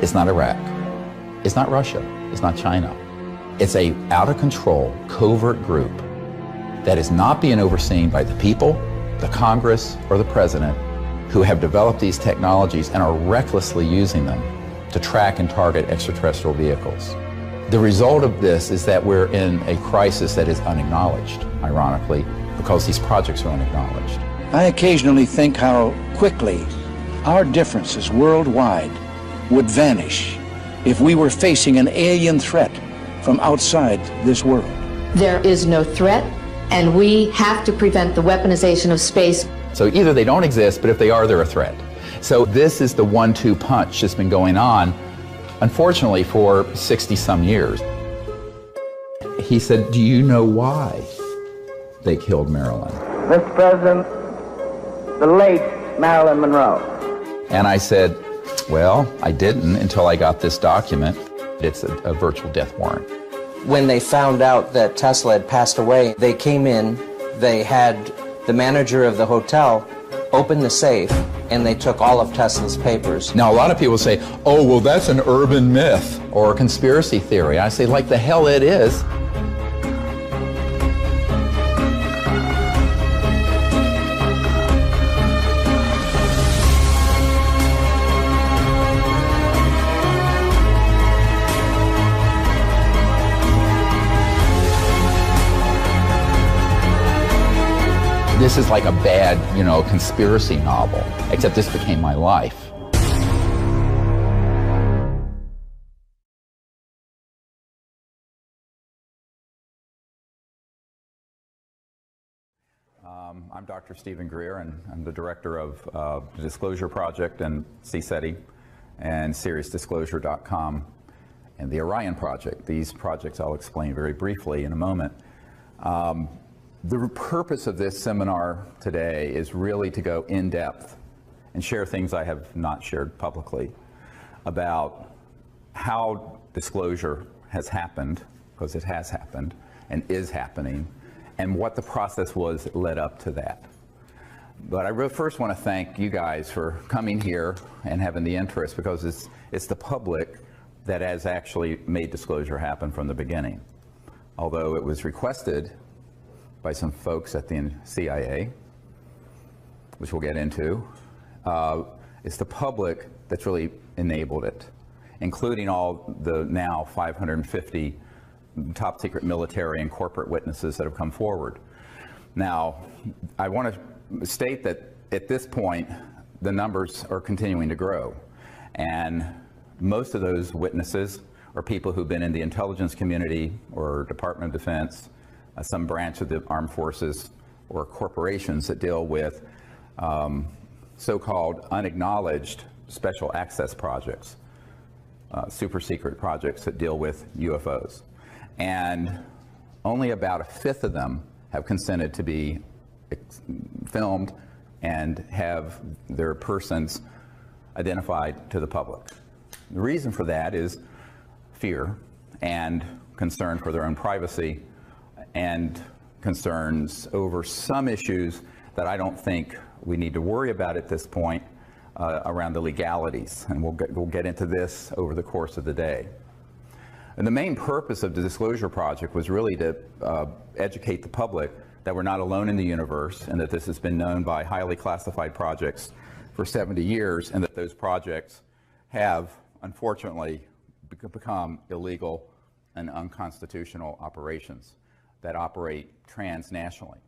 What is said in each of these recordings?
It's not Iraq. It's not Russia. It's not China. It's a out-of-control, covert group that is not being overseen by the people, the Congress, or the President, who have developed these technologies and are recklessly using them to track and target extraterrestrial vehicles. The result of this is that we're in a crisis that is unacknowledged, ironically, because these projects are unacknowledged. I occasionally think how quickly our differences worldwide would vanish if we were facing an alien threat from outside this world. There is no threat, and we have to prevent the weaponization of space. So either they don't exist, but if they are, they're a threat. So this is the 1-2 punch that's been going on, unfortunately, for 60-some years. He said, do you know why they killed Marilyn? Mr. President, the late Marilyn Monroe. And I said, well, I didn't until I got this document. It's a virtual death warrant. When they found out that Tesla had passed away, they came in, they had the manager of the hotel open the safe, and they took all of Tesla's papers. Now, a lot of people say, oh, well, that's an urban myth or a conspiracy theory. I say, like the hell it is. This is like a bad, conspiracy novel, except this became my life. I'm Dr. Stephen Greer, and I'm the director of the Disclosure Project and CSETI and SiriusDisclosure.com and the Orion Project. These projects I'll explain very briefly in a moment. The purpose of this seminar today is really to go in depth and share things I have not shared publicly about how disclosure has happened, because it has happened and is happening, and what the process was that led up to that. But I first want to thank you guys for coming here and having the interest, because it's the public that has actually made disclosure happen from the beginning. Although it was requested by some folks at the CIA, which we'll get into, it's the public that's really enabled it, including all the now 550 top secret military and corporate witnesses that have come forward. Now, I want to state that at this point, the numbers are continuing to grow. And most of those witnesses are people who've been in the intelligence community or Department of Defense, some branch of the armed forces, or corporations that deal with so-called unacknowledged special access projects, super secret projects that deal with UFOs. And only about 1/5 of them have consented to be filmed and have their persons identified to the public. The reason for that is fear and concern for their own privacy, and concerns over some issues that I don't think we need to worry about at this point around the legalities. And we'll get into this over the course of the day. And the main purpose of the Disclosure Project was really to educate the public that we're not alone in the universe, and that this has been known by highly classified projects for 70 years, and that those projects have, unfortunately, become illegal and unconstitutional operations that operate transnationally.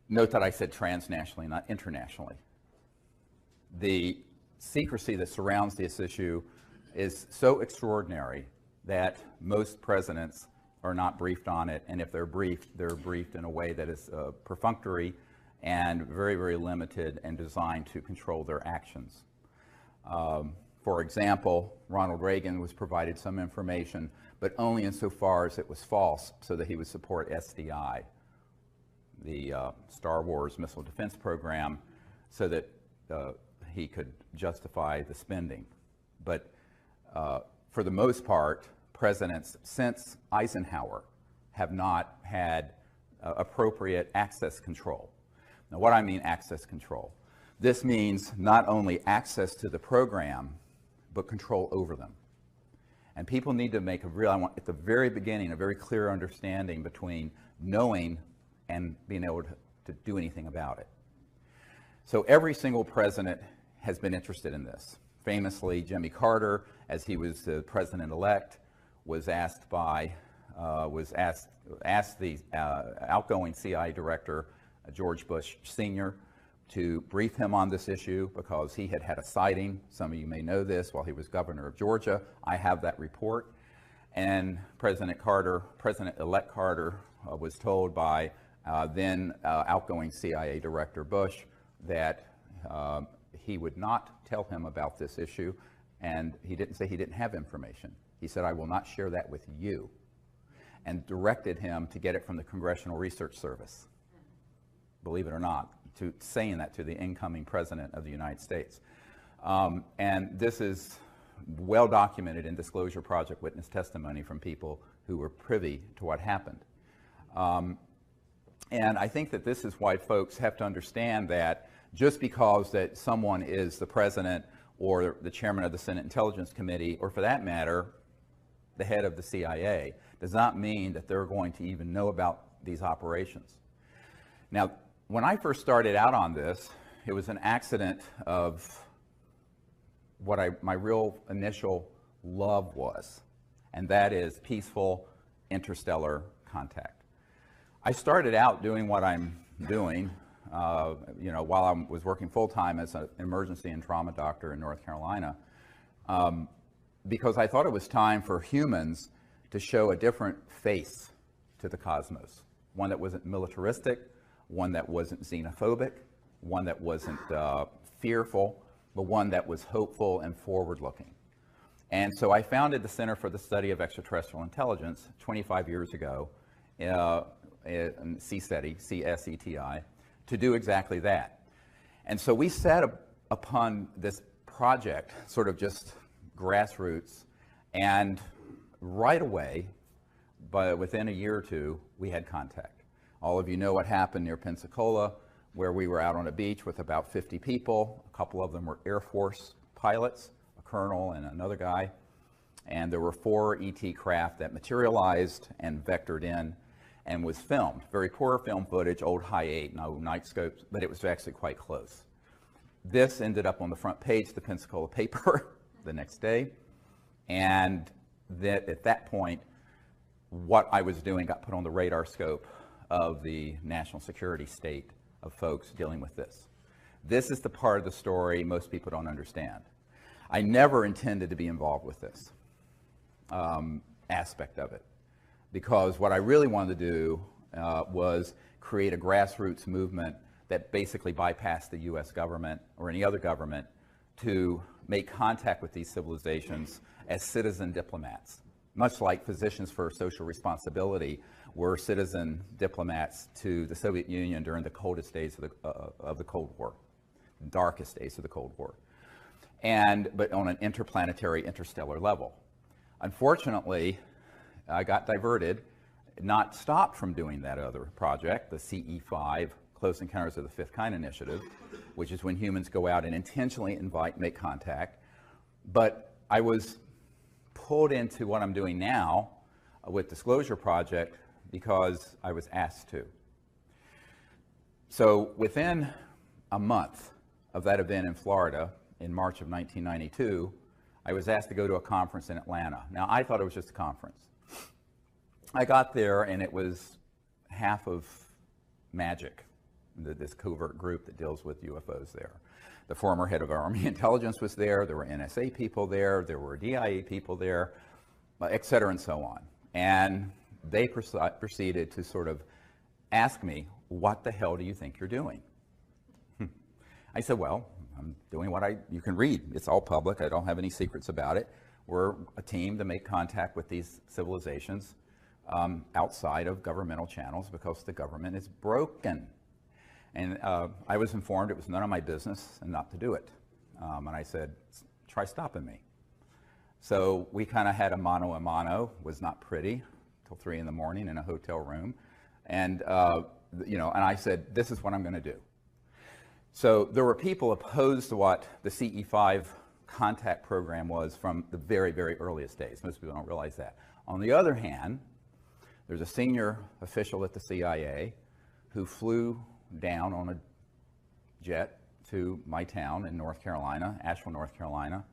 Note that I said transnationally, not internationally. The secrecy that surrounds this issue is so extraordinary that most presidents are not briefed on it, and if they're briefed in a way that is perfunctory and very, very limited and designed to control their actions. For example, Ronald Reagan was provided some information, but only insofar as it was false, so that he would support SDI, the Star Wars missile defense program, so that he could justify the spending. But for the most part, presidents since Eisenhower have not had appropriate access control. Now, what I mean access control? This means not only access to the program, but control over them. And people need to make at the very beginning, a very clear understanding between knowing and being able to do anything about it. So every single president has been interested in this. Famously, Jimmy Carter, as he was the president-elect, was asked the outgoing CIA director, George Bush Sr., to brief him on this issue because he had had a sighting. Some of you may know this while he was governor of Georgia. I have that report. And President-elect Carter was told by then outgoing CIA Director Bush that he would not tell him about this issue, and he didn't say he didn't have information. He said, "I will not share that with you," and directed him to get it from the Congressional Research Service. Believe it or not, saying that to the incoming President of the United States. And this is well documented in Disclosure Project witness testimony from people who were privy to what happened. And I think that this is why folks have to understand that just because that someone is the president or the chairman of the Senate Intelligence Committee, or for that matter, the head of the CIA, does not mean that they're going to even know about these operations. Now, when I first started out on this, it was an accident of what my real initial love was, and that is peaceful interstellar contact. I started out doing what I'm doing, while I was working full-time as an emergency and trauma doctor in North Carolina, because I thought it was time for humans to show a different face to the cosmos, one that wasn't militaristic, one that wasn't xenophobic, one that wasn't fearful, but one that was hopeful and forward-looking. And so I founded the Center for the Study of Extraterrestrial Intelligence 25 years ago, in CSETI, to do exactly that. And so we set upon this project, sort of just grassroots, and right away, but within a year or two, we had contact. All of you know what happened near Pensacola, where we were out on a beach with about 50 people. A couple of them were Air Force pilots, a colonel and another guy. And there were 4 ET craft that materialized and vectored in and was filmed. Very poor film footage, old Hi-8, no night scopes, but it was actually quite close. This ended up on the front page of the Pensacola paper the next day. And at that point, what I was doing got put on the radar scope of the national security state of folks dealing with this. This is the part of the story most people don't understand. I never intended to be involved with this aspect of it, because what I really wanted to do was create a grassroots movement that basically bypassed the US government or any other government to make contact with these civilizations as citizen diplomats, much like Physicians for Social Responsibility were citizen diplomats to the Soviet Union during the coldest days of the Cold War, darkest days of the Cold War, but on an interplanetary, interstellar level. Unfortunately, I got diverted, not stopped from doing that other project, the CE5, Close Encounters of the Fifth Kind Initiative, which is when humans go out and intentionally make contact. But I was pulled into what I'm doing now with Disclosure Project because I was asked to. So within a month of that event in Florida in March of 1992, I was asked to go to a conference in Atlanta. Now, I thought it was just a conference. I got there and it was half of magic, this covert group that deals with UFOs there. The former head of Army Intelligence was there, there were NSA people there were DIA people there, et cetera and so on. And they proceeded to sort of ask me, what the hell do you think you're doing? I said, well, I'm doing what you can read. It's all public. I don't have any secrets about it. We're a team to make contact with these civilizations outside of governmental channels because the government is broken. And I was informed it was none of my business and not to do it. And I said, try stopping me. So we kind of had a mano, was not pretty, till 3 in the morning in a hotel room. And, and I said, this is what I'm going to do. So there were people opposed to what the CE5 contact program was from the very, very earliest days. Most people don't realize that. On the other hand, there's a senior official at the CIA who flew down on a jet to my town in North Carolina, Asheville, North Carolina,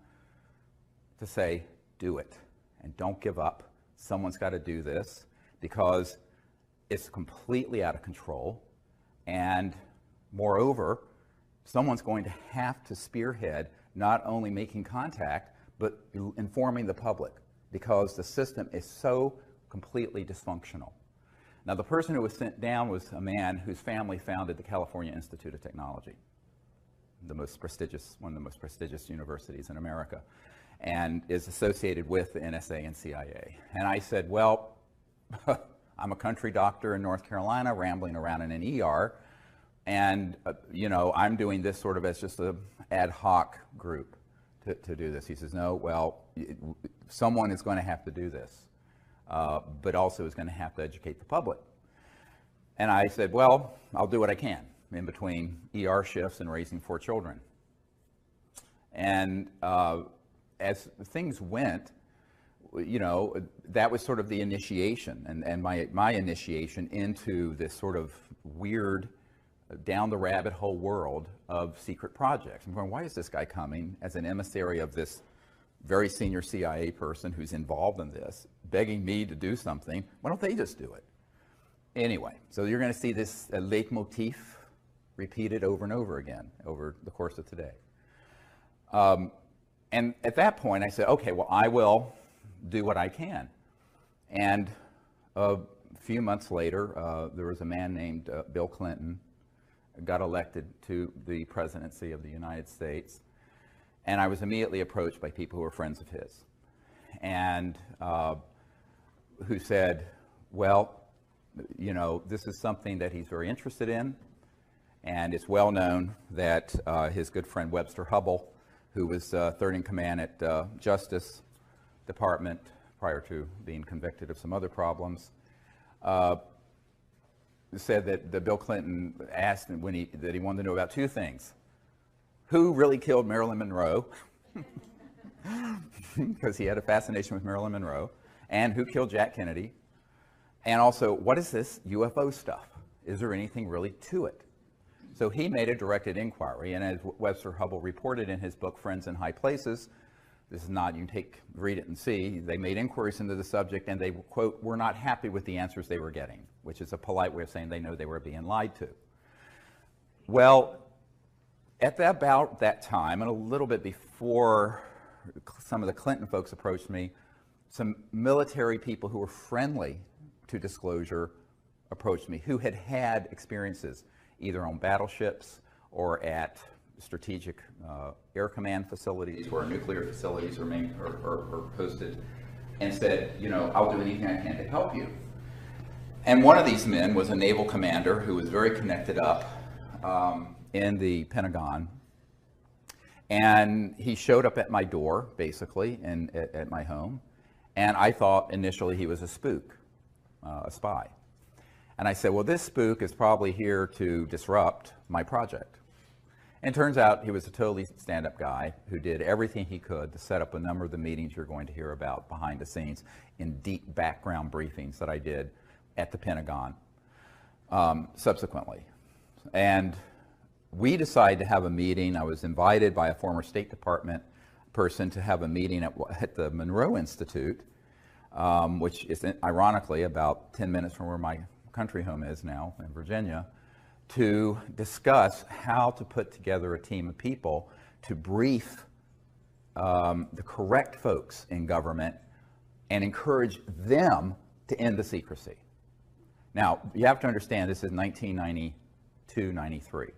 to say, do it and don't give up. Someone's got to do this because it's completely out of control. And moreover, someone's going to have to spearhead not only making contact, but informing the public because the system is so completely dysfunctional. Now, the person who was sent down was a man whose family founded the California Institute of Technology, one of the most prestigious universities in America, and is associated with the NSA and CIA. And I said, well, I'm a country doctor in North Carolina, rambling around in an ER, and I'm doing this sort of as just an ad hoc group to do this. He says, no, well, someone is going to have to do this, but also is going to have to educate the public. And I said, well, I'll do what I can in between ER shifts and raising 4 children. And as things went, that was sort of the initiation and my initiation into this sort of weird down the rabbit hole world of secret projects. I'm going, why is this guy coming as an emissary of this very senior CIA person who's involved in this, begging me to do something? Why don't they just do it? Anyway, so you're going to see this leitmotif repeated over and over again over the course of today. And at that point I said, okay, well, I will do what I can. And a few months later, there was a man named Bill Clinton, got elected to the presidency of the United States. And I was immediately approached by people who were friends of his and who said, well, this is something that he's very interested in. And it's well known that his good friend Webster Hubbell, who was third in command at Justice Department prior to being convicted of some other problems, said that Bill Clinton asked him that he wanted to know about 2 things. Who really killed Marilyn Monroe? Because he had a fascination with Marilyn Monroe. And who killed Jack Kennedy? And also, what is this UFO stuff? Is there anything really to it? So he made a directed inquiry, and as Webster Hubbell reported in his book, Friends in High Places, this is not, you can read it and see, they made inquiries into the subject and they, quote, were not happy with the answers they were getting, which is a polite way of saying they know they were being lied to. Well, at about that time, and a little bit before some of the Clinton folks approached me, some military people who were friendly to disclosure approached me, who had had experiences either on battleships or at strategic air command facilities where nuclear facilities are hosted, and said, I'll do anything I can to help you. And one of these men was a naval commander who was very connected up in the Pentagon. And he showed up at my door, basically, at my home. And I thought initially he was a spook, a spy. And I said, well, this spook is probably here to disrupt my project. And it turns out he was a totally stand-up guy who did everything he could to set up a number of the meetings you're going to hear about behind the scenes in deep background briefings that I did at the Pentagon subsequently. And we decided to have a meeting. I was invited by a former State Department person to have a meeting at the Monroe Institute, which is ironically about 10 minutes from where my country home is now in Virginia, to discuss how to put together a team of people to brief the correct folks in government and encourage them to end the secrecy. Now, you have to understand this is 1992, 93.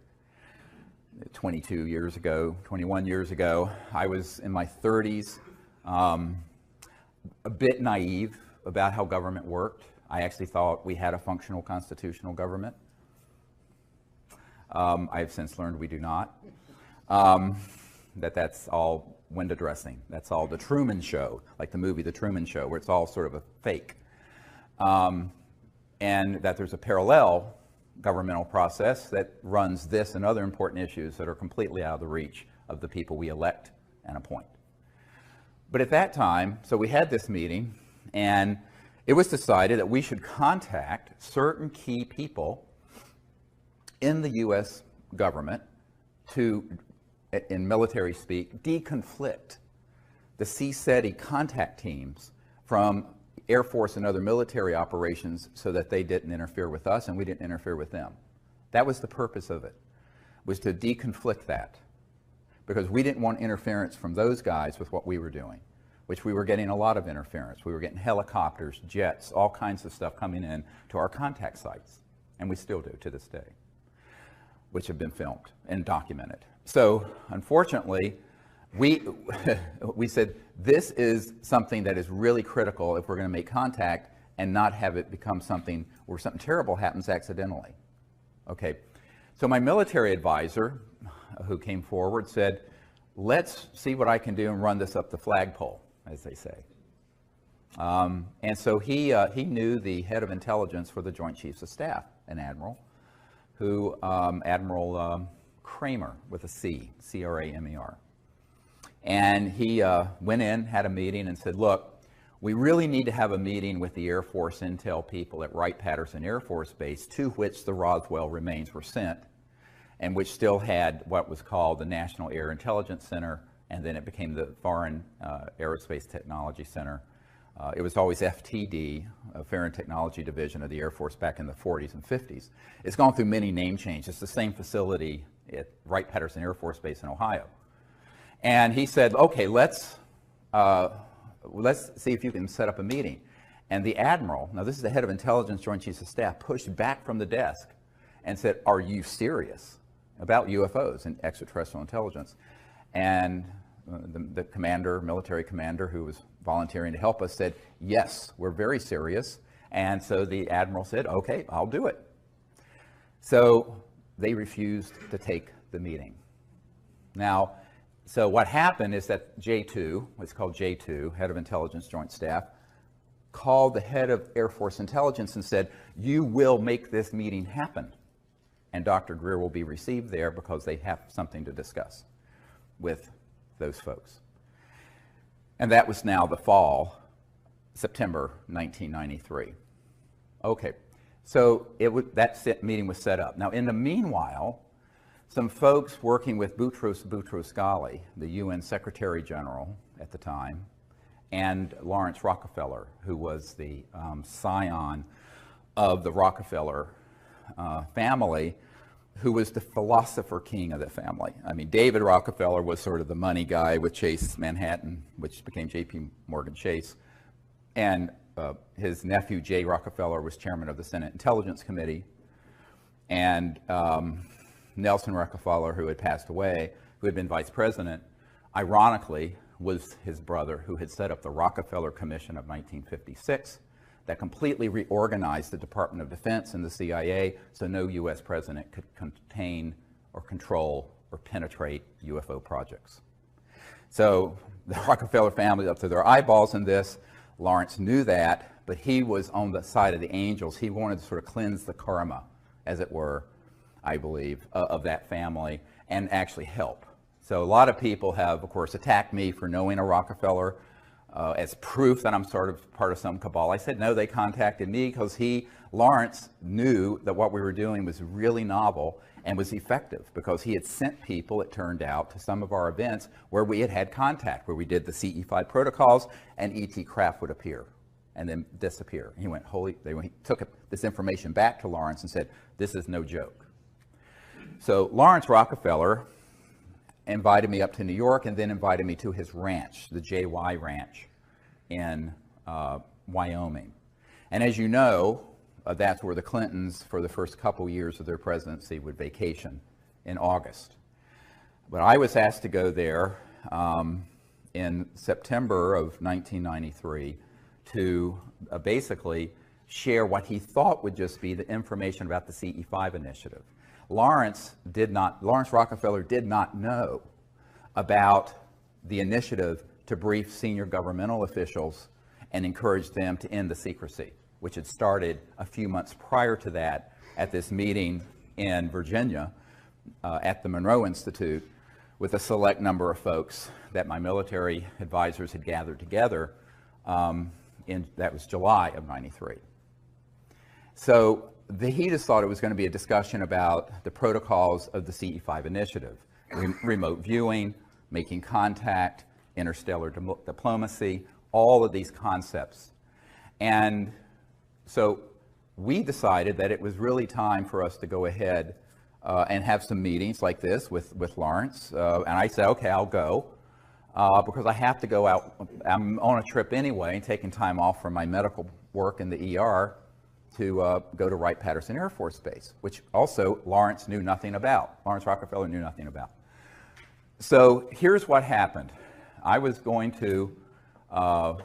22 years ago, 21 years ago, I was in my 30s, a bit naive about how government worked. I actually thought we had a functional constitutional government. I have since learned we do not. That's all window dressing. That's all the Truman Show, like the movie The Truman Show, where it's all sort of a fake. And that there's a parallel governmental process that runs this and other important issues that are completely out of the reach of the people we elect and appoint. But at that time, so we had this meeting, and it was decided that we should contact certain key people in the U.S. government to, in military speak, deconflict the CSETI contact teams from Air Force and other military operations so that they didn't interfere with us and we didn't interfere with them. That was the purpose of it, was to deconflict that, because we didn't want interference from those guys with what we were doing, which we were getting a lot of interference. We were getting helicopters, jets, all kinds of stuff coming in to our contact sites, and we still do to this day, which have been filmed and documented. So unfortunately, we said this is something that is really critical if we're going to make contact and not have it become something where something terrible happens accidentally. Okay, so my military advisor who came forward said, let's see what I can do and run this up the flagpole, as they say. And so he knew the head of intelligence for the Joint Chiefs of Staff, an admiral, who, Admiral Kramer with a C, C-R-A-M-E-R. And he went in, had a meeting, and said, look, we really need to have a meeting with the Air Force intel people at Wright-Patterson Air Force Base, to which the Roswell remains were sent, and which still had what was called the National Air Intelligence Center, and then it became the Foreign Aerospace Technology Center. It was always FTD, Foreign Technology Division of the Air Force, back in the 40s and 50s. It's gone through many name changes. It's the same facility at Wright-Patterson Air Force Base in Ohio. And he said, okay, let's see if you can set up a meeting. And the admiral, now this is the head of intelligence, Joint Chiefs of Staff, pushed back from the desk and said, are you serious about UFOs and extraterrestrial intelligence? And the commander, military commander, who was volunteering to help us, said, yes, we're very serious. And so the admiral said, okay, I'll do it. So they refused to take the meeting. Now, so what happened is that J2, what's called J2, head of intelligence joint staff, called the head of Air Force intelligence and said, you will make this meeting happen. And Dr. Greer will be received there because they have something to discuss with those folks. And that was now the fall, September 1993. Okay, so that meeting was set up. Now, in the meanwhile, some folks working with Boutros Boutros-Ghali, the UN Secretary General at the time, and Lawrence Rockefeller, who was the scion of the Rockefeller family, who was the philosopher king of the family. I mean, David Rockefeller was sort of the money guy with Chase Manhattan, which became J.P. Morgan Chase. And his nephew, Jay Rockefeller, was chairman of the Senate Intelligence Committee. And Nelson Rockefeller, who had passed away, who had been vice president, ironically, was his brother, who had set up the Rockefeller Commission of 1956 that completely reorganized the Department of Defense and the CIA so no U.S. president could contain or control or penetrate UFO projects. So the Rockefeller family up to their eyeballs in this. Lawrence knew that, but he was on the side of the angels. He wanted to sort of cleanse the karma, as it were, I believe, of that family and actually help. So a lot of people have, of course, attacked me for knowing a Rockefeller as proof that I'm sort of part of some cabal. I said, no, they contacted me because Lawrence knew that what we were doing was really novel and was effective because he had sent people, it turned out, to some of our events where we had had contact, where we did the CE5 protocols and ET craft would appear and then disappear. He went, he took this information back to Lawrence and said, this is no joke. So Lawrence Rockefeller invited me up to New York and then invited me to his ranch, the JY Ranch in Wyoming. And as you know, that's where the Clintons, for the first couple years of their presidency, would vacation in August. But I was asked to go there in September of 1993 to basically share what he thought would just be the information about the CE5 initiative. Lawrence Rockefeller did not know about the initiative to brief senior governmental officials and encourage them to end the secrecy, which had started a few months prior to that at this meeting in Virginia at the Monroe Institute, with a select number of folks that my military advisors had gathered together that was July of '93. So he just thought it was going to be a discussion about the protocols of the CE5 initiative, remote viewing, making contact, interstellar diplomacy, all of these concepts. And so we decided that it was really time for us to go ahead and have some meetings like this with Lawrence. And I said, okay, I'll go because I have to go out. I'm on a trip anyway, and taking time off from my medical work in the ER to go to Wright-Patterson Air Force Base, which also Lawrence knew nothing about. Lawrence Rockefeller knew nothing about. So here's what happened. I was going to go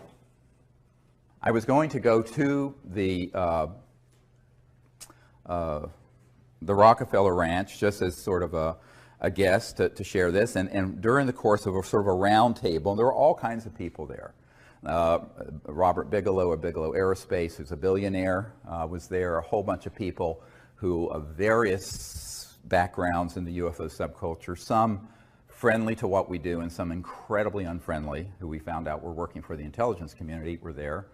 to the Rockefeller Ranch just as sort of a guest to share this, and during the course of a sort of a round table, and there were all kinds of people there. Robert Bigelow of Bigelow Aerospace, who's a billionaire, was there. A whole bunch of people who of various backgrounds in the UFO subculture, some friendly to what we do and some incredibly unfriendly, who we found out were working for the intelligence community, were there.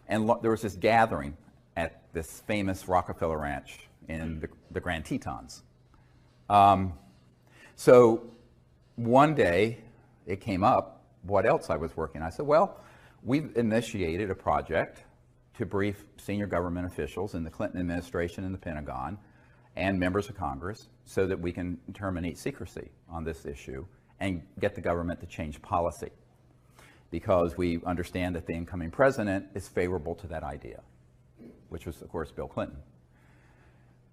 And there was this gathering at this famous Rockefeller Ranch in the Grand Tetons. So one day it came up what else I was working on. I said, well, we've initiated a project to brief senior government officials in the Clinton administration and the Pentagon and members of Congress so that we can terminate secrecy on this issue and get the government to change policy, because we understand that the incoming president is favorable to that idea, which was, of course, Bill Clinton.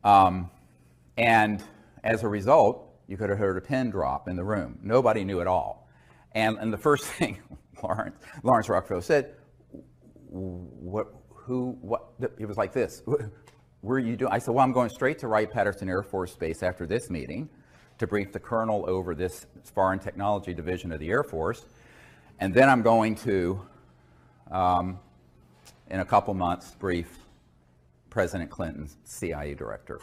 And as a result, you could have heard a pin drop in the room. Nobody knew at all. And the first thing Lawrence Rockefeller said, what, it was like this. Where are you doing? I said, well, I'm going straight to Wright-Patterson Air Force Base after this meeting to brief the colonel over this Foreign Technology Division of the Air Force. And then I'm going to, in a couple months, brief President Clinton's CIA director.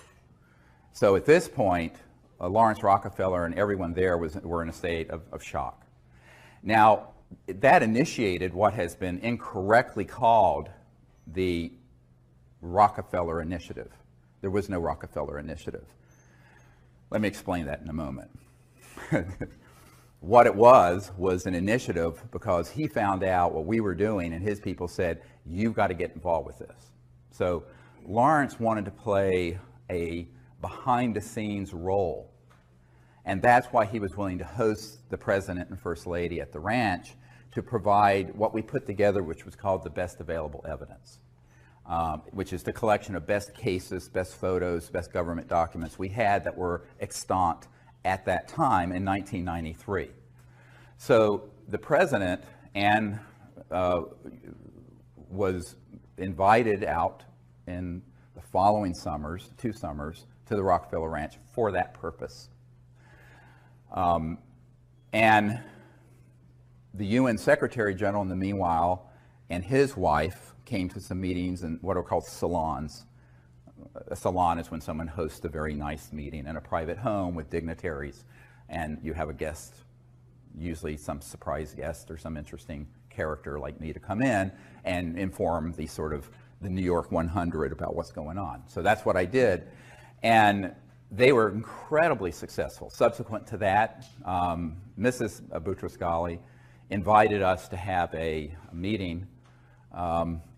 So at this point, Lawrence Rockefeller and everyone there were in a state of shock. Now, that initiated what has been incorrectly called the Rockefeller Initiative. There was no Rockefeller Initiative. Let me explain that in a moment. What it was an initiative because he found out what we were doing, and his people said, you've got to get involved with this. So Lawrence wanted to play a behind-the-scenes role, and that's why he was willing to host the president and first lady at the ranch to provide what we put together, which was called the best available evidence, which is the collection of best cases, best photos, best government documents we had that were extant at that time in 1993. So the president was invited out in the following summers, 2 summers, to the Rockefeller Ranch for that purpose. And the UN Secretary General in the meanwhile and his wife came to some meetings in what are called salons. A salon is when someone hosts a very nice meeting in a private home with dignitaries, and you have a guest, usually some surprise guest or some interesting character like me, to come in and inform the New York 100 about what's going on. So that's what I did, and they were incredibly successful. Subsequent to that, Mrs. Boutros-Ghali invited us to have a meeting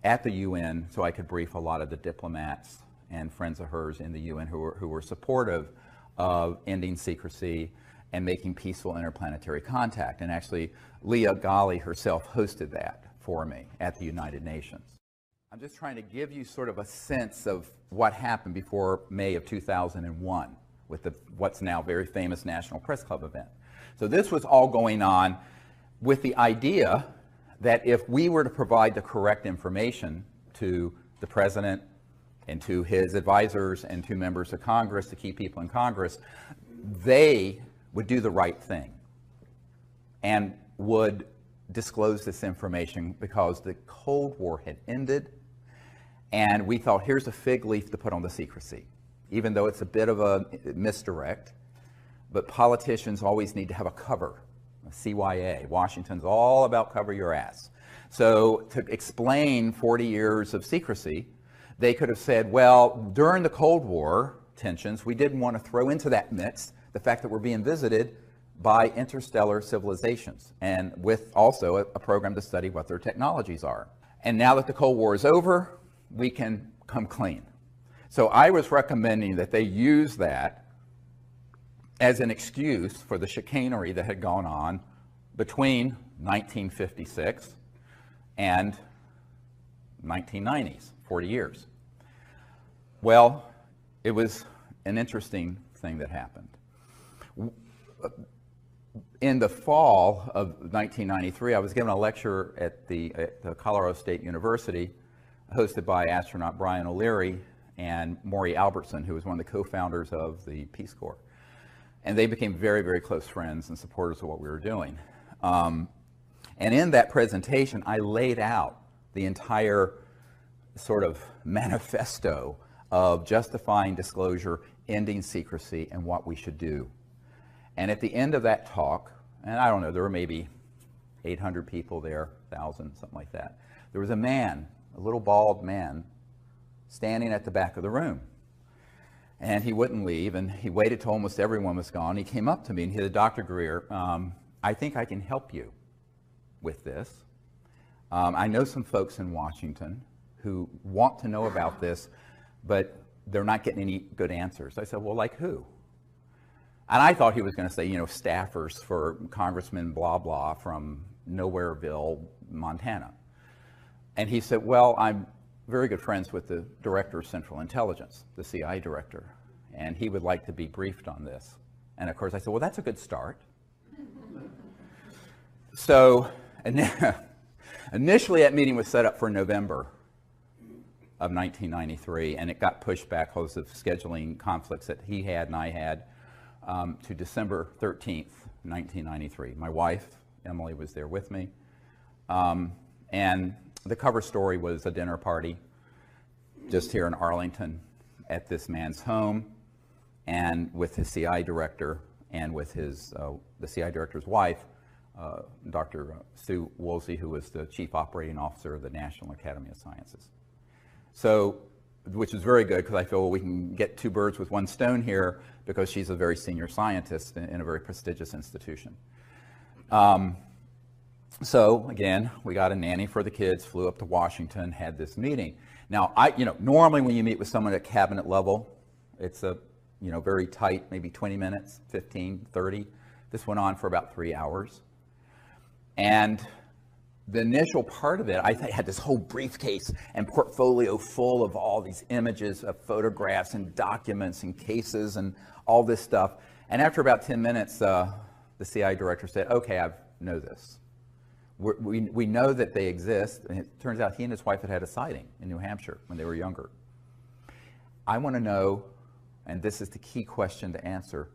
at the UN so I could brief a lot of the diplomats and friends of hers in the UN who were supportive of ending secrecy and making peaceful interplanetary contact. And actually, Leah Ghali herself hosted that for me at the United Nations. I'm just trying to give you sort of a sense of what happened before May of 2001 with what's now very famous National Press Club event. So this was all going on with the idea that if we were to provide the correct information to the president and to his advisors and to members of Congress, to key people in Congress, they would do the right thing and would disclose this information because the Cold War had ended, and we thought, here's a fig leaf to put on the secrecy. Even though it's a bit of a misdirect, but politicians always need to have a cover. CYA, Washington's all about cover your ass. So to explain 40 years of secrecy, they could have said, well, during the Cold War tensions, we didn't want to throw into that mix the fact that we're being visited by interstellar civilizations, and with also a program to study what their technologies are. And now that the Cold War is over, we can come clean. So I was recommending that they use that as an excuse for the chicanery that had gone on between 1956 and 1990s, 40 years. Well, it was an interesting thing that happened. In the fall of 1993, I was given a lecture at the Colorado State University, hosted by astronaut Brian O'Leary and Maury Albertson, who was one of the co-founders of the Peace Corps. And they became very, very close friends and supporters of what we were doing. And in that presentation, I laid out the entire sort of manifesto of justifying disclosure, ending secrecy, and what we should do. And at the end of that talk, and I don't know, there were maybe 800 people there, 1,000, something like that. There was a man, a little bald man, standing at the back of the room. And he wouldn't leave, and he waited till almost everyone was gone. He came up to me and he said, Dr. Greer, I think I can help you with this. I know some folks in Washington who want to know about this, but they're not getting any good answers. I said, well, like who? And I thought he was going to say, you know, staffers for Congressman blah blah from Nowhereville, Montana. And he said, well, I'm very good friends with the Director of Central Intelligence, the CIA director, and he would like to be briefed on this. And of course I said, well, that's a good start. So initially that meeting was set up for November of 1993, and it got pushed back because of scheduling conflicts that he had and I had to December 13th, 1993. My wife, Emily, was there with me. And the cover story was a dinner party just here in Arlington at this man's home, and with his CI director and with his the CI director's wife, Dr. Sue Woolsey, who was the chief operating officer of the National Academy of Sciences. So, which is very good because I feel, well, we can get two birds with one stone here because she's a very senior scientist in a very prestigious institution. So again, we got a nanny for the kids, flew up to Washington, had this meeting. Now, normally when you meet with someone at cabinet level, it's a, very tight, maybe 20 minutes, 15, 30. This went on for about 3 hours. And the initial part of it, I had this whole briefcase and portfolio full of all these images of photographs and documents and cases and all this stuff. And after about 10 minutes, the CI director said, okay, I know this. We know that they exist, and it turns out he and his wife had a sighting in New Hampshire when they were younger. I want to know, and this is the key question to answer,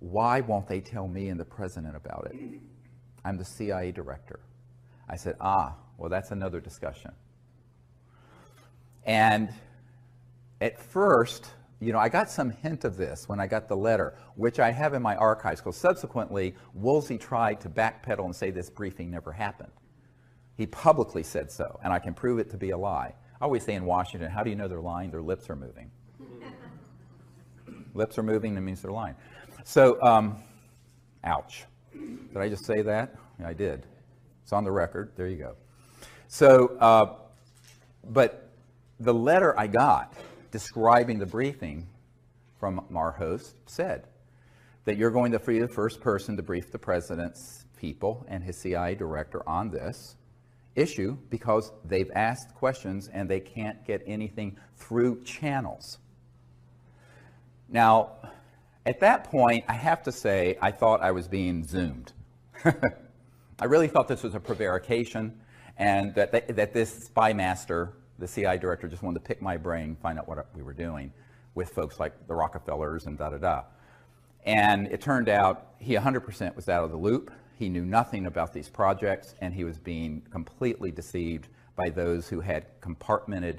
why won't they tell me and the president about it? I'm the CIA director. I said, well, that's another discussion. And at first, I got some hint of this when I got the letter, which I have in my archives, because subsequently, Woolsey tried to backpedal and say this briefing never happened. He publicly said so, and I can prove it to be a lie. I always say in Washington, how do you know they're lying? Their lips are moving. Lips are moving, that means they're lying. So, ouch. Did I just say that? Yeah, I did. It's on the record. There you go. So, but the letter I got describing the briefing from our host said that you're going to be the first person to brief the president's people and his CIA director on this issue because they've asked questions and they can't get anything through channels. Now, at that point, I have to say, I thought I was being Zoomed. I really thought this was a prevarication and that this spy master, the CI director, just wanted to pick my brain, find out what we were doing with folks like the Rockefellers and da-da-da. And it turned out he 100% was out of the loop. He knew nothing about these projects, and he was being completely deceived by those who had compartmented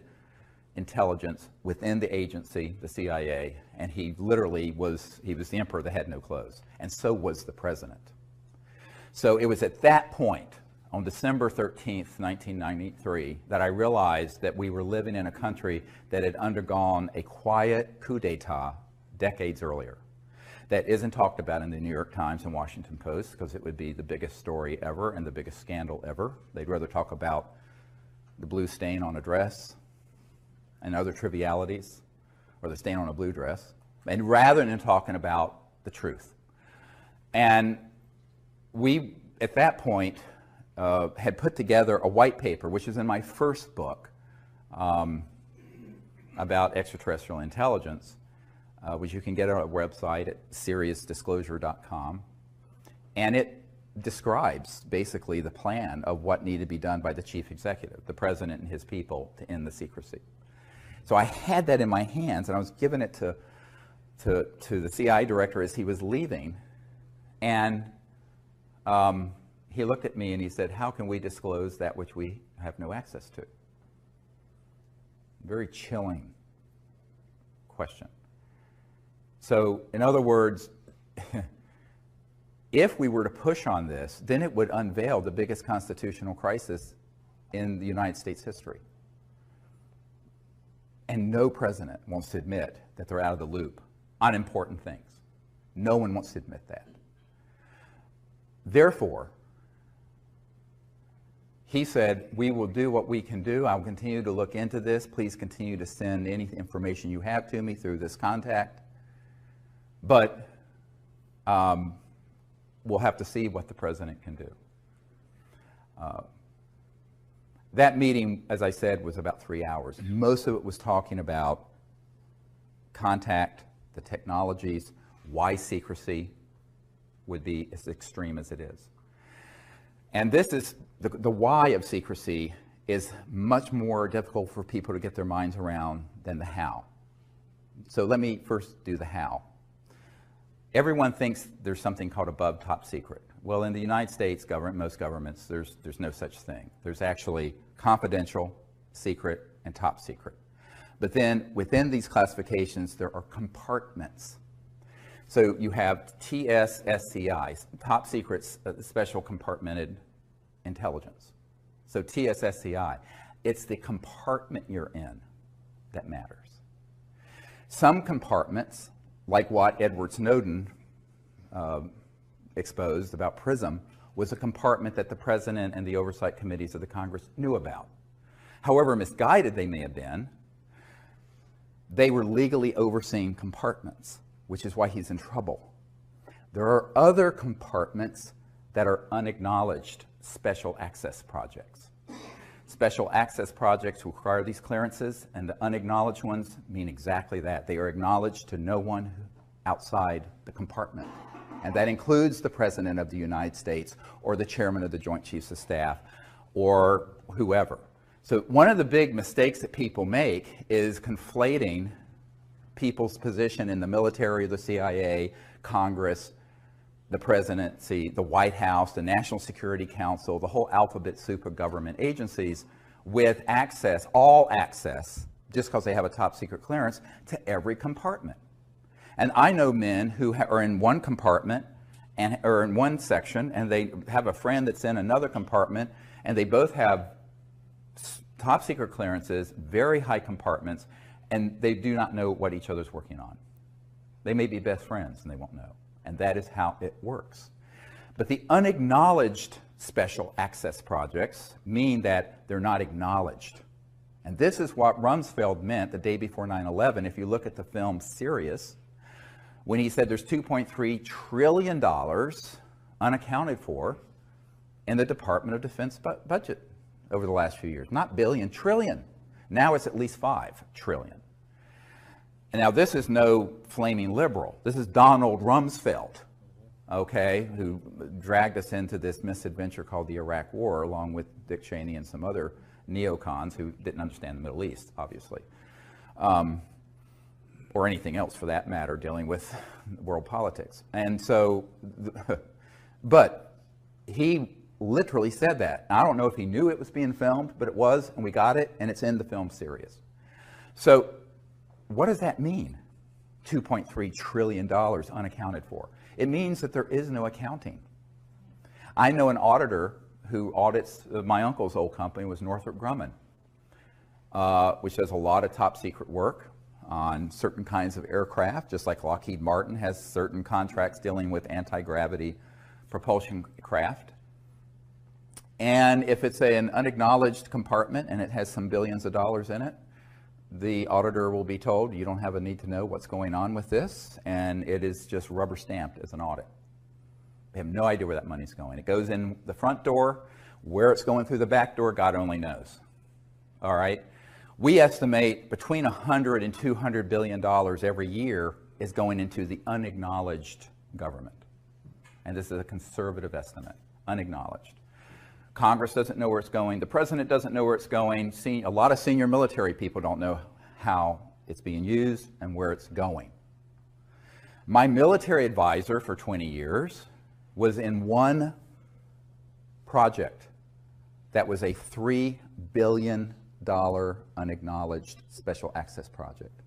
intelligence within the agency, the CIA, and he literally was the emperor that had no clothes, and so was the president. So it was at that point, on December 13th, 1993, that I realized that we were living in a country that had undergone a quiet coup d'etat decades earlier. That isn't talked about in the New York Times and Washington Post because it would be the biggest story ever and the biggest scandal ever. They'd rather talk about the blue stain on a dress and other trivialities, or the stain on a blue dress, and rather than talking about the truth. And we, at that point, had put together a white paper, which is in my first book about extraterrestrial intelligence, which you can get on our website at SiriusDisclosure.com. And it describes basically the plan of what needed to be done by the chief executive, the president and his people, to end the secrecy. So I had that in my hands, and I was giving it to the CIA director as he was leaving. And he looked at me and he said, "How can we disclose that which we have no access to?" Very chilling question. So, in other words, if we were to push on this, then it would unveil the biggest constitutional crisis in the United States history. And no president wants to admit that they're out of the loop on important things. No one wants to admit that. Therefore, he said, "We will do what we can do. I will continue to look into this. Please continue to send any information you have to me through this contact. But we'll have to see what the president can do." That meeting, as I said, was about 3 hours. Most of it was talking about contact, the technologies, why secrecy would be as extreme as it is. And this is, the why of secrecy is much more difficult for people to get their minds around than the how. So let me first do the how. Everyone thinks there's something called above top secret. Well, in the United States government, most governments, there's no such thing. There's actually confidential, secret, and top secret. But then within these classifications, there are compartments. So you have TSSCI, top secret special compartmented intelligence. So TSSCI, it's the compartment you're in that matters. Some compartments, like what Edward Snowden exposed about PRISM, was a compartment that the president and the oversight committees of the Congress knew about. However misguided they may have been, they were legally overseeing compartments, which is why he's in trouble. There are other compartments that are unacknowledged special access projects. Special access projects require these clearances, and the unacknowledged ones mean exactly that. They are acknowledged to no one outside the compartment. And that includes the President of the United States or the Chairman of the Joint Chiefs of Staff or whoever. So one of the big mistakes that people make is conflating people's position in the military, the CIA, Congress, the presidency, the White House, the National Security Council, the whole alphabet soup of government agencies with access, all access, just because they have a top secret clearance, to every compartment. And I know men who are in one compartment and or in one section, and they have a friend that's in another compartment, and they both have top secret clearances, very high compartments, and they do not know what each other's working on. They may be best friends and they won't know. And that is how it works. But the unacknowledged special access projects mean that they're not acknowledged. And this is what Rumsfeld meant the day before 9/11. If you look at the film Sirius, when he said there's $2.3 trillion unaccounted for in the Department of Defense budget over the last few years. Not billion, trillion. Now it's at least 5 trillion. And now this is no flaming liberal. This is Donald Rumsfeld, okay, who dragged us into this misadventure called the Iraq War, along with Dick Cheney and some other neocons who didn't understand the Middle East, obviously. Or anything else for that matter, dealing with world politics. And so, but he literally said that. I don't know if he knew it was being filmed, but it was, and we got it, and it's in the film Sirius. So what does that mean? $2.3 trillion unaccounted for. It means that there is no accounting. I know an auditor who audits my uncle's old company was Northrop Grumman, which does a lot of top secret work on certain kinds of aircraft, just like Lockheed Martin has certain contracts dealing with anti-gravity propulsion craft. And if it's an unacknowledged compartment and it has some billions of dollars in it, the auditor will be told, you don't have a need to know what's going on with this, and it is just rubber stamped as an audit. They have no idea where that money's going. It goes in the front door. Where it's going through the back door, God only knows. All right? We estimate between $100 and $200 billion every year is going into the unacknowledged government. And this is a conservative estimate, unacknowledged. Congress doesn't know where it's going. The president doesn't know where it's going. A lot of senior military people don't know how it's being used and where it's going. My military advisor for 20 years was in one project that was a $3 billion unacknowledged special access project.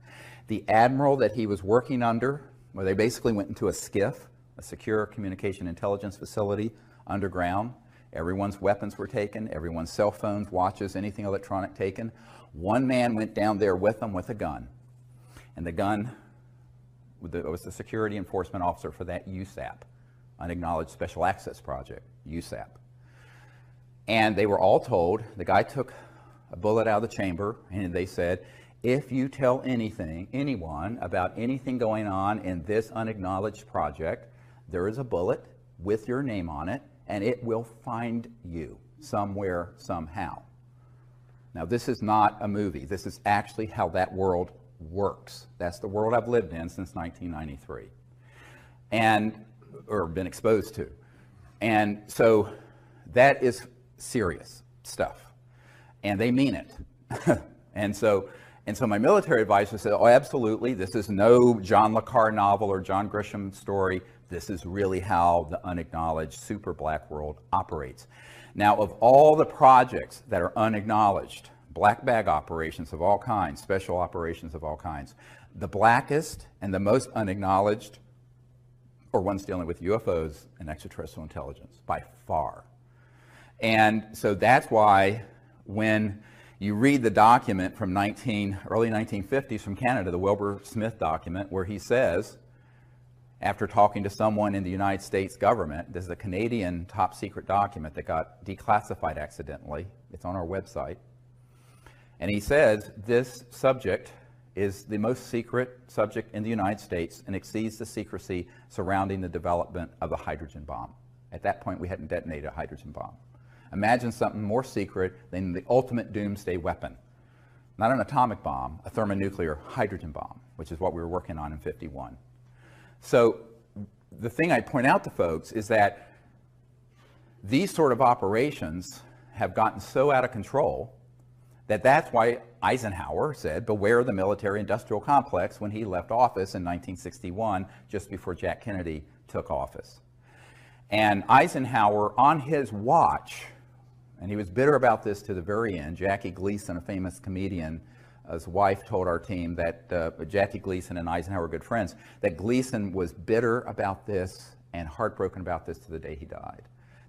The admiral that he was working under, where they basically went into a SCIF, a secure communication intelligence facility underground. Everyone's weapons were taken, everyone's cell phones, watches, anything electronic taken. One man went down there with them with a gun. And the gun was the security enforcement officer for that USAP, Unacknowledged Special Access Project, USAP. And they were all told, the guy took a bullet out of the chamber and they said, if you tell anyone about anything going on in this unacknowledged project, there is a bullet with your name on it, and it will find you somewhere, somehow. Now, this is not a movie. This is actually how that world works. That's the world I've lived in since 1993, or been exposed to. And so that is serious stuff, and they mean it. and so my military advisor said, oh, absolutely, this is no John le Carre novel or John Grisham story. This is really how the unacknowledged super black world operates. Now, of all the projects that are unacknowledged, black bag operations of all kinds, special operations of all kinds, the blackest and the most unacknowledged are ones dealing with UFOs and extraterrestrial intelligence, by far. And so that's why when you read the document from early 1950s from Canada, the Wilbur Smith document, where he says, after talking to someone in the United States government, this is a Canadian top secret document that got declassified accidentally. It's on our website. And he says this subject is the most secret subject in the United States and exceeds the secrecy surrounding the development of the hydrogen bomb. At that point, we hadn't detonated a hydrogen bomb. Imagine something more secret than the ultimate doomsday weapon. Not an atomic bomb, a thermonuclear hydrogen bomb, which is what we were working on in '51. So the thing I point out to folks is that these sort of operations have gotten so out of control that that's why Eisenhower said, beware the military-industrial complex when he left office in 1961, just before Jack Kennedy took office. And Eisenhower, on his watch, and he was bitter about this to the very end, Jackie Gleason, a famous comedian, his wife told our team that Jackie Gleason and Eisenhower were good friends, that Gleason was bitter about this and heartbroken about this to the day he died,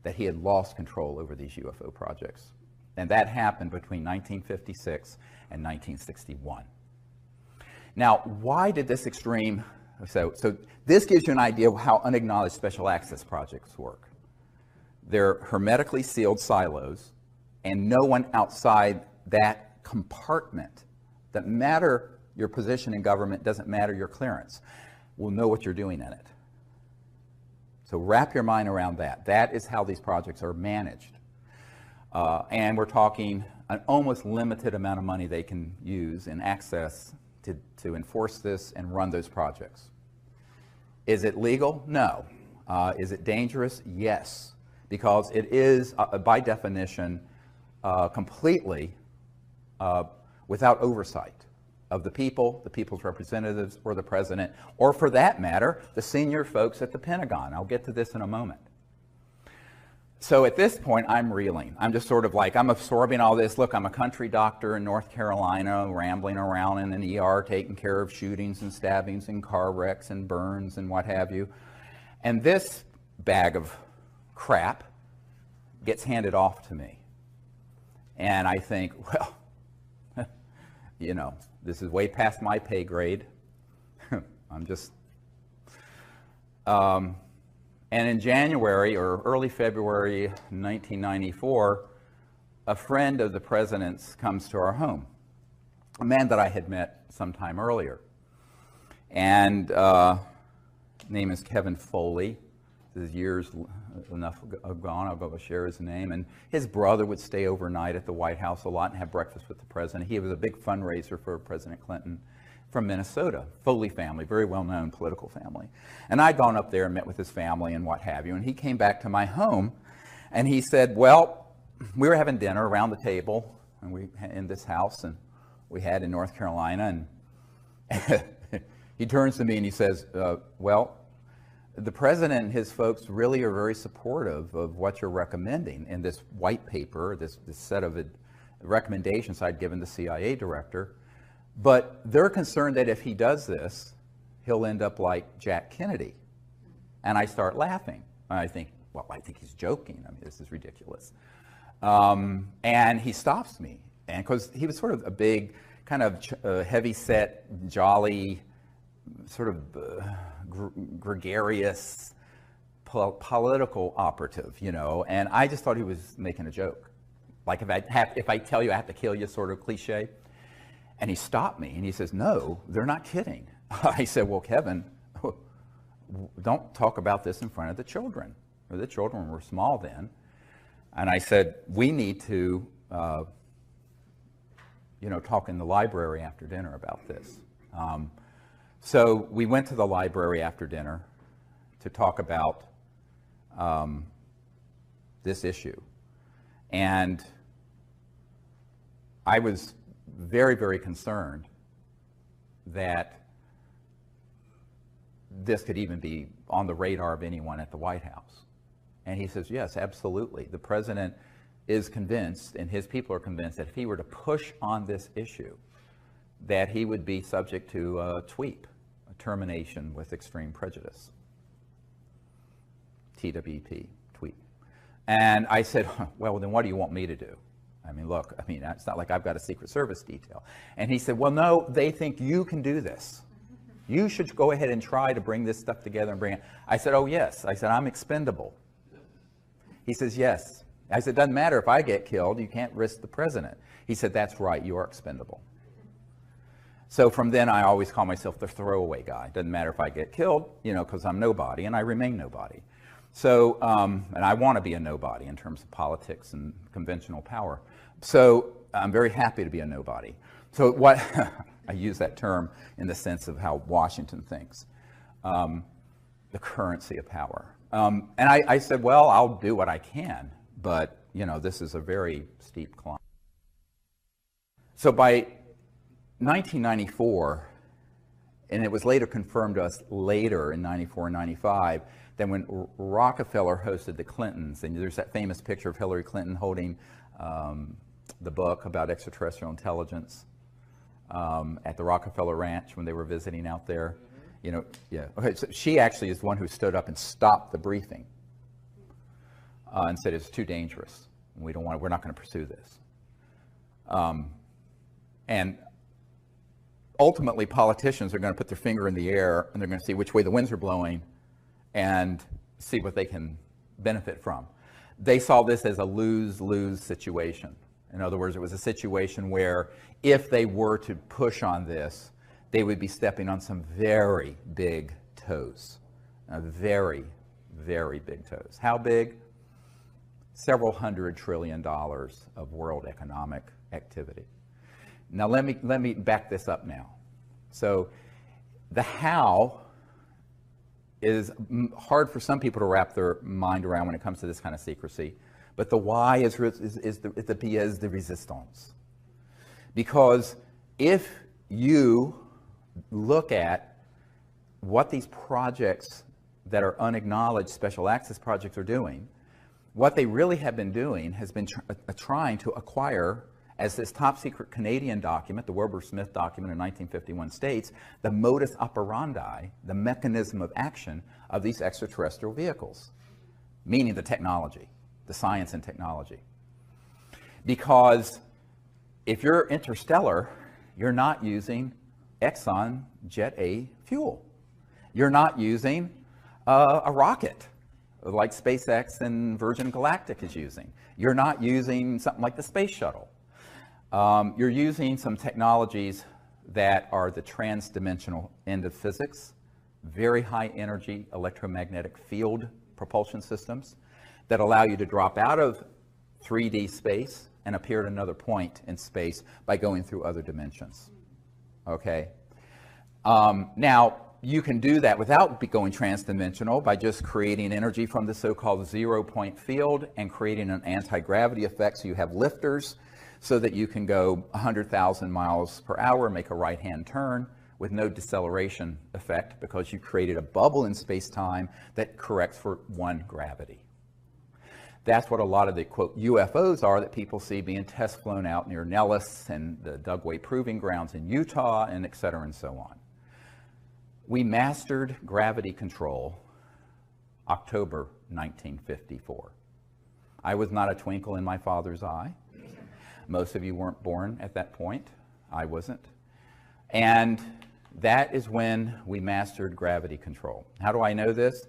that he had lost control over these UFO projects. And that happened between 1956 and 1961. Now, why did this extreme, so this gives you an idea of how unacknowledged special access projects work. They're hermetically sealed silos, and no one outside that compartment, doesn't matter your position in government, doesn't matter your clearance, will know what you're doing in it. So wrap your mind around that. That is how these projects are managed. And we're talking an almost limited amount of money they can use and access to enforce this and run those projects. Is it legal? No. Is it dangerous? Yes. Because it is, by definition, completely without oversight of the people, the people's representatives, or the president, or for that matter, the senior folks at the Pentagon. I'll get to this in a moment. So at this point, I'm reeling. I'm just sort of like, I'm absorbing all this. Look, I'm a country doctor in North Carolina, rambling around in an ER, taking care of shootings and stabbings and car wrecks and burns and what have you. And this bag of crap gets handed off to me. And I think, well, you know, this is way past my pay grade. I'm just... And in January or early February 1994, a friend of the president's comes to our home, a man that I had met sometime earlier. And name is Kevin Foley. This is years enough gone, I'll go share his name. And his brother would stay overnight at the White House a lot and have breakfast with the president. He was a big fundraiser for President Clinton. From Minnesota, Foley family, very well-known political family. And I'd gone up there and met with his family and what have you, and he came back to my home, and he said, well, we were having dinner around the table and we in this house, and we had in North Carolina, and he turns to me and he says, well, the president and his folks really are very supportive of what you're recommending in this white paper, this set of recommendations I'd given the CIA director. But they're concerned that if he does this, he'll end up like Jack Kennedy. And I start laughing. I think, well, I think he's joking. I mean, this is ridiculous. And he stops me. And because he was sort of a big, kind of heavy-set, jolly, sort of gregarious political operative, you know. And I just thought he was making a joke. Like if I tell you I have to kill you sort of cliche. And he stopped me and he says, no, they're not kidding. I said, well, Kevin, don't talk about this in front of the children. Or the children were small then. And I said, we need to, you know, talk in the library after dinner about this. So we went to the library after dinner to talk about this issue. And I was very, very concerned that this could even be on the radar of anyone at the White House. And he says, yes, absolutely. The president is convinced, and his people are convinced, that if he were to push on this issue, that he would be subject to a TWEEP, a termination with extreme prejudice. TWP, TWEEP. And I said, well, then what do you want me to do? I mean, look, I mean, it's not like I've got a Secret Service detail. And he said, well, no, they think you can do this. You should go ahead and try to bring this stuff together and bring it. I said, oh, yes. I said, I'm expendable. He says, yes. I said, doesn't matter if I get killed. You can't risk the president. He said, that's right. You are expendable. So from then, I always call myself the throwaway guy. Doesn't matter if I get killed, you know, because I'm nobody, and I remain nobody. So, and I want to be a nobody in terms of politics and conventional power. So I'm very happy to be a nobody. So what, I use that term in the sense of how Washington thinks, the currency of power. And I said, well, I'll do what I can, but, you know, this is a very steep climb. So by 1994, and it was later confirmed to us later in 94 and 95, then when Rockefeller hosted the Clintons, and there's that famous picture of Hillary Clinton holding the book about extraterrestrial intelligence at the Rockefeller Ranch when they were visiting out there. You know, yeah. Okay, so she actually is the one who stood up and stopped the briefing and said it's too dangerous. We're not going to pursue this. And ultimately, politicians are going to put their finger in the air and they're going to see which way the winds are blowing and see what they can benefit from. They saw this as a lose-lose situation. In other words, it was a situation where if they were to push on this, they would be stepping on some very big toes. Very, very big toes. How big? Several $100 trillion of world economic activity. Now let me back this up now. So the how is hard for some people to wrap their mind around when it comes to this kind of secrecy, but the why is the pièce de résistance. Because if you look at what these projects that are unacknowledged special access projects are doing, what they really have been doing has been trying to acquire, as this top secret Canadian document, the Wilbur-Smith document in 1951 states, the modus operandi, the mechanism of action of these extraterrestrial vehicles, meaning the technology, the science and technology. Because if you're interstellar, you're not using Exxon Jet A fuel. You're not using a rocket like SpaceX and Virgin Galactic is using. You're not using something like the space shuttle. You're using some technologies that are the trans-dimensional end of physics, very high energy electromagnetic field propulsion systems that allow you to drop out of 3D space and appear at another point in space by going through other dimensions. Okay? Now, you can do that without going trans-dimensional by just creating energy from the so-called zero-point field and creating an anti-gravity effect, so you have lifters so that you can go 100,000 miles per hour, make a right-hand turn with no deceleration effect because you created a bubble in space-time that corrects for one gravity. That's what a lot of the, quote, UFOs are that people see being test flown out near Nellis and the Dugway Proving Grounds in Utah, and et cetera and so on. We mastered gravity control October 1954. I was not a twinkle in my father's eye. Most of you weren't born at that point. I wasn't. And that is when we mastered gravity control. How do I know this?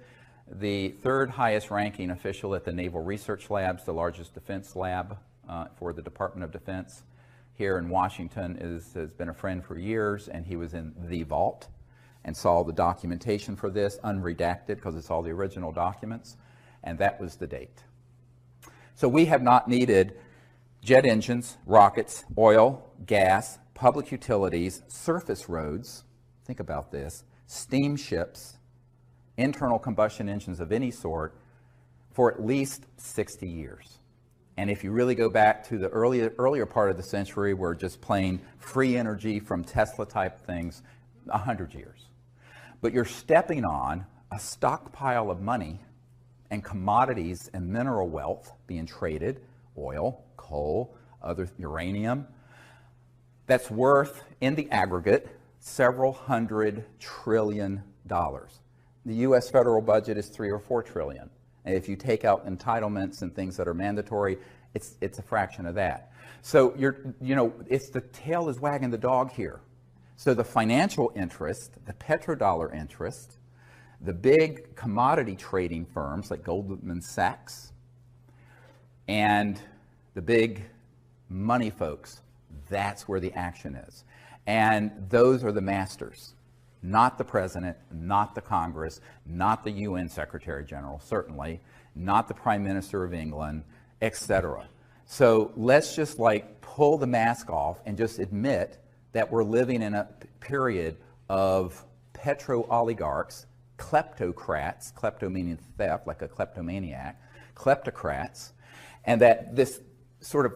The third highest ranking official at the Naval Research Labs, the largest defense lab for the Department of Defense here in Washington, has been a friend for years, and he was in the vault and saw the documentation for this, unredacted, because it's all the original documents, and that was the date. So we have not needed jet engines, rockets, oil, gas, public utilities, surface roads, think about this, steamships, internal combustion engines of any sort, for at least 60 years. And if you really go back to the earlier part of the century, where just plain free energy from Tesla-type things, 100 years. But you're stepping on a stockpile of money and commodities and mineral wealth being traded, oil, coal, other uranium, that's worth, in the aggregate, several $100 trillion. The U.S. federal budget is $3 or $4 trillion. And if you take out entitlements and things that are mandatory, it's a fraction of that. So it's the tail is wagging the dog here. So the financial interest, the petrodollar interest, the big commodity trading firms like Goldman Sachs, and the big money folks, that's where the action is. And those are the masters, not the president, not the Congress, not the UN Secretary General, certainly, not the Prime Minister of England, etc. So let's just pull the mask off and just admit that we're living in a period of petro-oligarchs, kleptocrats, klepto meaning theft, like a kleptomaniac, kleptocrats, and that this sort of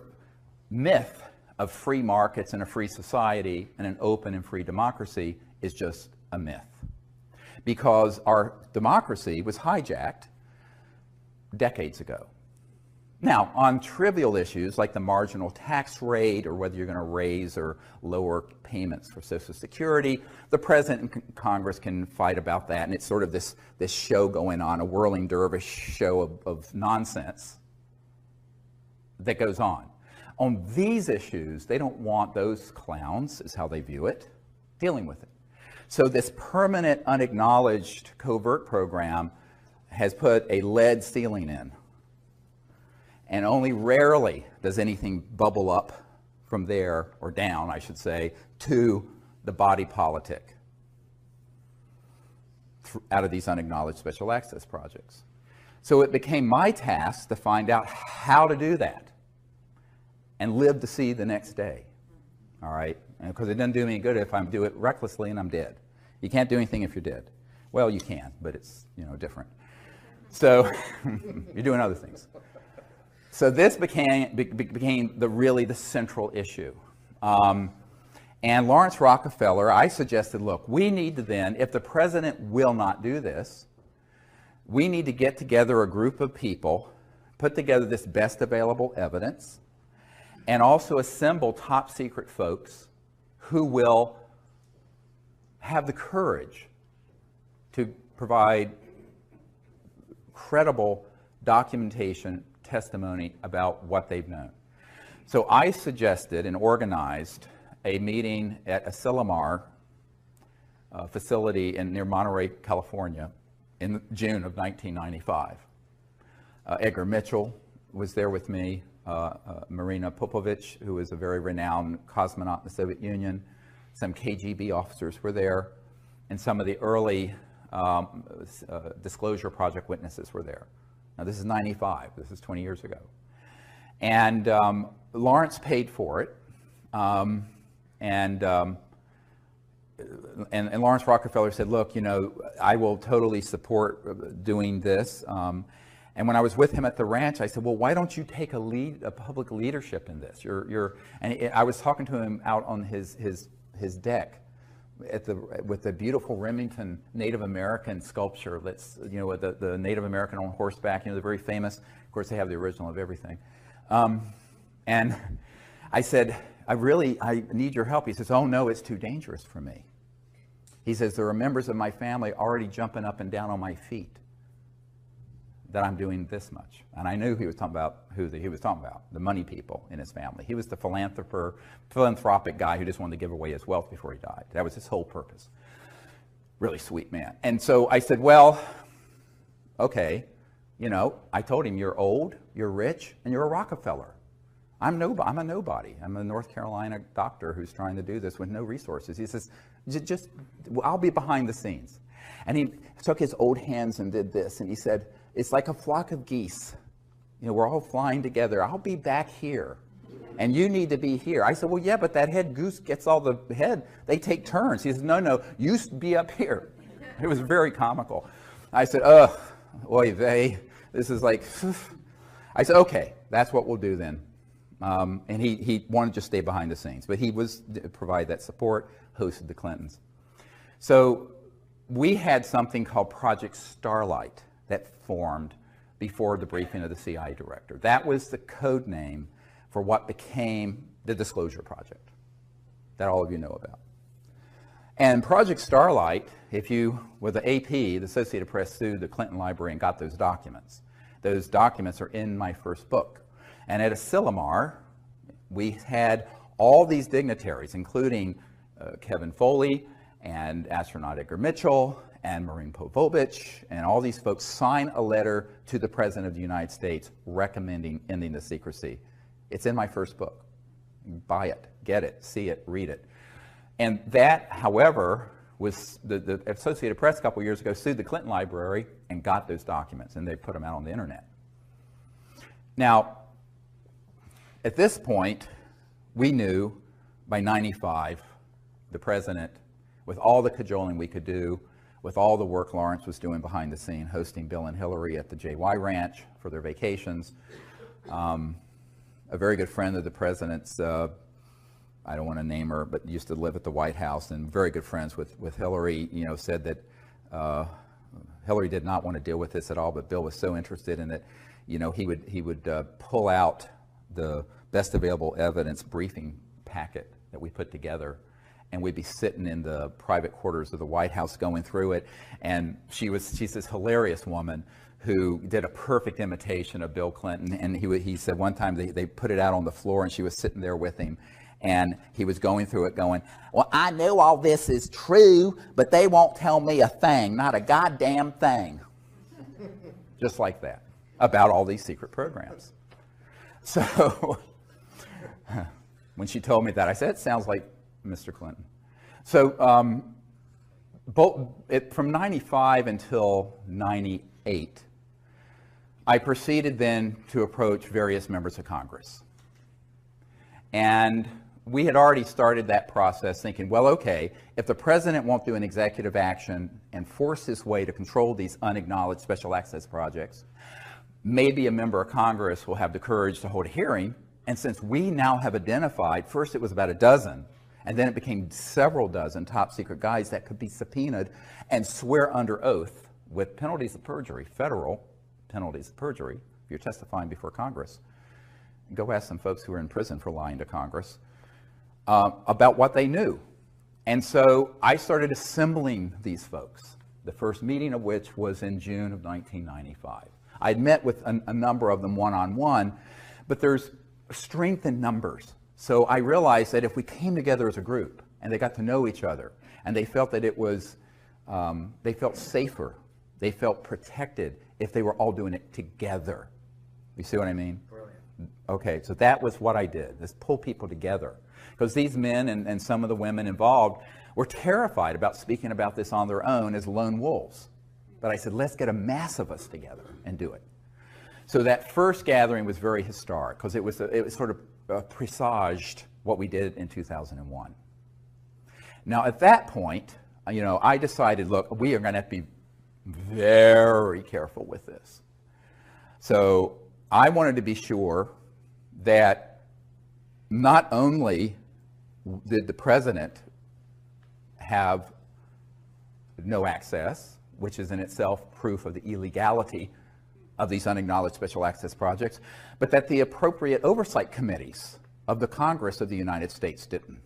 myth of free markets and a free society and an open and free democracy is just a myth. Because our democracy was hijacked decades ago. Now, on trivial issues like the marginal tax rate or whether you're going to raise or lower payments for Social Security, the President and Congress can fight about that, and it's sort of this show going on, a whirling dervish show of nonsense that goes on. On these issues, they don't want those clowns, is how they view it, dealing with it. So this permanent, unacknowledged covert program has put a lead ceiling in. And only rarely does anything bubble up from there, or down, I should say, to the body politic out of these unacknowledged special access projects. So it became my task to find out how to do that and live to see the next day, all right? Because it doesn't do me any good if I do it recklessly and I'm dead. You can't do anything if you're dead. Well, you can, but it's different. So you're doing other things. So this became the central issue. And Lawrence Rockefeller, I suggested, look, we need to then, if the president will not do this, we need to get together a group of people put together this best available evidence, and also assemble top secret folks who will have the courage to provide credible documentation, testimony about what they've known. So I suggested and organized a meeting at Asilomar facility near Monterey, California, in June of 1995. Edgar Mitchell was there with me, Marina Popovich, who was a very renowned cosmonaut in the Soviet Union, some KGB officers were there, and some of the early Disclosure Project witnesses were there. Now this is 95, this is 20 years ago. And Lawrence paid for it, and Lawrence Rockefeller said, look, you know, I will totally support doing this. And when I was with him at the ranch, I said, well, why don't you take a public leadership in this? And I was talking to him out on his deck with the beautiful Remington Native American sculpture that's, you know, with the Native American on horseback, you know, the very famous. Of course, they have the original of everything. And I said, I need your help. He says, oh no, it's too dangerous for me. He says, there are members of my family already jumping up and down on my feet that I'm doing this much. And I knew he was talking about he was talking about, the money people in his family. He was the philanthropic guy who just wanted to give away his wealth before he died. That was his whole purpose. Really sweet man. And so I said, well, okay, you know, I told him, you're old, you're rich, and you're a Rockefeller. I'm a nobody. I'm a North Carolina doctor who's trying to do this with no resources. He says, I'll be behind the scenes. And he took his old hands and did this, and he said, it's like a flock of geese. You know, we're all flying together. I'll be back here, and you need to be here. I said, well, yeah, but that head goose gets all the head. They take turns. He says, no, you be up here. It was very comical. I said, oy vey, this is like, I said, okay, that's what we'll do then. And he wanted to just stay behind the scenes, but he was provide that support, hosted the Clintons. So we had something called Project Starlight that formed before the briefing of the CIA director. That was the code name for what became the Disclosure Project that all of you know about. And Project Starlight, with the AP, the Associated Press sued the Clinton Library and got those documents. Those documents are in my first book. And at Asilomar, we had all these dignitaries, including Kevin Foley and astronaut Edgar Mitchell and Marina Popovich, and all these folks sign a letter to the President of the United States recommending ending the secrecy. It's in my first book. Buy it, get it, see it, read it. And that, however, was the Associated Press a couple years ago sued the Clinton Library and got those documents, and they put them out on the internet. Now, at this point, we knew by 95, the president, with all the cajoling we could do, with all the work Lawrence was doing behind the scene, hosting Bill and Hillary at the JY Ranch for their vacations, a very good friend of the president's, I don't want to name her, but used to live at the White House and very good friends with Hillary, you know, said that Hillary did not want to deal with this at all, but Bill was so interested in it, you know, he would pull out the best available evidence briefing packet that we put together, and we'd be sitting in the private quarters of the White House going through it. And she's this hilarious woman who did a perfect imitation of Bill Clinton. And he said one time they put it out on the floor, and she was sitting there with him, and he was going through it going, well, I know all this is true, but they won't tell me a thing, not a goddamn thing. Just like that, about all these secret programs. So when she told me that, I said, it sounds like Mr. Clinton. So from 95 until 98, I proceeded then to approach various members of Congress. And we had already started that process thinking, well, okay, if the president won't do an executive action and force his way to control these unacknowledged special access projects, maybe a member of Congress will have the courage to hold a hearing. And since we now have identified, first it was about a dozen, and then it became several dozen top secret guys that could be subpoenaed and swear under oath with penalties of perjury, federal penalties of perjury, if you're testifying before Congress, go ask some folks who are in prison for lying to Congress about what they knew. And so I started assembling these folks, the first meeting of which was in June of 1995. I'd met with a number of them one-on-one, but there's strength in numbers. So I realized that if we came together as a group and they got to know each other and they felt that it was, they felt safer, they felt protected if they were all doing it together. You see what I mean? Brilliant. Okay, so that was what I did, is pull people together. Because these men and some of the women involved were terrified about speaking about this on their own as lone wolves. But I said, let's get a mass of us together and do it. So that first gathering was very historic because it was sort of presaged what we did in 2001. Now at that point, I decided, look, we are going to have to be very careful with this. So I wanted to be sure that not only did the president have no access, which is in itself proof of the illegality of these unacknowledged special access projects, but that the appropriate oversight committees of the Congress of the United States didn't,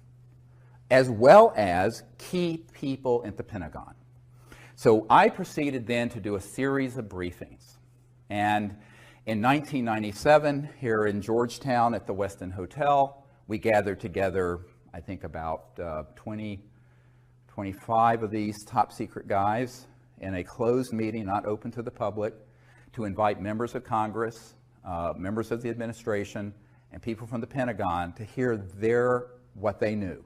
as well as key people at the Pentagon. So I proceeded then to do a series of briefings. And in 1997, here in Georgetown at the Westin Hotel, we gathered together, I think about 25 of these top secret guys in a closed meeting, not open to the public, to invite members of Congress, members of the administration, and people from the Pentagon to hear what they knew.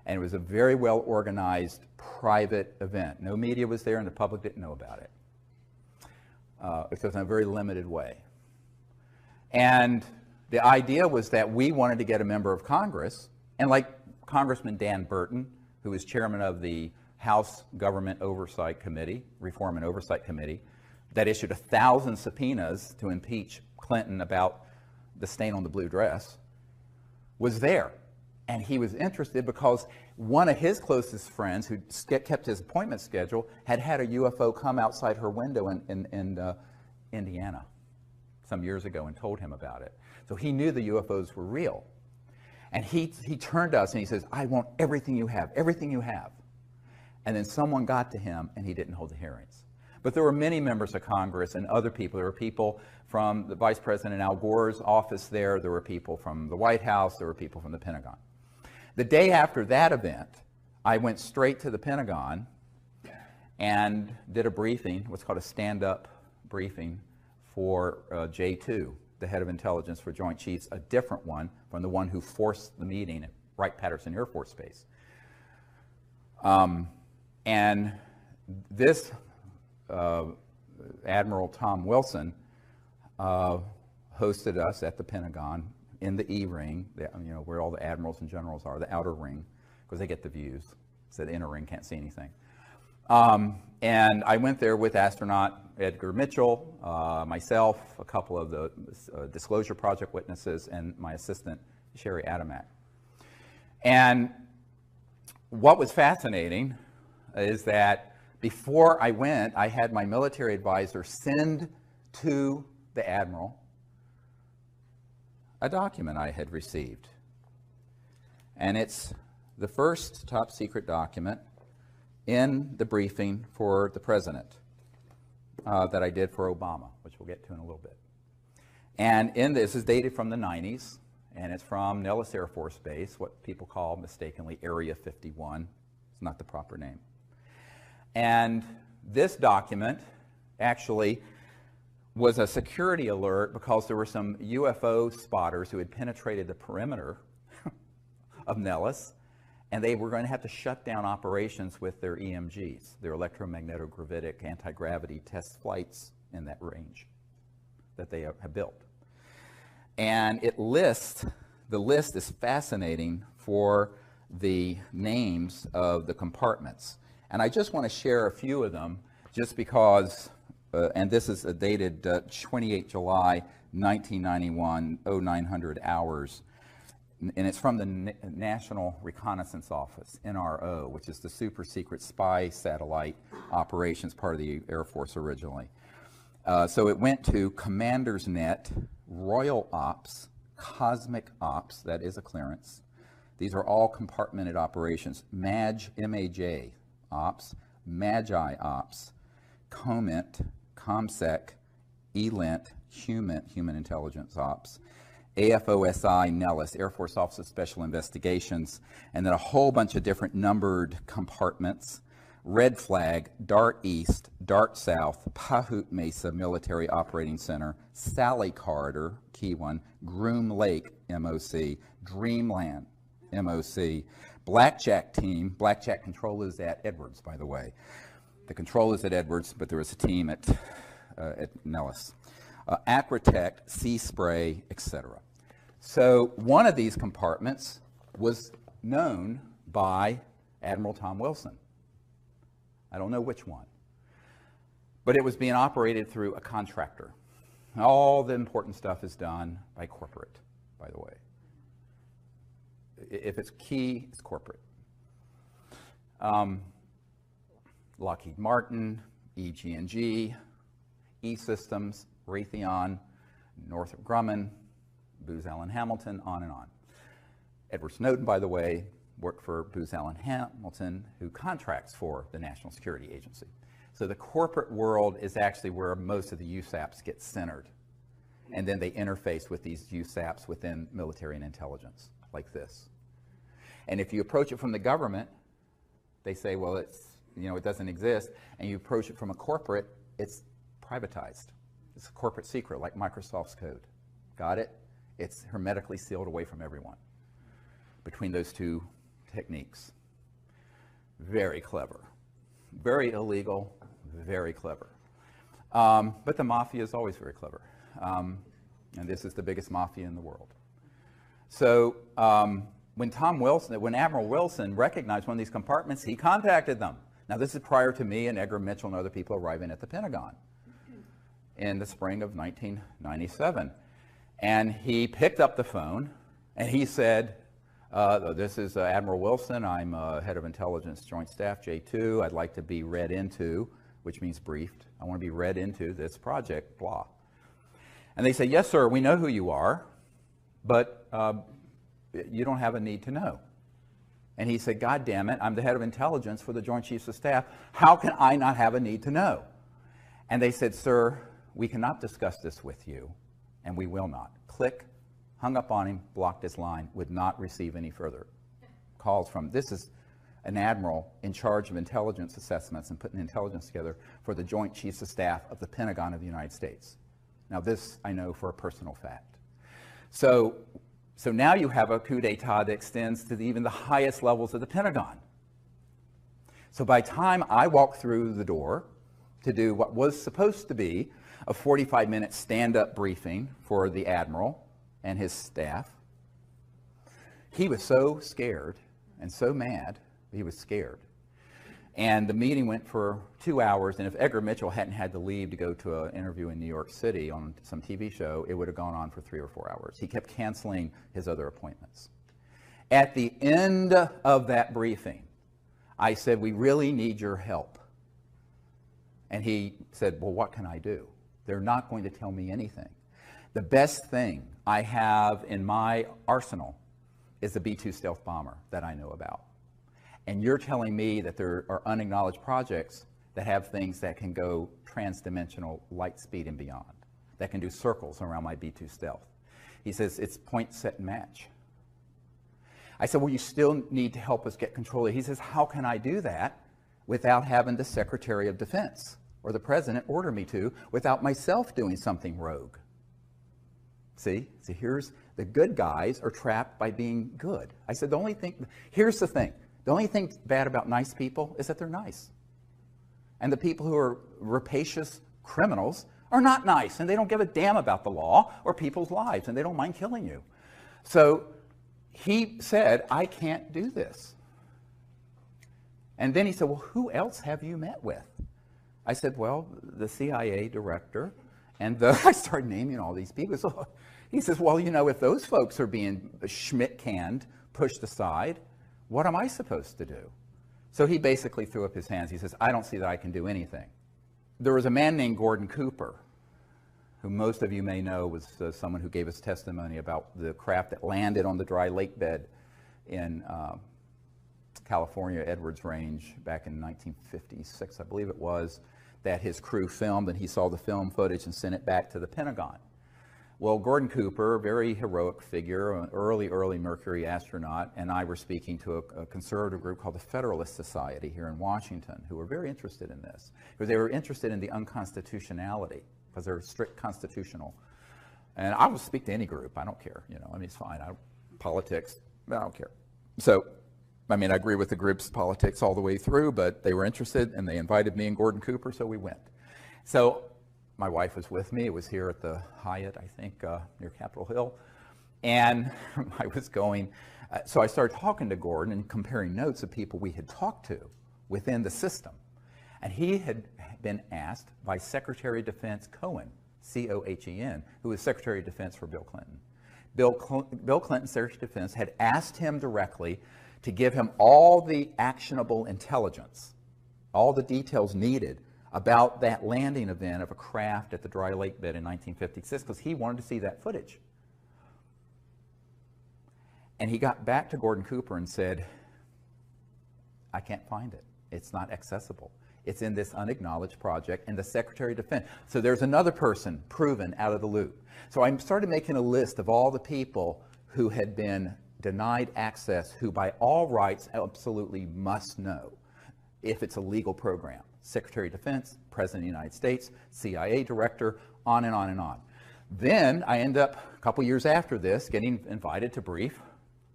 And it was a very well organized private event. No media was there and the public didn't know about it. It was in a very limited way. And the idea was that we wanted to get a member of Congress, and like Congressman Dan Burton, who is chairman of the House Government Oversight Committee, Reform and Oversight Committee, that issued 1,000 subpoenas to impeach Clinton about the stain on the blue dress, was there. And he was interested because one of his closest friends, who kept his appointment schedule, had a UFO come outside her window in Indiana some years ago and told him about it. So he knew the UFOs were real. And he turned to us and he says, I want everything you have, everything you have. And then someone got to him and he didn't hold the hearings. But there were many members of Congress and other people. There were people from the Vice President Al Gore's office there. There were people from the White House. There were people from the Pentagon. The day after that event, I went straight to the Pentagon and did a briefing, what's called a stand-up briefing for J2, the head of intelligence for Joint Chiefs, a different one from the one who forced the meeting at Wright-Patterson Air Force Base. And this Admiral Tom Wilson hosted us at the Pentagon in the E-ring, where all the admirals and generals are, the outer ring, because they get the views. So the inner ring can't see anything. And I went there with astronaut Edgar Mitchell, myself, a couple of the Disclosure Project witnesses, and my assistant, Sherry Adamak. And what was fascinating is that before I went, I had my military advisor send to the Admiral a document I had received. And it's the first top secret document in the briefing for the President that I did for Obama, which we'll get to in a little bit. And this is dated from the 90s, and it's from Nellis Air Force Base, what people call mistakenly Area 51. It's not the proper name. And this document actually was a security alert because there were some UFO spotters who had penetrated the perimeter of Nellis, and they were going to have to shut down operations with their EMGs, their electromagnetic-gravitic anti-gravity test flights in that range that they have built. And the list is fascinating for the names of the compartments. And I just want to share a few of them just because, and this is dated 28 July 1991, 0900 hours. And it's from the National Reconnaissance Office, NRO, which is the super secret spy satellite operations part of the Air Force originally. So it went to Commander's Net, Royal Ops, Cosmic Ops, that is a clearance. These are all compartmented operations. MAJ, M-A-J, Ops, Magi Ops, COMINT, ComSec, ELINT, Human Intelligence Ops, AFOSI, Nellis, Air Force Office of Special Investigations, and then a whole bunch of different numbered compartments. Red Flag, Dart East, Dart South, Pahut Mesa Military Operating Center, Sally Corridor, key one, Groom Lake, MOC, Dreamland, MOC, Blackjack Team. Blackjack control is at Edwards, by the way. The control is at Edwards, but there is a team at Nellis. Acrotect, Sea Spray, etc. So one of these compartments was known by Admiral Tom Wilson. I don't know which one, but it was being operated through a contractor. All the important stuff is done by corporate, by the way. If it's key, it's corporate. Lockheed Martin, EG&G, E-Systems, Raytheon, Northrop Grumman, Booz Allen Hamilton, on and on. Edward Snowden, by the way, worked for Booz Allen Hamilton, who contracts for the National Security Agency. So the corporate world is actually where most of the USAPs get centered. And then they interface with these USAPs within military and intelligence, like this. And if you approach it from the government, they say, well, it's, it doesn't exist. And you approach it from a corporate, it's privatized. It's a corporate secret, like Microsoft's code. Got it? It's hermetically sealed away from everyone between those two techniques. Very clever. Very illegal, very clever. But the mafia is always very clever. And this is the biggest mafia in the world. So when Admiral Wilson recognized one of these compartments, he contacted them. Now this is prior to me and Edgar Mitchell and other people arriving at the Pentagon in the spring of 1997. And he picked up the phone and he said, this is Admiral Wilson. I'm head of intelligence joint staff, J2. I'd like to be read into, which means briefed. I want to be read into this project, blah. And they said, yes, sir, we know who you are, but you don't have a need to know. And he said, God damn it, I'm the head of intelligence for the Joint Chiefs of Staff. How can I not have a need to know? And they said, sir, we cannot discuss this with you, and we will not. Click, hung up on him, blocked his line, would not receive any further calls from. This is an admiral in charge of intelligence assessments and putting intelligence together for the Joint Chiefs of Staff of the Pentagon of the United States. Now this I know for a personal fact. So now you have a coup d'etat that extends to even the highest levels of the Pentagon. So by the time I walked through the door to do what was supposed to be a 45-minute stand-up briefing for the admiral and his staff, he was so scared and so mad, he was scared. And the meeting went for 2 hours, and if Edgar Mitchell hadn't had to leave to go to an interview in New York City on some TV show, it would have gone on for 3 or 4 hours. He kept canceling his other appointments. At the end of that briefing, I said, we really need your help. And he said, well, what can I do? They're not going to tell me anything. The best thing I have in my arsenal is the B-2 stealth bomber that I know about. And you're telling me that there are unacknowledged projects that have things that can go trans-dimensional light speed and beyond, that can do circles around my B-2 stealth. He says, it's point, set, and match. I said, well, you still need to help us get control of it. He says, how can I do that without having the Secretary of Defense or the President order me to, without myself doing something rogue? See, here's the good guys are trapped by being good. I said, here's the thing. The only thing bad about nice people is that they're nice. And the people who are rapacious criminals are not nice, and they don't give a damn about the law or people's lives, and they don't mind killing you. So he said, I can't do this. And then he said, well, who else have you met with? I said, well, the CIA director, and I started naming all these people. So he says, well, if those folks are being Schmidt-canned, pushed aside, what am I supposed to do? So he basically threw up his hands. He says, I don't see that I can do anything. There was a man named Gordon Cooper who most of you may know was someone who gave us testimony about the craft that landed on the dry lake bed in California, Edwards Range, back in 1956, I believe it was, that his crew filmed, and he saw the film footage and sent it back to the Pentagon. Well, Gordon Cooper, a very heroic figure, an early Mercury astronaut, and I were speaking to a conservative group called the Federalist Society here in Washington, who were very interested in this, because they were interested in the unconstitutionality, because they're strict constitutional. And I will speak to any group, I don't care, you know, I mean, it's fine, politics, I don't care. So, I mean, I agree with the group's politics all the way through, but they were interested, and they invited me and Gordon Cooper, so we went. So, my wife was with me. It was here at the Hyatt, I think, near Capitol Hill. And I was going, so I started talking to Gordon and comparing notes of people we had talked to within the system. And he had been asked by Secretary of Defense Cohen, C-O-H-E-N, who was Secretary of Defense for Bill Clinton. Bill Clinton, Secretary of Defense, had asked him directly to give him all the actionable intelligence, all the details needed about that landing event of a craft at the dry lake bed in 1956, because he wanted to see that footage. And he got back to Gordon Cooper and said, I can't find it. It's not accessible. It's in this unacknowledged project, and the Secretary of Defense. So there's another person proven out of the loop. So I started making a list of all the people who had been denied access, who by all rights absolutely must know if it's a legal program. Secretary of Defense, President of the United States, CIA Director, on and on and on. Then I end up, a couple years after this, getting invited to brief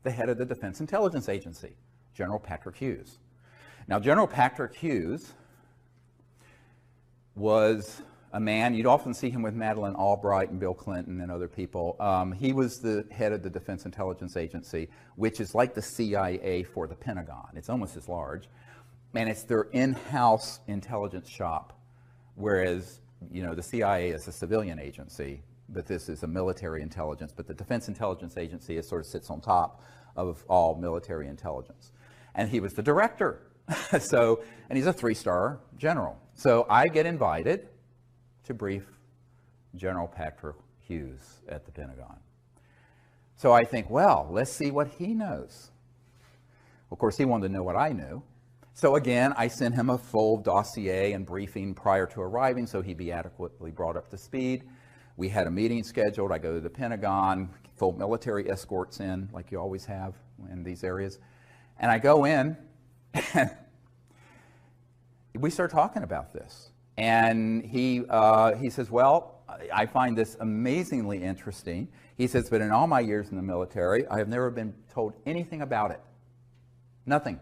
the head of the Defense Intelligence Agency, General Patrick Hughes. Now, General Patrick Hughes was a man, you'd often see him with Madeleine Albright and Bill Clinton and other people. He was the head of the Defense Intelligence Agency, which is like the CIA for the Pentagon. It's almost as large. And it's their in-house intelligence shop, whereas, you know, the CIA is a civilian agency, but this is a military intelligence. But the Defense Intelligence Agency sort of sits on top of all military intelligence. And he was the director. So, and he's a 3-star general. So I get invited to brief General Patrick Hughes at the Pentagon. So I think, well, let's see what he knows. Of course, he wanted to know what I knew. So again, I sent him a full dossier and briefing prior to arriving so he'd be adequately brought up to speed. We had a meeting scheduled. I go to the Pentagon, full military escorts in, like you always have in these areas. And I go in, and we start talking about this. And he says, well, I find this amazingly interesting. He says, but in all my years in the military, I have never been told anything about it. Nothing.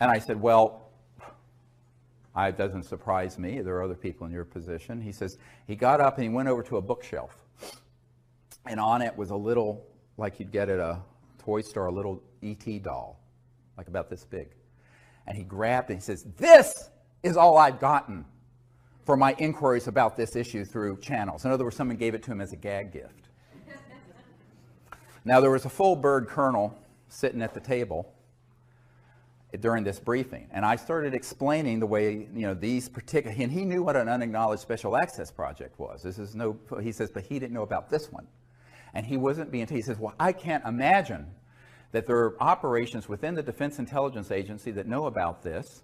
And I said, well, it doesn't surprise me. There are other people in your position. He says, he got up and he went over to a bookshelf. And on it was a little, like you'd get at a toy store, a little E.T. doll, like about this big. And he grabbed it and he says, this is all I've gotten for my inquiries about this issue through channels. In other words, someone gave it to him as a gag gift. Now, there was a full bird colonel sitting at the table during this briefing, and I started explaining the way, you know, these particular, and he knew what an unacknowledged special access project was. This is no, he says, but he didn't know about this one. And he wasn't being, he says, well, I can't imagine that there are operations within the Defense Intelligence Agency that know about this,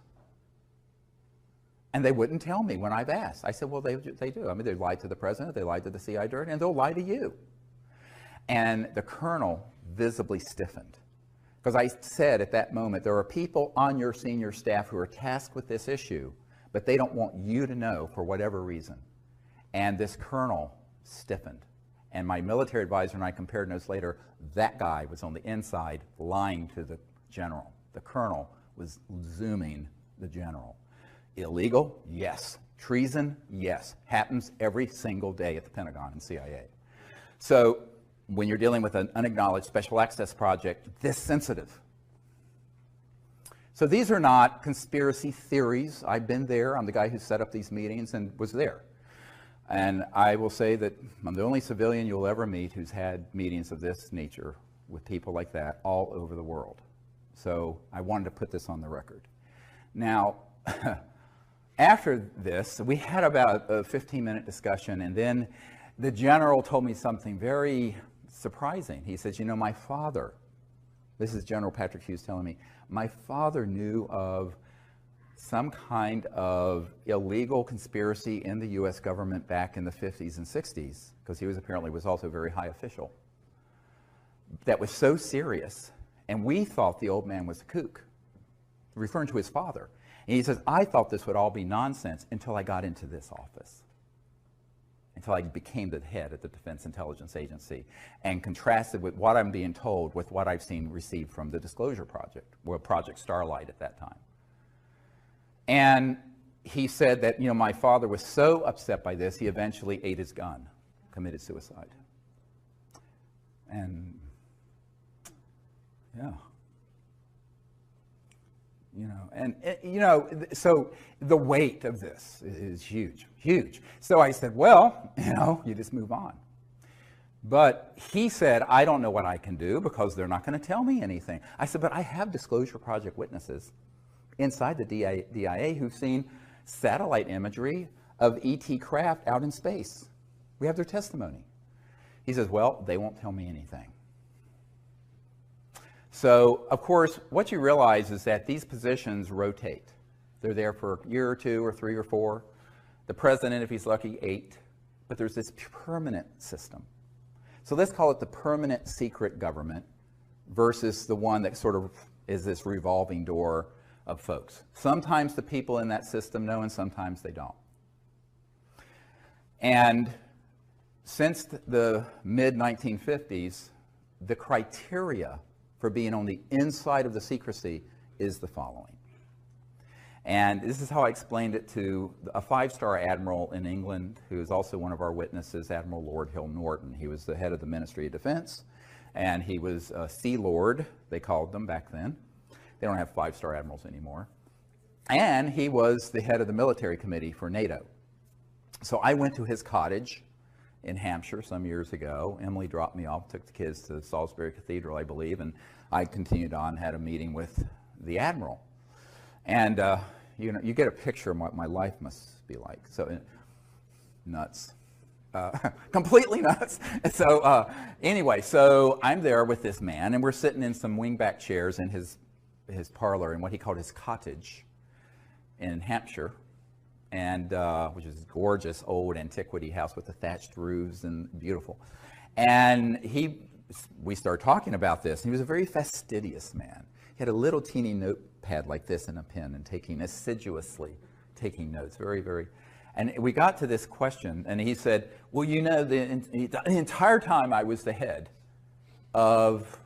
and they wouldn't tell me when I've asked. I said, well, they do. I mean, they lied to the president, they lied to the CIA director, and they'll lie to you. And the colonel visibly stiffened. Because I said at that moment, there are people on your senior staff who are tasked with this issue, but they don't want you to know for whatever reason. And this colonel stiffened. And my military advisor and I compared notes later. That guy was on the inside lying to the general. The colonel was zooming the general. Illegal? Yes. Treason? Yes. Happens every single day at the Pentagon and CIA. So when you're dealing with an unacknowledged special access project this sensitive. So these are not conspiracy theories. I've been there. I'm the guy who set up these meetings and was there. And I will say that I'm the only civilian you'll ever meet who's had meetings of this nature with people like that all over the world. So I wanted to put this on the record. Now, after this, we had about a 15-minute discussion, and then the general told me something very surprising. He says, you know, my father, this is General Patrick Hughes telling me, my father knew of some kind of illegal conspiracy in the U.S. government back in the 50s and 60s, because he was also a very high official, that was so serious, and we thought the old man was a kook, referring to his father. And he says, I thought this would all be nonsense until I got into this office, until I became the head of the Defense Intelligence Agency, and contrasted with what I'm being told with what I've seen received from the Disclosure Project, or Project Starlight at that time. And he said that, you know, my father was so upset by this, he eventually ate his gun, committed suicide. And, yeah. You know, and, you know, so the weight of this is huge, huge. So I said, well, you know, you just move on. But he said, I don't know what I can do because they're not going to tell me anything. I said, but I have Disclosure Project witnesses inside the DIA who've seen satellite imagery of ET craft out in space. We have their testimony. He says, well, they won't tell me anything. So, of course, what you realize is that these positions rotate. They're there for a year or two or 3 or 4. The president, if he's lucky, 8. But there's this permanent system. So let's call it the permanent secret government versus the one that sort of is this revolving door of folks. Sometimes the people in that system know and sometimes they don't. And since the mid-1950s, the criteria for being on the inside of the secrecy is the following. And this is how I explained it to a 5-star admiral in England who is also one of our witnesses, Admiral Lord Hill Norton. He was the head of the Ministry of Defense, and he was a Sea Lord, they called them back then. They don't have 5-star admirals anymore. And he was the head of the military committee for NATO. So I went to his cottage in Hampshire some years ago. Emily dropped me off, took the kids to Salisbury Cathedral, I believe, and I continued on, had a meeting with the admiral. And you know, you get a picture of what my life must be like. So nuts. Completely nuts. So anyway, so I'm there with this man, and we're sitting in some wingback chairs in his parlor in what he called his cottage in Hampshire, and which is a gorgeous old antiquity house with the thatched roofs and beautiful. And we started talking about this. He was a very fastidious man. He had a little teeny notepad like this and a pen, and assiduously taking notes, very, very. And we got to this question, and he said, well, you know, the entire time I was the head of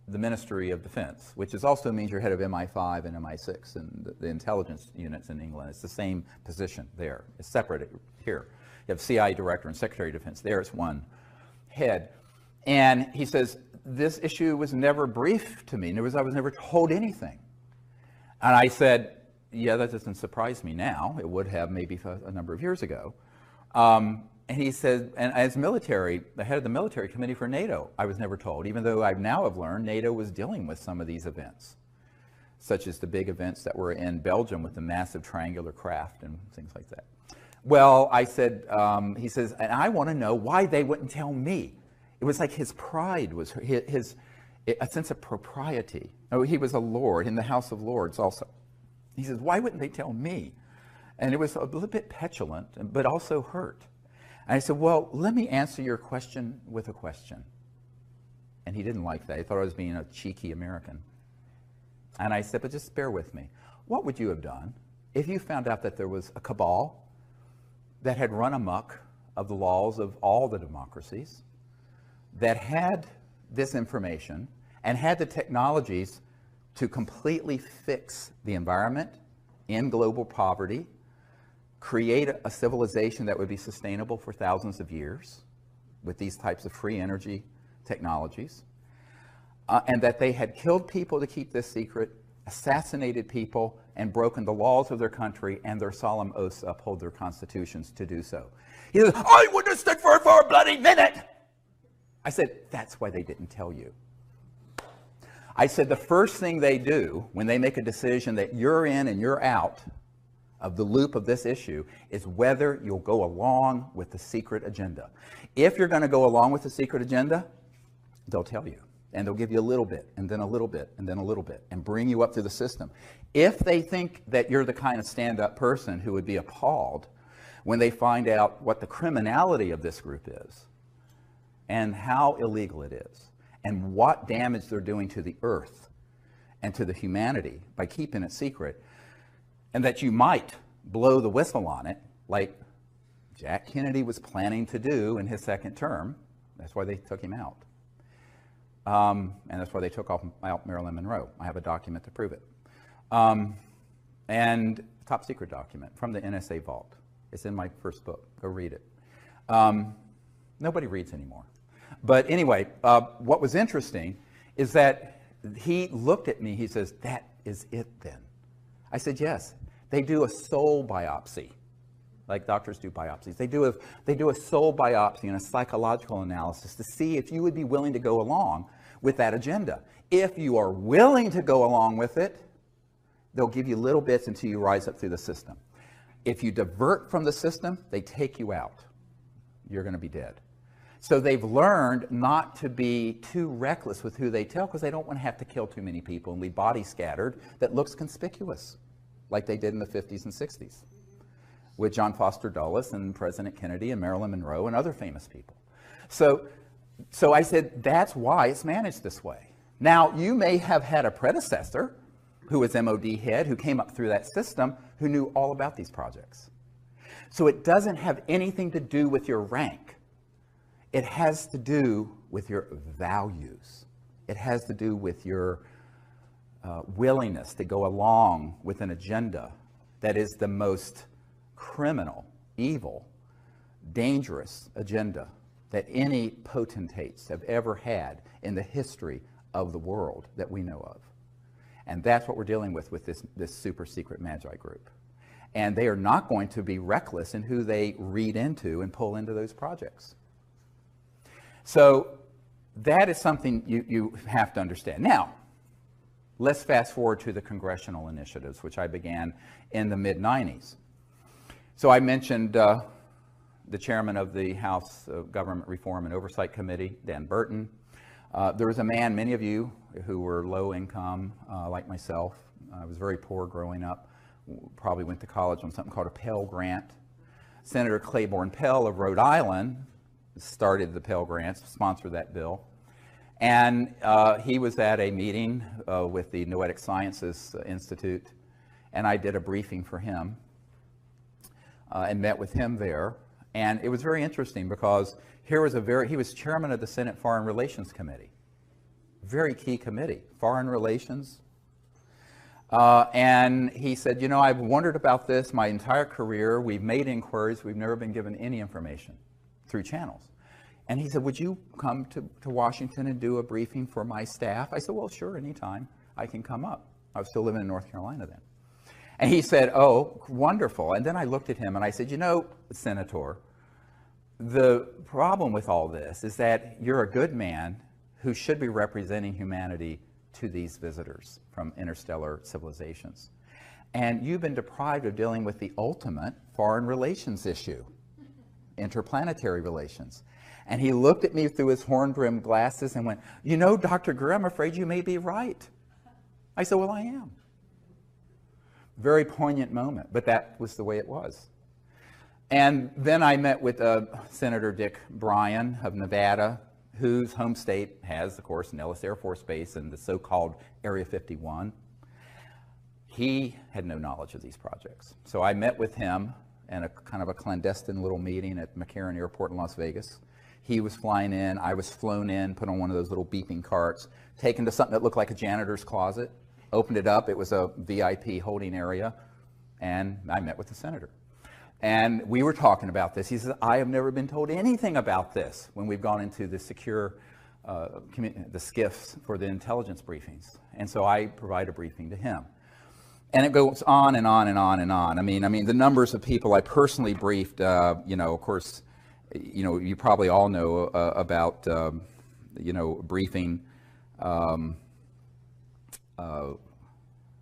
the Ministry of Defense, which also means you're head of MI5 and MI6 and the intelligence units in England. It's the same position there. It's separate here. You have CIA Director and Secretary of Defense. There it's one head. And he says, this issue was never briefed to me. I was never told anything. And I said, yeah, that doesn't surprise me now. It would have maybe a number of years ago. And he said, and as military, the head of the military committee for NATO, I was never told, even though I now have learned NATO was dealing with some of these events, such as the big events that were in Belgium with the massive triangular craft and things like that. Well, I said, he says, and I want to know why they wouldn't tell me. It was like his pride was a sense of propriety. Oh, he was a lord in the House of Lords also. He says, why wouldn't they tell me? And it was a little bit petulant, but also hurt. And I said, well, let me answer your question with a question. And he didn't like that. He thought I was being a cheeky American. And I said, but just bear with me. What would you have done if you found out that there was a cabal that had run amok of the laws of all the democracies, that had this information and had the technologies to completely fix the environment, end global poverty, create a civilization that would be sustainable for thousands of years with these types of free energy technologies, and that they had killed people to keep this secret, assassinated people, and broken the laws of their country and their solemn oaths to uphold their constitutions to do so. He said, I wouldn't have stood for it for a bloody minute. I said, that's why they didn't tell you. I said, the first thing they do when they make a decision that you're in and you're out of the loop of this issue is whether you'll go along with the secret agenda. If you're going to go along with the secret agenda, they'll tell you. And they'll give you a little bit, and then a little bit, and then a little bit, and bring you up through the system. If they think that you're the kind of stand-up person who would be appalled when they find out what the criminality of this group is, and how illegal it is, and what damage they're doing to the earth and to the humanity by keeping it secret, and that you might blow the whistle on it, like Jack Kennedy was planning to do in his second term. That's why they took him out. And that's why they took out Marilyn Monroe. I have a document to prove it. And a top secret document from the NSA vault. It's in my first book. Go read it. Nobody reads anymore. But anyway, what was interesting is that he looked at me, he says, "That is it then?" I said, "Yes." They do a soul biopsy, like doctors do biopsies. They do a soul biopsy and a psychological analysis to see if you would be willing to go along with that agenda. If you are willing to go along with it, they'll give you little bits until you rise up through the system. If you divert from the system, they take you out. You're going to be dead. So they've learned not to be too reckless with who they tell, because they don't want to have to kill too many people and leave bodies scattered that looks conspicuous, like they did in the 50s and 60s with John Foster Dulles and President Kennedy and Marilyn Monroe and other famous people. So I said, that's why it's managed this way. Now, you may have had a predecessor who was MOD head, who came up through that system, who knew all about these projects. So it doesn't have anything to do with your rank. It has to do with your values. It has to do with your willingness to go along with an agenda that is the most criminal, evil, dangerous agenda that any potentates have ever had in the history of the world that we know of. And that's what we're dealing with this super secret Magi group. And they are not going to be reckless in who they read into and pull into those projects. So that is something you have to understand. Now, let's fast forward to the congressional initiatives, which I began in the mid-90s. So I mentioned the chairman of the House Government Reform and Oversight Committee, Dan Burton. There was a man, many of you who were low income, like myself. I was very poor growing up, probably went to college on something called a Pell Grant. Senator Claiborne Pell of Rhode Island started the Pell Grants, sponsored that bill. And he was at a meeting with the Noetic Sciences Institute, and I did a briefing for him and met with him there. And it was very interesting because he was chairman of the Senate Foreign Relations Committee. Very key committee, foreign relations. And he said, you know, I've wondered about this my entire career. We've made inquiries. We've never been given any information through channels. And he said, would you come to Washington and do a briefing for my staff? I said, well, sure, anytime I can come up. I was still living in North Carolina then. And he said, oh, wonderful. And then I looked at him and I said, you know, Senator, the problem with all this is that you're a good man who should be representing humanity to these visitors from interstellar civilizations. And you've been deprived of dealing with the ultimate foreign relations issue, interplanetary relations. And he looked at me through his horn-rimmed glasses and went, you know, Dr. Greer, I'm afraid you may be right. I said, well, I am. Very poignant moment, but that was the way it was. And then I met with Senator Dick Bryan of Nevada, whose home state has, of course, Nellis Air Force Base and the so-called Area 51. He had no knowledge of these projects. So I met with him in a kind of a clandestine little meeting at McCarran Airport in Las Vegas. He was flying in, I was flown in, put on one of those little beeping carts, taken to something that looked like a janitor's closet, opened it up, it was a VIP holding area, and I met with the senator. And we were talking about this. He says, I have never been told anything about this when we've gone into the secure, the SCIFs for the intelligence briefings. And so I provide a briefing to him. And it goes on and on and on and on. I mean, the numbers of people I personally briefed, you know, of course, you know, you probably all know about, you know, briefing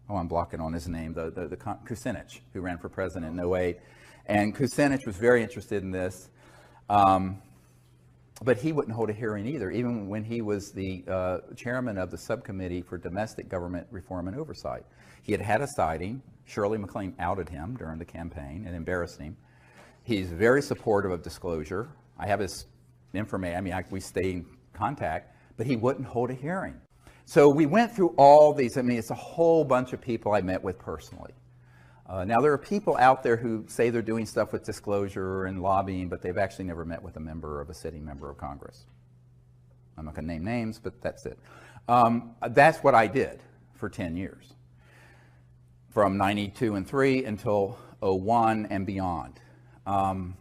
oh, I'm blocking on his name, Kucinich, who ran for president in 08. And Kucinich was very interested in this, but he wouldn't hold a hearing either, even when he was the chairman of the subcommittee for domestic government reform and oversight. He had had a sighting. Shirley MacLaine outed him during the campaign and embarrassed him. He's very supportive of disclosure. I have his information. I mean, we stay in contact, but he wouldn't hold a hearing. So we went through all these. I mean, it's a whole bunch of people I met with personally. Now, there are people out there who say they're doing stuff with disclosure and lobbying, but they've actually never met with a sitting member of Congress. I'm not going to name names, but that's it. That's what I did for 10 years, from 92 and 3 until 01 and beyond. And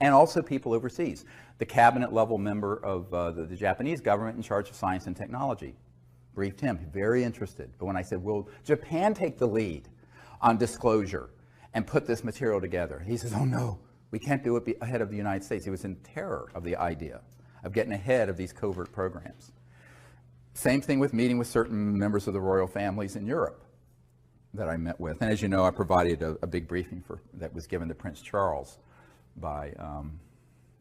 also people overseas. The cabinet level member of the Japanese government in charge of science and technology briefed him, very interested. But when I said, will Japan take the lead on disclosure and put this material together? He says, oh no, we can't do it ahead of the United States. He was in terror of the idea of getting ahead of these covert programs. Same thing with meeting with certain members of the royal families in Europe that I met with. And as you know, I provided a big briefing that was given to Prince Charles by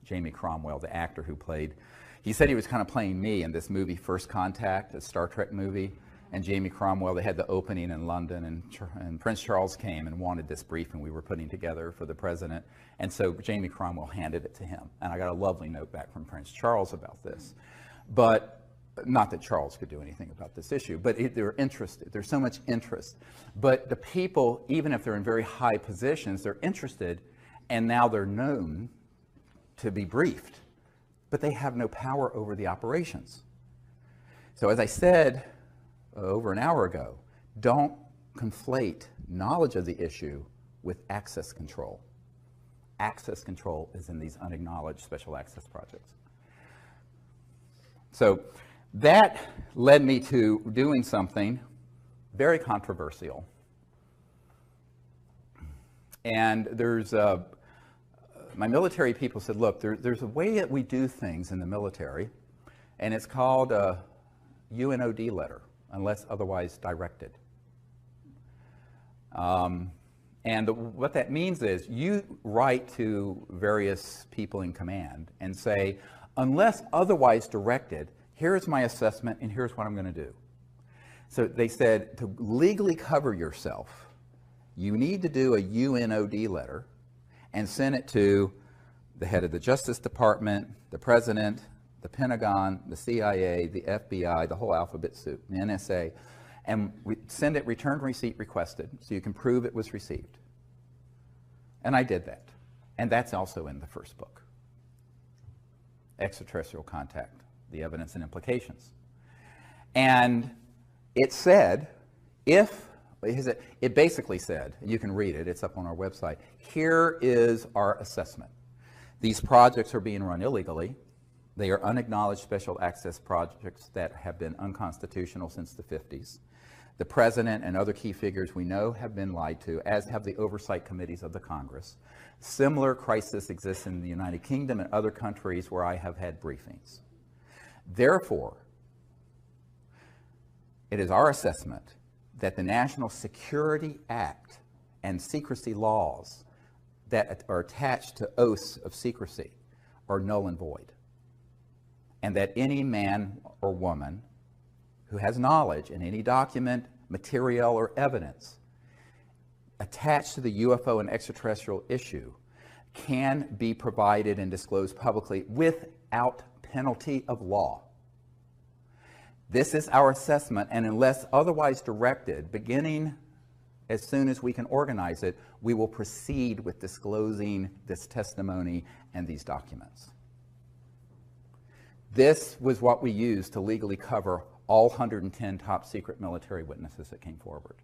Jamie Cromwell, the actor who played, he said he was kind of playing me in this movie, First Contact, a Star Trek movie. And Jamie Cromwell, they had the opening in London, and Prince Charles came and wanted this briefing we were putting together for the president. And so Jamie Cromwell handed it to him. And I got a lovely note back from Prince Charles about this. But not that Charles could do anything about this issue, but they're interested. There's so much interest. But the people, even if they're in very high positions, they're interested, and now they're known to be briefed. But they have no power over the operations. So as I said, over an hour ago, don't conflate knowledge of the issue with access control. Access control is in these unacknowledged special access projects. So that led me to doing something very controversial. And there's my military people said, look, there's a way that we do things in the military, and it's called a UNOD letter, unless otherwise directed. What that means is you write to various people in command and say, unless otherwise directed, here's my assessment and here's what I'm going to do. So they said to legally cover yourself, you need to do a UNOD letter and send it to the head of the Justice Department, the President, the Pentagon, the CIA, the FBI, the whole alphabet soup, the NSA, and send it return receipt requested so you can prove it was received. And I did that. And that's also in the first book, Extraterrestrial Contact, the Evidence and Implications. And it said, it basically said, and you can read it, it's up on our website, here is our assessment. These projects are being run illegally. They are unacknowledged special access projects that have been unconstitutional since the 50s. The president and other key figures we know have been lied to, as have the oversight committees of the Congress. Similar crisis exists in the United Kingdom and other countries where I have had briefings. Therefore, it is our assessment that the National Security Act and secrecy laws that are attached to oaths of secrecy are null and void, and that any man or woman who has knowledge in any document, material, or evidence attached to the UFO and extraterrestrial issue can be provided and disclosed publicly without penalty of law. This is our assessment, and unless otherwise directed, beginning as soon as we can organize it, we will proceed with disclosing this testimony and these documents. This was what we used to legally cover all 110 top secret military witnesses that came forward.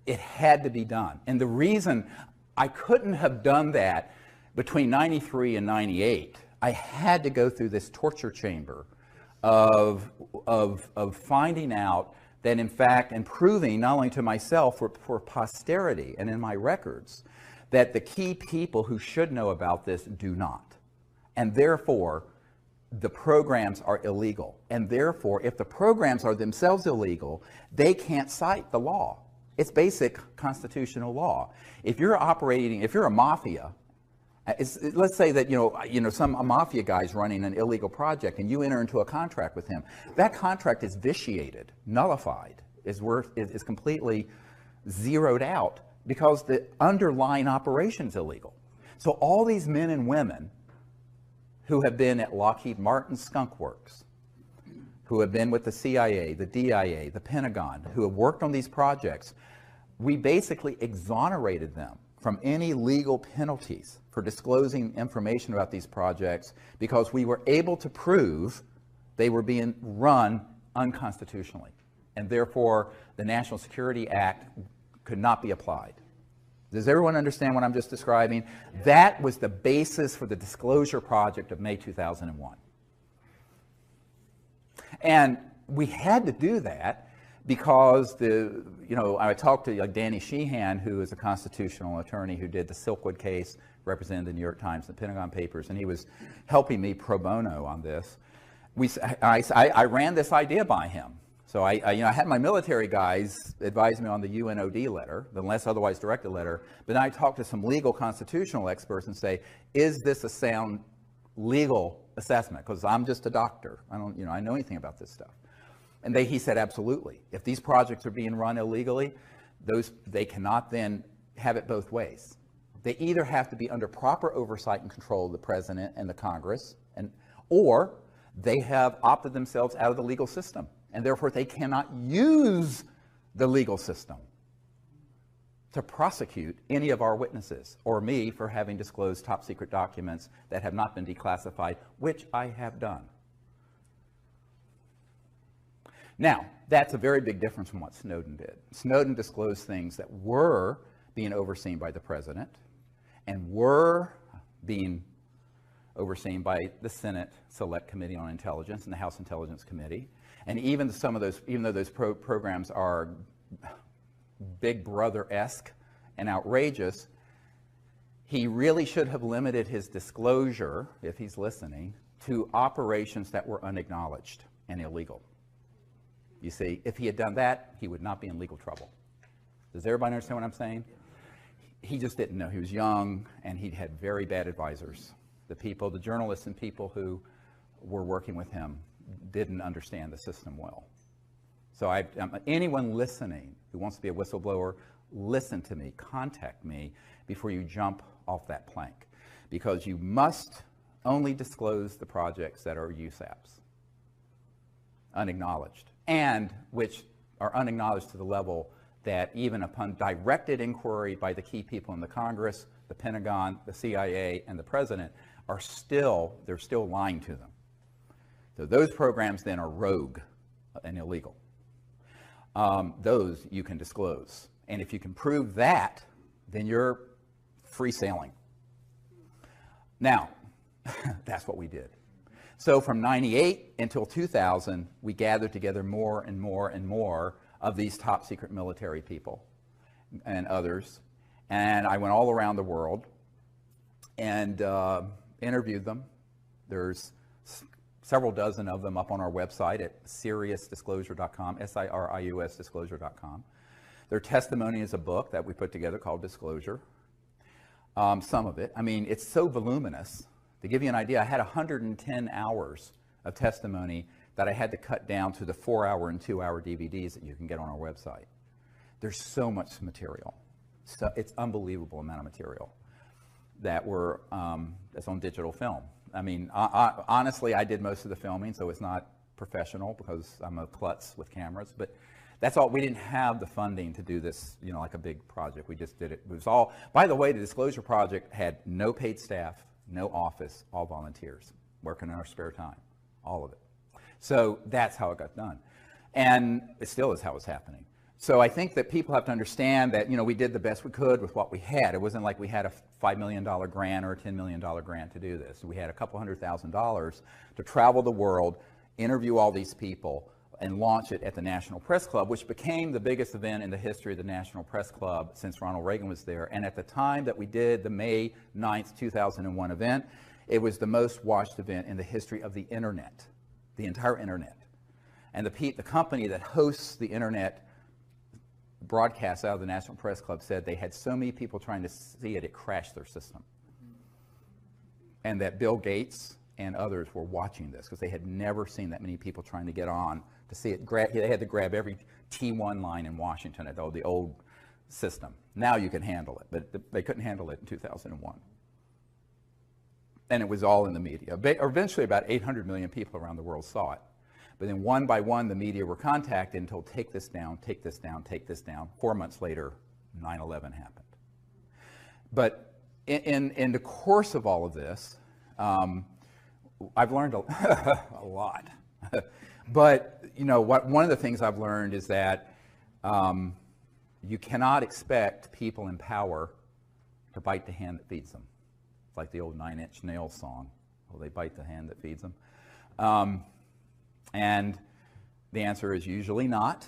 It had to be done. And the reason I couldn't have done that between 93 and 98, I had to go through this torture chamber of finding out that, in fact, and proving not only to myself, for posterity and in my records, that the key people who should know about this do not. And therefore, the programs are illegal. And therefore, if the programs are themselves illegal, they can't cite the law. It's basic constitutional law. If you're operating, if you're a mafia, let's say that a mafia guy's running an illegal project and you enter into a contract with him. That contract is vitiated, nullified, is completely zeroed out because the underlying operation's illegal. So all these men and women who have been at Lockheed Martin Skunk Works, who have been with the CIA, the DIA, the Pentagon, who have worked on these projects, we basically exonerated them from any legal penalties for disclosing information about these projects because we were able to prove they were being run unconstitutionally. And therefore, the National Security Act could not be applied. Does everyone understand what I'm just describing? That was the basis for the Disclosure Project of May 2001. And we had to do that because I talked to Danny Sheehan, who is a constitutional attorney who did the Silkwood case, represented the New York Times, the Pentagon Papers, and he was helping me pro bono on this. I ran this idea by him. So I had my military guys advise me on the UNOD letter, the unless otherwise directed letter, but then I talked to some legal constitutional experts and say, is this a sound legal assessment? Because I'm just a doctor. I know anything about this stuff. And he said, absolutely. If these projects are being run illegally, they cannot then have it both ways. They either have to be under proper oversight and control of the president and the Congress, or they have opted themselves out of the legal system. And therefore, they cannot use the legal system to prosecute any of our witnesses or me for having disclosed top secret documents that have not been declassified, which I have done. Now, that's a very big difference from what Snowden did. Snowden disclosed things that were being overseen by the president and were being overseen by the Senate Select Committee on Intelligence and the House Intelligence Committee. And even some of those, even though those programs are Big Brother-esque and outrageous, he really should have limited his disclosure, if he's listening, to operations that were unacknowledged and illegal. You see, if he had done that, he would not be in legal trouble. Does everybody understand what I'm saying? He just didn't know. He was young, and he had very bad advisors. The journalists and people who were working with him didn't understand the system well. So anyone listening who wants to be a whistleblower, listen to me, contact me before you jump off that plank, because you must only disclose the projects that are USAPs, unacknowledged, and which are unacknowledged to the level that even upon directed inquiry by the key people in the Congress, the Pentagon, the CIA, and the President, they're still lying to them. So those programs then are rogue and illegal. Those you can disclose. And if you can prove that, then you're free sailing. Now, that's what we did. So from 98 until 2000, we gathered together more and more and more of these top secret military people and others. And I went all around the world and interviewed them. There's several dozen of them up on our website at SiriusDisclosure.com, SIRIUS Disclosure.com. Their testimony is a book that we put together called Disclosure. Some of it. I mean, it's so voluminous. To give you an idea, I had 110 hours of testimony that I had to cut down to the 4-hour and 2-hour DVDs that you can get on our website. There's so much material. So it's unbelievable amount of material that that's on digital film. I mean, honestly, I did most of the filming, so it's not professional because I'm a klutz with cameras, but that's all. We didn't have the funding to do this, like a big project. We just did it. It was all, by the way, the Disclosure Project had no paid staff, no office, all volunteers working in our spare time, all of it. So that's how it got done. And it still is how it's happening. So I think that people have to understand that, we did the best we could with what we had. It wasn't like we had a $5 million grant or a $10 million grant to do this. We had a couple $100,000 to travel the world, interview all these people, and launch it at the National Press Club, which became the biggest event in the history of the National Press Club since Ronald Reagan was there. And at the time that we did the May 9th, 2001 event, it was the most watched event in the history of the internet, the entire internet. And the company that hosts the internet broadcast out of the National Press Club said they had so many people trying to see it, it crashed their system. And that Bill Gates and others were watching this because they had never seen that many people trying to get on to see it. They had to grab every T1 line in Washington at the old system. Now you can handle it, but they couldn't handle it in 2001. And it was all in the media. Eventually, about 800 million people around the world saw it. But then one by one, the media were contacted and told, take this down, take this down, take this down. 4 months later, 9/11 happened. But in the course of all of this, I've learned a lot. But you know, one of the things I've learned is that you cannot expect people in power to bite the hand that feeds them. It's like the old 9 Inch Nails song. Will they bite the hand that feeds them? And the answer is usually not.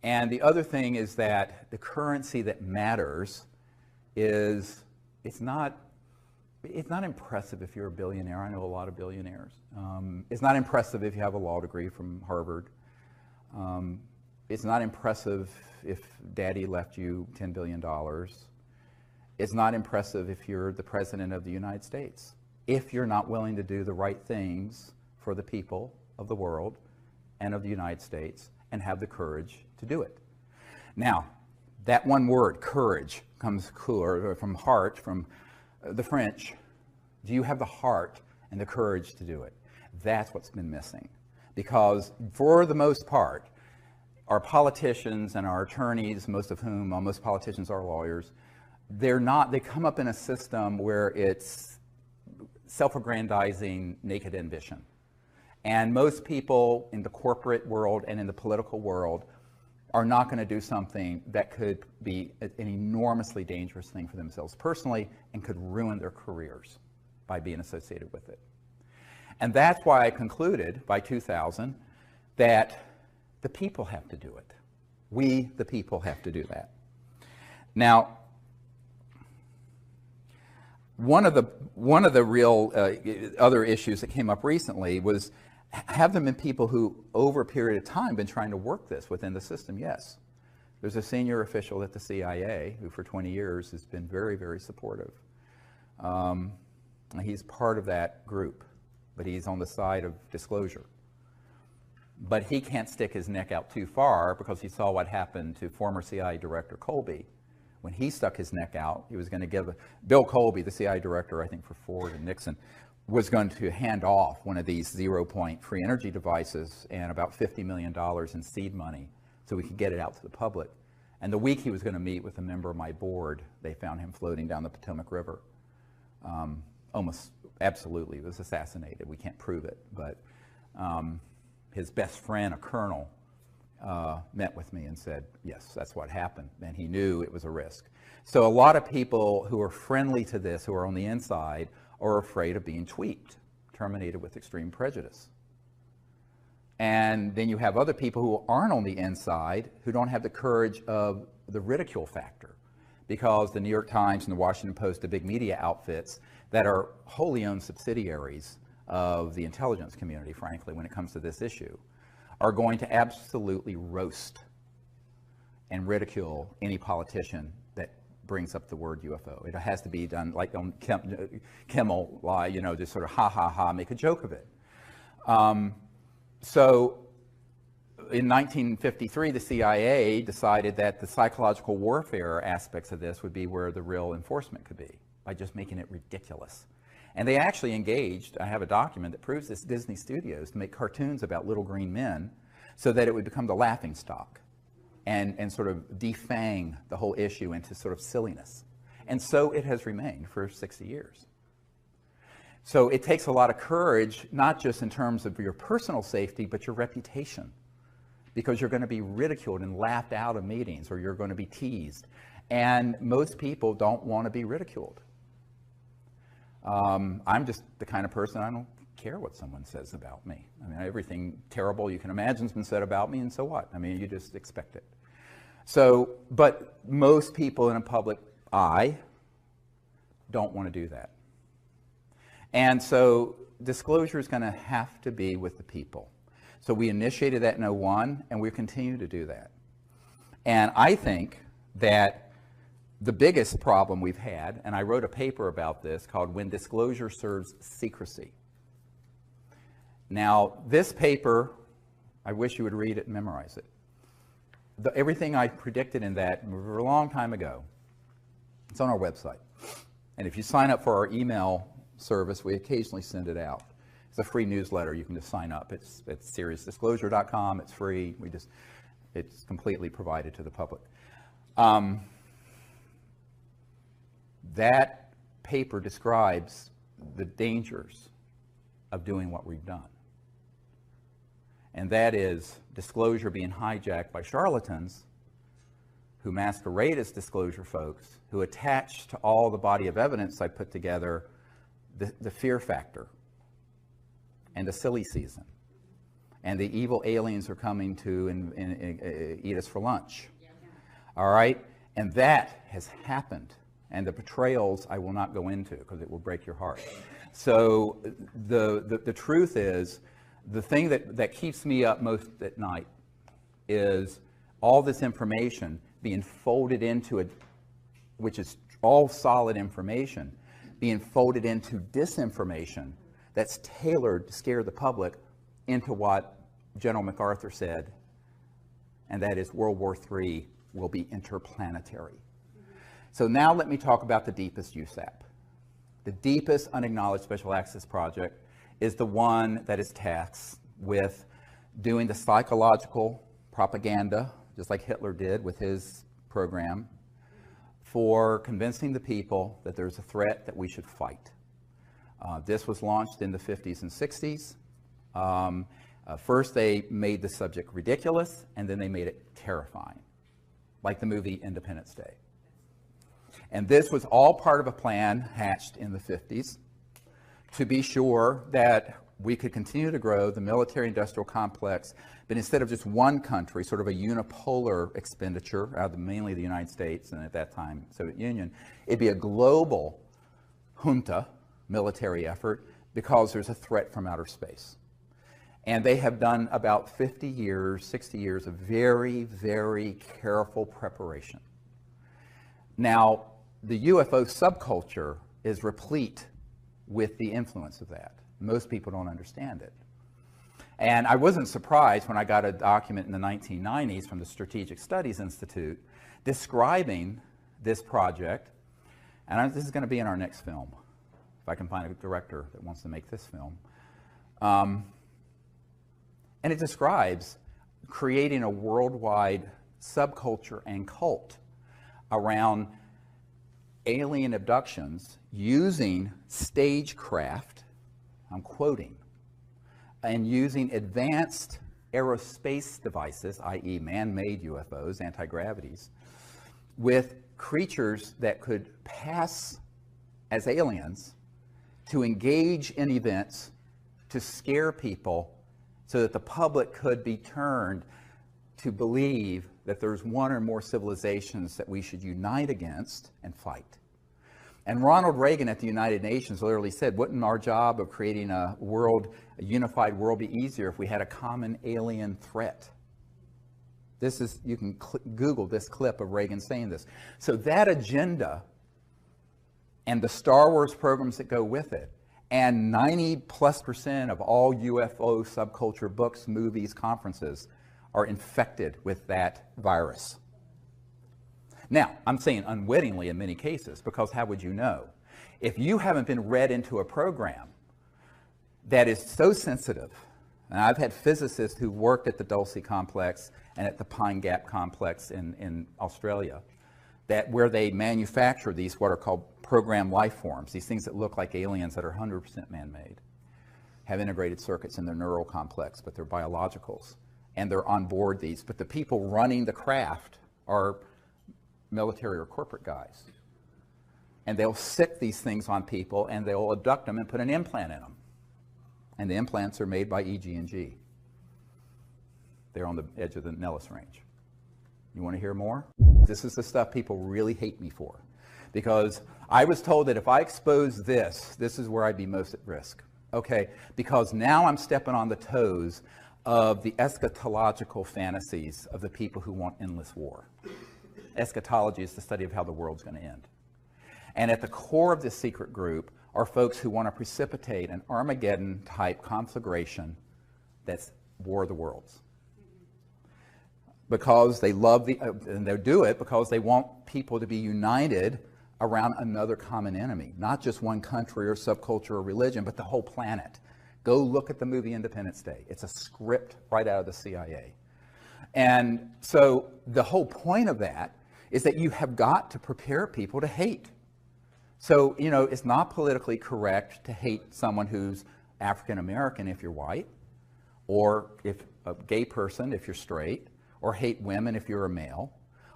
And the other thing is that the currency that matters is, it's not impressive if you're a billionaire. I know a lot of billionaires. It's not impressive if you have a law degree from Harvard. It's not impressive if daddy left you $10 billion. It's not impressive if you're the president of the United States, if you're not willing to do the right things for the people of the world and of the United States and have the courage to do it. Now, that one word, courage, comes from heart, from the French. Do you have the heart and the courage to do it? That's what's been missing. Because for the most part, our politicians and our attorneys, most politicians are lawyers, they come up in a system where it's self-aggrandizing naked ambition. And most people in the corporate world and in the political world are not going to do something that could be an enormously dangerous thing for themselves personally and could ruin their careers by being associated with it. And that's why I concluded by 2000 that the people have to do it. We, the people, have to do that. Now, one of the real other issues that came up recently was, have there been people who, over a period of time, been trying to work this within the system? Yes. There's a senior official at the CIA who, for 20 years, has been very, very supportive. He's part of that group, but he's on the side of disclosure. But he can't stick his neck out too far because he saw what happened to former CIA Director Colby. When he stuck his neck out, he was going to give Bill Colby, the CIA director, I think, for Ford and Nixon, was going to hand off one of these 0-point free energy devices and about $50 million in seed money so we could get it out to the public. And the week he was going to meet with a member of my board, they found him floating down the Potomac River. Almost absolutely, he was assassinated. We can't prove it, but his best friend, a colonel, met with me and said, yes, that's what happened. And he knew it was a risk. So a lot of people who are friendly to this, who are on the inside, are afraid of being tweaked, terminated with extreme prejudice. And then you have other people who aren't on the inside, who don't have the courage of the ridicule factor, because the New York Times and the Washington Post, the big media outfits that are wholly owned subsidiaries of the intelligence community, frankly, when it comes to this issue, are going to absolutely roast and ridicule any politician that brings up the word UFO. It has to be done like on Kimmel, you know, just sort of ha ha ha, make a joke of it. So in 1953, the CIA decided that the psychological warfare aspects of this would be where the real enforcement could be, by just making it ridiculous. And they actually engaged, I have a document that proves this, Disney Studios, to make cartoons about little green men so that it would become the laughing stock and sort of defang the whole issue into sort of silliness. And so it has remained for 60 years. So it takes a lot of courage, not just in terms of your personal safety, but your reputation, because you're going to be ridiculed and laughed out of meetings, or you're going to be teased. And most people don't want to be ridiculed. I'm just the kind of person, I don't care what someone says about me. I mean, everything terrible you can imagine has been said about me, and so what? I mean, you just expect it. So, but most people in a public eye don't want to do that. And so disclosure is going to have to be with the people. So we initiated that in 2001, and we continue to do that. And I think that the biggest problem we've had, and I wrote a paper about this called When Disclosure Serves Secrecy. Now, this paper, I wish you would read it and memorize it. Everything I predicted in that a long time ago, it's on our website. And if you sign up for our email service, we occasionally send it out. It's a free newsletter. You can just sign up. It's SiriusDisclosure.com. It's free. It's completely provided to the public. That paper describes the dangers of doing what we've done. And that is disclosure being hijacked by charlatans who masquerade as disclosure folks, who attach to all the body of evidence I put together the fear factor and the silly season and the evil aliens are coming to and eat us for lunch. All right? And that has happened. And the betrayals I will not go into because it will break your heart. So the truth is, the thing that keeps me up most at night is all this information being folded into it, which is all solid information, being folded into disinformation that's tailored to scare the public into what General MacArthur said, and that is World War III will be interplanetary. So now let me talk about the deepest USAP. The deepest unacknowledged special access project is the one that is tasked with doing the psychological propaganda, just like Hitler did with his program, for convincing the people that there's a threat that we should fight. This was launched in the 50s and 60s. First they made the subject ridiculous, and then they made it terrifying, like the movie Independence Day. And this was all part of a plan hatched in the 50s to be sure that we could continue to grow the military-industrial complex, but instead of just one country, sort of a unipolar expenditure out of mainly the United States and at that time Soviet Union, it'd be a global junta military effort because there's a threat from outer space. And they have done about 50 years, 60 years of very, very careful preparation. Now, the UFO subculture is replete with the influence of that. Most people don't understand it. And I wasn't surprised when I got a document in the 1990s from the Strategic Studies Institute describing this project. And this is going to be in our next film, if I can find a director that wants to make this film. And it describes creating a worldwide subculture and cult around alien abductions using stagecraft, I'm quoting, and using advanced aerospace devices, i.e. man-made UFOs, anti-gravities, with creatures that could pass as aliens to engage in events to scare people so that the public could be turned to believe that there's one or more civilizations that we should unite against and fight. And Ronald Reagan at the United Nations literally said, wouldn't our job of creating a unified world be easier if we had a common alien threat? This is, you can Google this clip of Reagan saying this. So that agenda and the Star Wars programs that go with it, and 90+% of all UFO subculture books, movies, conferences are infected with that virus. Now, I'm saying unwittingly in many cases, because how would you know? If you haven't been read into a program that is so sensitive, and I've had physicists who worked at the Dulce complex and at the Pine Gap complex in Australia, that where they manufacture these what are called program life forms, these things that look like aliens that are 100% man-made, have integrated circuits in their neural complex, but they're biologicals, and they're on board these. But the people running the craft are military or corporate guys. And they'll sick these things on people, and they'll abduct them and put an implant in them. And the implants are made by EG&G. They're on the edge of the Nellis Range. You want to hear more? This is the stuff people really hate me for. Because I was told that if I expose this is where I'd be most at risk. Okay, because now I'm stepping on the toes of the eschatological fantasies of the people who want endless war. Eschatology is the study of how the world's going to end. And at the core of this secret group are folks who want to precipitate an Armageddon-type conflagration that's War of the Worlds. Because they love and they do it because they want people to be united around another common enemy, not just one country or subculture or religion, but the whole planet. Go look at the movie Independence Day. It's a script right out of the CIA. And so the whole point of that is that you have got to prepare people to hate. So, you know, it's not politically correct to hate someone who's African American if you're white, or if a gay person if you're straight, or hate women if you're a male,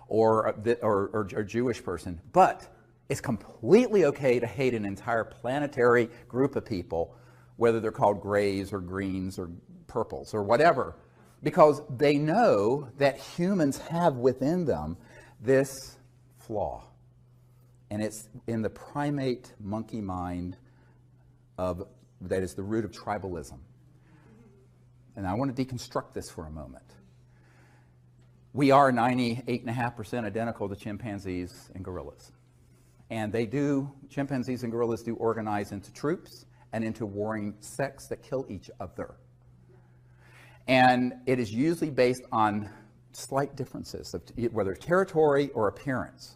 or a Jewish person. But it's completely okay to hate an entire planetary group of people, whether they're called grays or greens or purples or whatever, because they know that humans have within them this flaw. And it's in the primate monkey mind that is the root of tribalism. And I want to deconstruct this for a moment. We are 98.5% identical to chimpanzees and gorillas. And chimpanzees and gorillas do organize into troops and into warring sects that kill each other. And it is usually based on slight differences, of whether territory or appearance.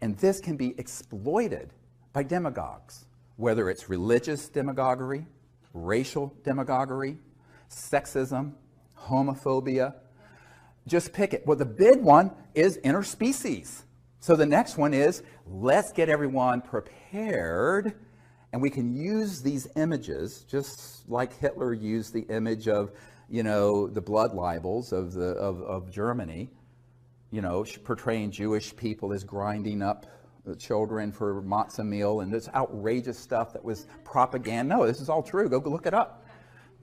And this can be exploited by demagogues, whether it's religious demagoguery, racial demagoguery, sexism, homophobia. Just pick it. Well, the big one is interspecies. So the next one is, let's get everyone prepared, and we can use these images, just like Hitler used the image of, you know, the blood libels of Germany, you know, portraying Jewish people as grinding up children for matzah meal, and this outrageous stuff that was propaganda. No, this is all true. Go look it up.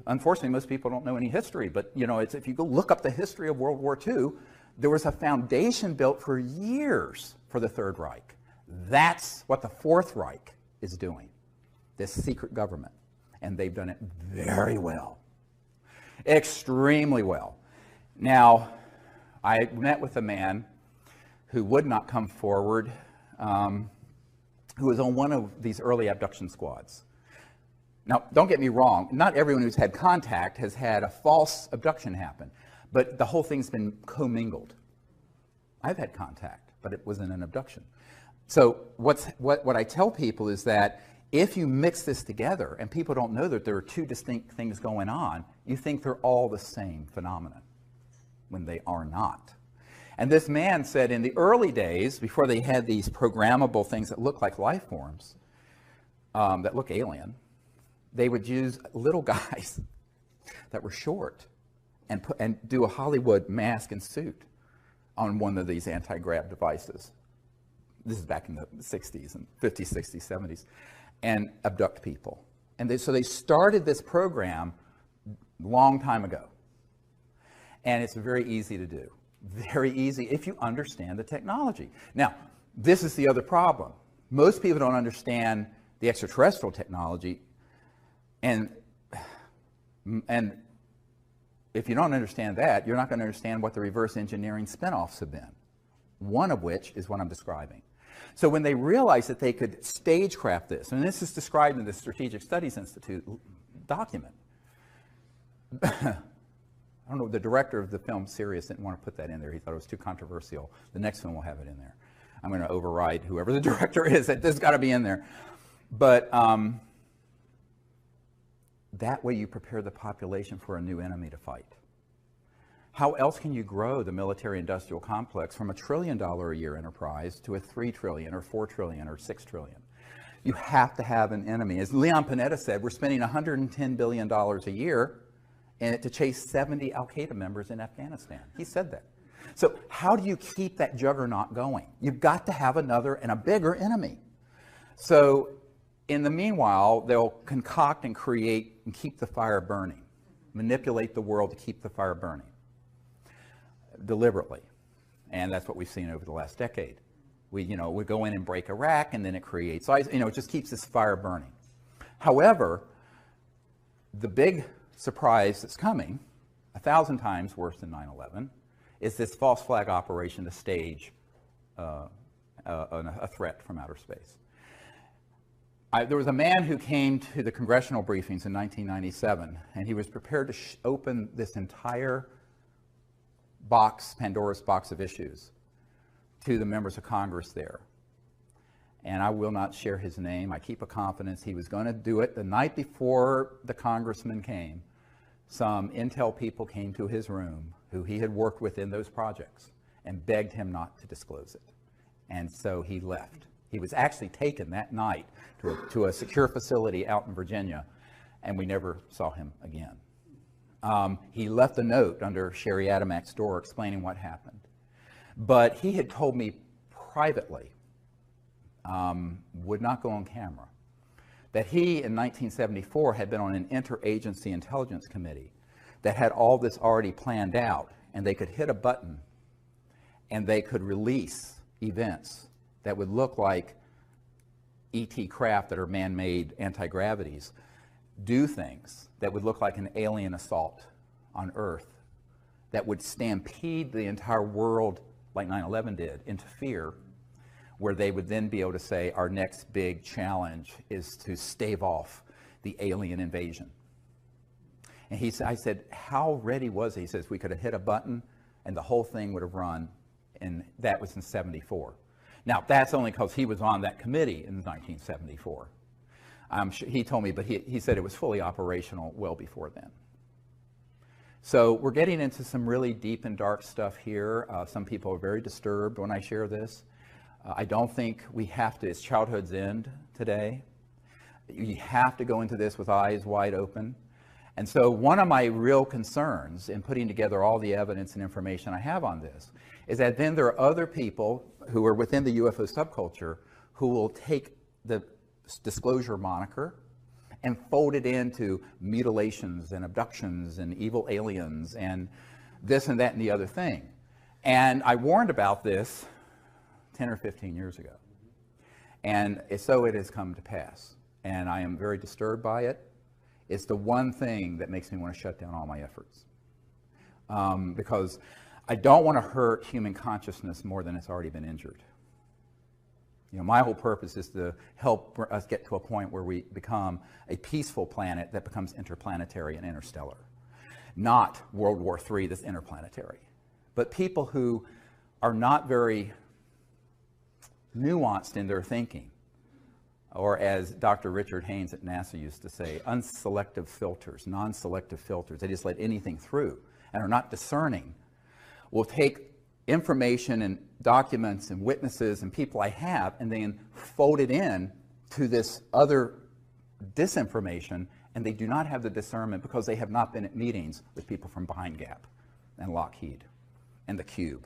Unfortunately, most people don't know any history, but you know, if you go look up the history of World War II, there was a foundation built for years for the Third Reich. That's what the Fourth Reich is doing, this secret government. And they've done it very well, extremely well. Now, I met with a man who would not come forward, who was on one of these early abduction squads. Now, don't get me wrong, not everyone who's had contact has had a false abduction happen, but the whole thing's been commingled. I've had contact, but it wasn't an abduction. So what I tell people is that if you mix this together and people don't know that there are two distinct things going on, you think they're all the same phenomenon when they are not. And this man said in the early days, before they had these programmable things that look like life forms, that look alien, they would use little guys that were short and do a Hollywood mask and suit on one of these anti-grav devices. This is back in the 60s and 50s, 60s, 70s, and abduct people. And so they started this program a long time ago. And it's very easy to do. Very easy if you understand the technology. Now, this is the other problem. Most people don't understand the extraterrestrial technology. And if you don't understand that, you're not going to understand what the reverse engineering spinoffs have been, one of which is what I'm describing. So when they realized that they could stagecraft this, and this is described in the Strategic Studies Institute document. I don't know, the director of the film Sirius didn't want to put that in there. He thought it was too controversial. The next film will have it in there. I'm going to override whoever the director is. This has got to be in there. But that way you prepare the population for a new enemy to fight. How else can you grow the military-industrial complex from $1 trillion a year enterprise to a $3 trillion or $4 trillion or $6 trillion? You have to have an enemy. As Leon Panetta said, we're spending $110 billion a year to chase 70 al-Qaeda members in Afghanistan. He said that. So how do you keep that juggernaut going? You've got to have another and a bigger enemy. So in the meanwhile, they'll concoct and create and keep the fire burning, manipulate the world to keep the fire burning deliberately. And that's what we've seen over the last decade. We go in and break Iraq, and then it creates, it just keeps this fire burning. However, the big surprise that's coming 1,000 times worse than 9/11, is this false flag operation to stage a threat from outer space. There was a man who came to the congressional briefings in 1997, and he was prepared to open this entire box, Pandora's box of issues, to the members of Congress there. And I will not share his name. I keep a confidence he was going to do it. The night before the congressman came, some intel people came to his room who he had worked with in those projects and begged him not to disclose it. And so he left. He was actually taken that night to a secure facility out in Virginia, and we never saw him again. He left a note under Sherry Adamak's door explaining what happened. But he had told me privately, would not go on camera, that he in 1974 had been on an interagency intelligence committee that had all this already planned out, and they could hit a button and they could release events that would look like ET craft that are man-made anti-gravities, do things that would look like an alien assault on Earth that would stampede the entire world like 9/11 did into fear, where they would then be able to say our next big challenge is to stave off the alien invasion. And I said, how ready was he? He says, we could have hit a button and the whole thing would have run, and that was in '74. Now, that's only because he was on that committee in 1974. He told me, but he said it was fully operational well before then. So we're getting into some really deep and dark stuff here. Some people are very disturbed when I share this. I don't think we have to, it's childhood's end today. You have to go into this with eyes wide open. And so one of my real concerns in putting together all the evidence and information I have on this is that then there are other people who are within the UFO subculture who will take the disclosure moniker and fold it into mutilations and abductions and evil aliens and this and that and the other thing. And I warned about this 10 or 15 years ago. And so it has come to pass. And I am very disturbed by it. It's the one thing that makes me want to shut down all my efforts. Because I don't want to hurt human consciousness more than it's already been injured. You know, my whole purpose is to help us get to a point where we become a peaceful planet that becomes interplanetary and interstellar. Not World War III that's interplanetary. But people who are not very nuanced in their thinking, or as Dr. Richard Haynes at NASA used to say, unselective filters, non-selective filters. They just let anything through and are not discerning. Will take information and documents and witnesses and people I have and then fold it in to this other disinformation, and they do not have the discernment because they have not been at meetings with people from Behind Gap and Lockheed and the Cube.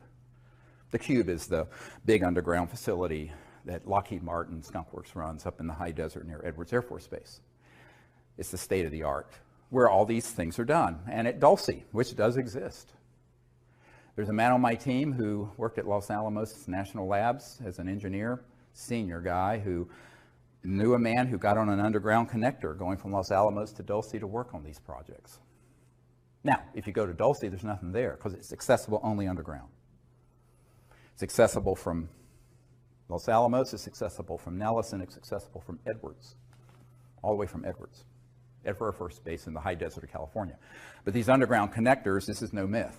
The Cube is the big underground facility that Lockheed Martin Skunk Works runs up in the high desert near Edwards Air Force Base. It's the state of the art where all these things are done. And at Dulce, which does exist. There's a man on my team who worked at Los Alamos National Labs as an engineer, senior guy, who knew a man who got on an underground connector going from Los Alamos to Dulce to work on these projects. Now, if you go to Dulce, there's nothing there because it's accessible only underground. It's accessible from Los Alamos, it's accessible from Nellis, and it's accessible from Edwards, all the way from Edwards, Air Force Base in the high desert of California. But these underground connectors, this is no myth.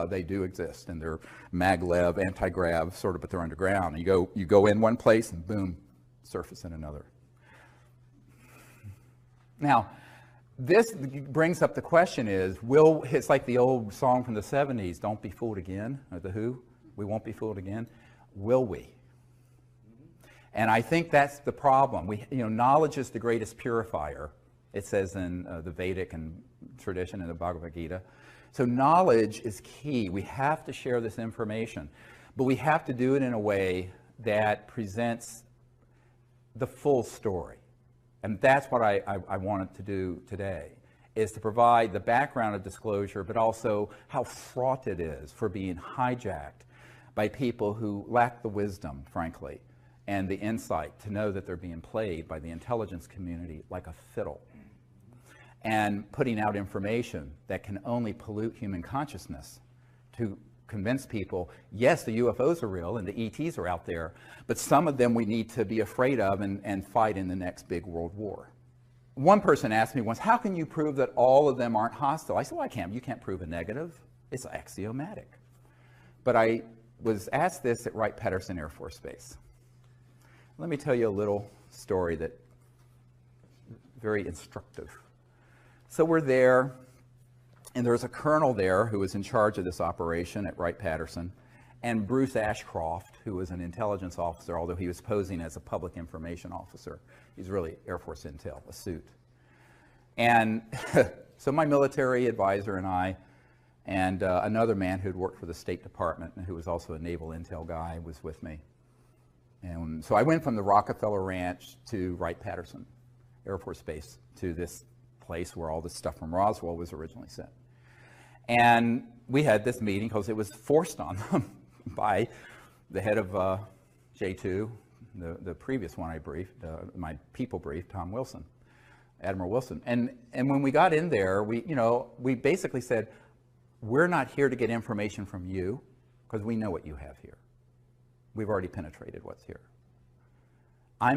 They do exist, and they're maglev, anti-grav, sort of, but they're underground. You go in one place, and boom, surface in another. Now, this brings up the question is, it's like the old song from the 70s, Don't Be Fooled Again, or The Who, we won't be fooled again. Will we? And I think that's the problem. Knowledge is the greatest purifier, it says in the Vedic and tradition in the Bhagavad Gita. So knowledge is key. We have to share this information, but we have to do it in a way that presents the full story. And that's what I wanted to do today, is to provide the background of disclosure, but also how fraught it is for being hijacked by people who lack the wisdom, frankly, and the insight to know that they're being played by the intelligence community like a fiddle. and putting out information that can only pollute human consciousness to convince people, yes, the UFOs are real and the ETs are out there, but some of them we need to be afraid of and fight in the next big world war. One person asked me once, how can you prove that all of them aren't hostile? I said, well, you can't prove a negative. It's axiomatic. But I was asked this at Wright-Patterson Air Force Base. Let me tell you a little story that very instructive. So we're there, and there's a colonel there who was in charge of this operation at Wright-Patterson, and Bruce Ashcroft, who was an intelligence officer, although he was posing as a public information officer. He's really Air Force Intel, a suit. And so my military advisor and I, and another man who'd worked for the State Department and who was also a naval intel guy was with me. And so I went from the Rockefeller Ranch to Wright-Patterson Air Force Base to this place where all this stuff from Roswell was originally sent. And we had this meeting because it was forced on them by the head of J2, the previous one I briefed, my people brief, Tom Wilson, Admiral Wilson. And when we got in there, we basically said, we're not here to get information from you because we know what you have here. We've already penetrated what's here.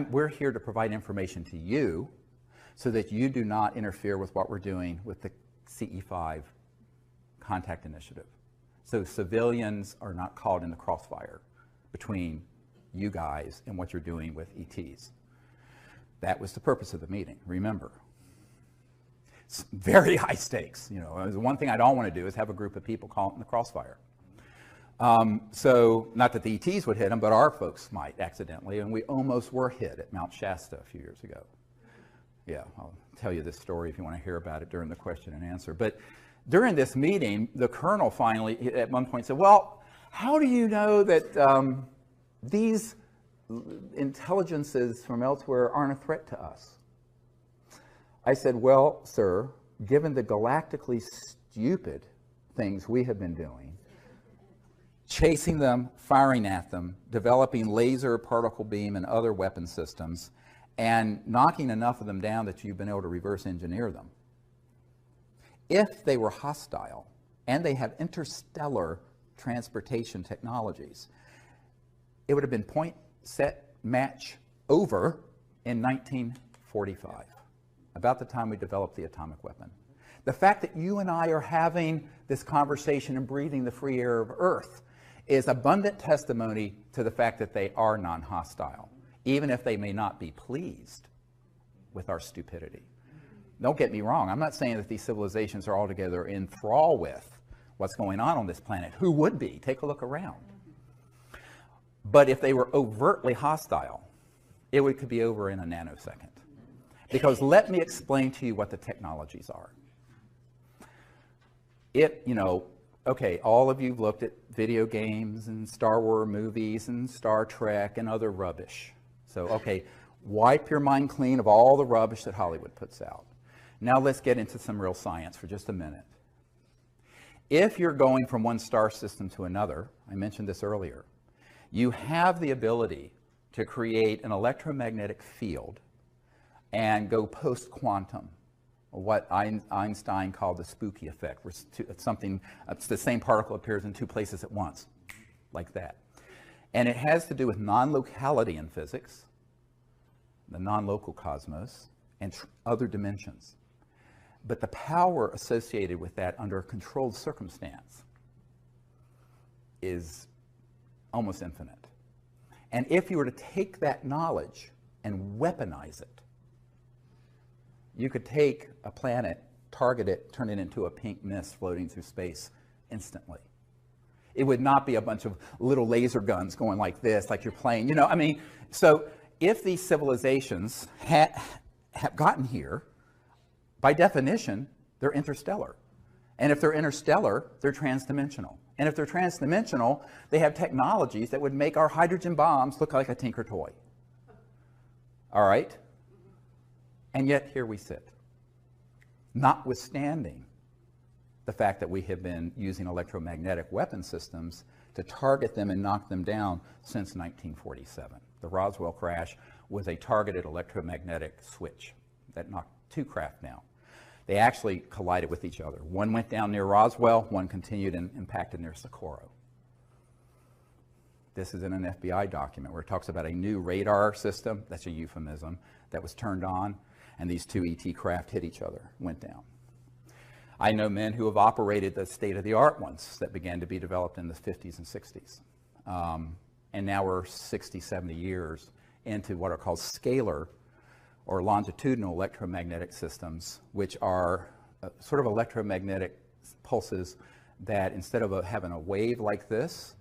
We're here to provide information to you so that you do not interfere with what we're doing with the CE5 contact initiative. So civilians are not caught in the crossfire between you guys and what you're doing with ETs. That was the purpose of the meeting, remember. It's very high stakes. The one thing I don't want to do is have a group of people caught in the crossfire. So not that the ETs would hit them, but our folks might accidentally, and we almost were hit at Mount Shasta a few years ago. Yeah, I'll tell you this story if you want to hear about it during the question and answer. But during this meeting, the colonel finally, at one point, said, well, how do you know that these intelligences from elsewhere aren't a threat to us? I said, well, sir, given the galactically stupid things we have been doing, chasing them, firing at them, developing laser, particle beam, and other weapon systems, and knocking enough of them down that you've been able to reverse engineer them. If they were hostile and they have interstellar transportation technologies, it would have been point, set, match, over in 1945, about the time we developed the atomic weapon. The fact that you and I are having this conversation and breathing the free air of Earth is abundant testimony to the fact that they are non-hostile, even if they may not be pleased with our stupidity. Don't get me wrong, I'm not saying that these civilizations are altogether in thrall with what's going on this planet. Who would be? Take a look around. But if they were overtly hostile, it could be over in a nanosecond. Because let me explain to you what the technologies are. Okay, all of you have looked at video games and Star Wars movies and Star Trek and other rubbish. So, okay, wipe your mind clean of all the rubbish that Hollywood puts out. Now let's get into some real science for just a minute. If you're going from one star system to another, I mentioned this earlier, you have the ability to create an electromagnetic field and go post-quantum, what Einstein called the spooky effect, where it's the same particle appears in two places at once, like that. And it has to do with non-locality in physics, the non-local cosmos, and other dimensions. But the power associated with that under a controlled circumstance is almost infinite. And if you were to take that knowledge and weaponize it, you could take a planet, target it, turn it into a pink mist floating through space instantly. It would not be a bunch of little laser guns going like this, like you're playing, So if these civilizations have gotten here, by definition, they're interstellar. And if they're interstellar, they're transdimensional. And if they're transdimensional, they have technologies that would make our hydrogen bombs look like a Tinker toy. All right? And yet here we sit, notwithstanding the fact that we have been using electromagnetic weapon systems to target them and knock them down since 1947. The Roswell crash was a targeted electromagnetic switch that knocked two craft down. They actually collided with each other. One went down near Roswell, one continued and impacted near Socorro. This is in an FBI document where it talks about a new radar system, that's a euphemism, that was turned on, and these two ET craft hit each other, went down. I know men who have operated the state-of-the-art ones that began to be developed in the 50s and 60s. And now we're 60, 70 years into what are called scalar or longitudinal electromagnetic systems, which are sort of electromagnetic pulses that instead of having a wave like this,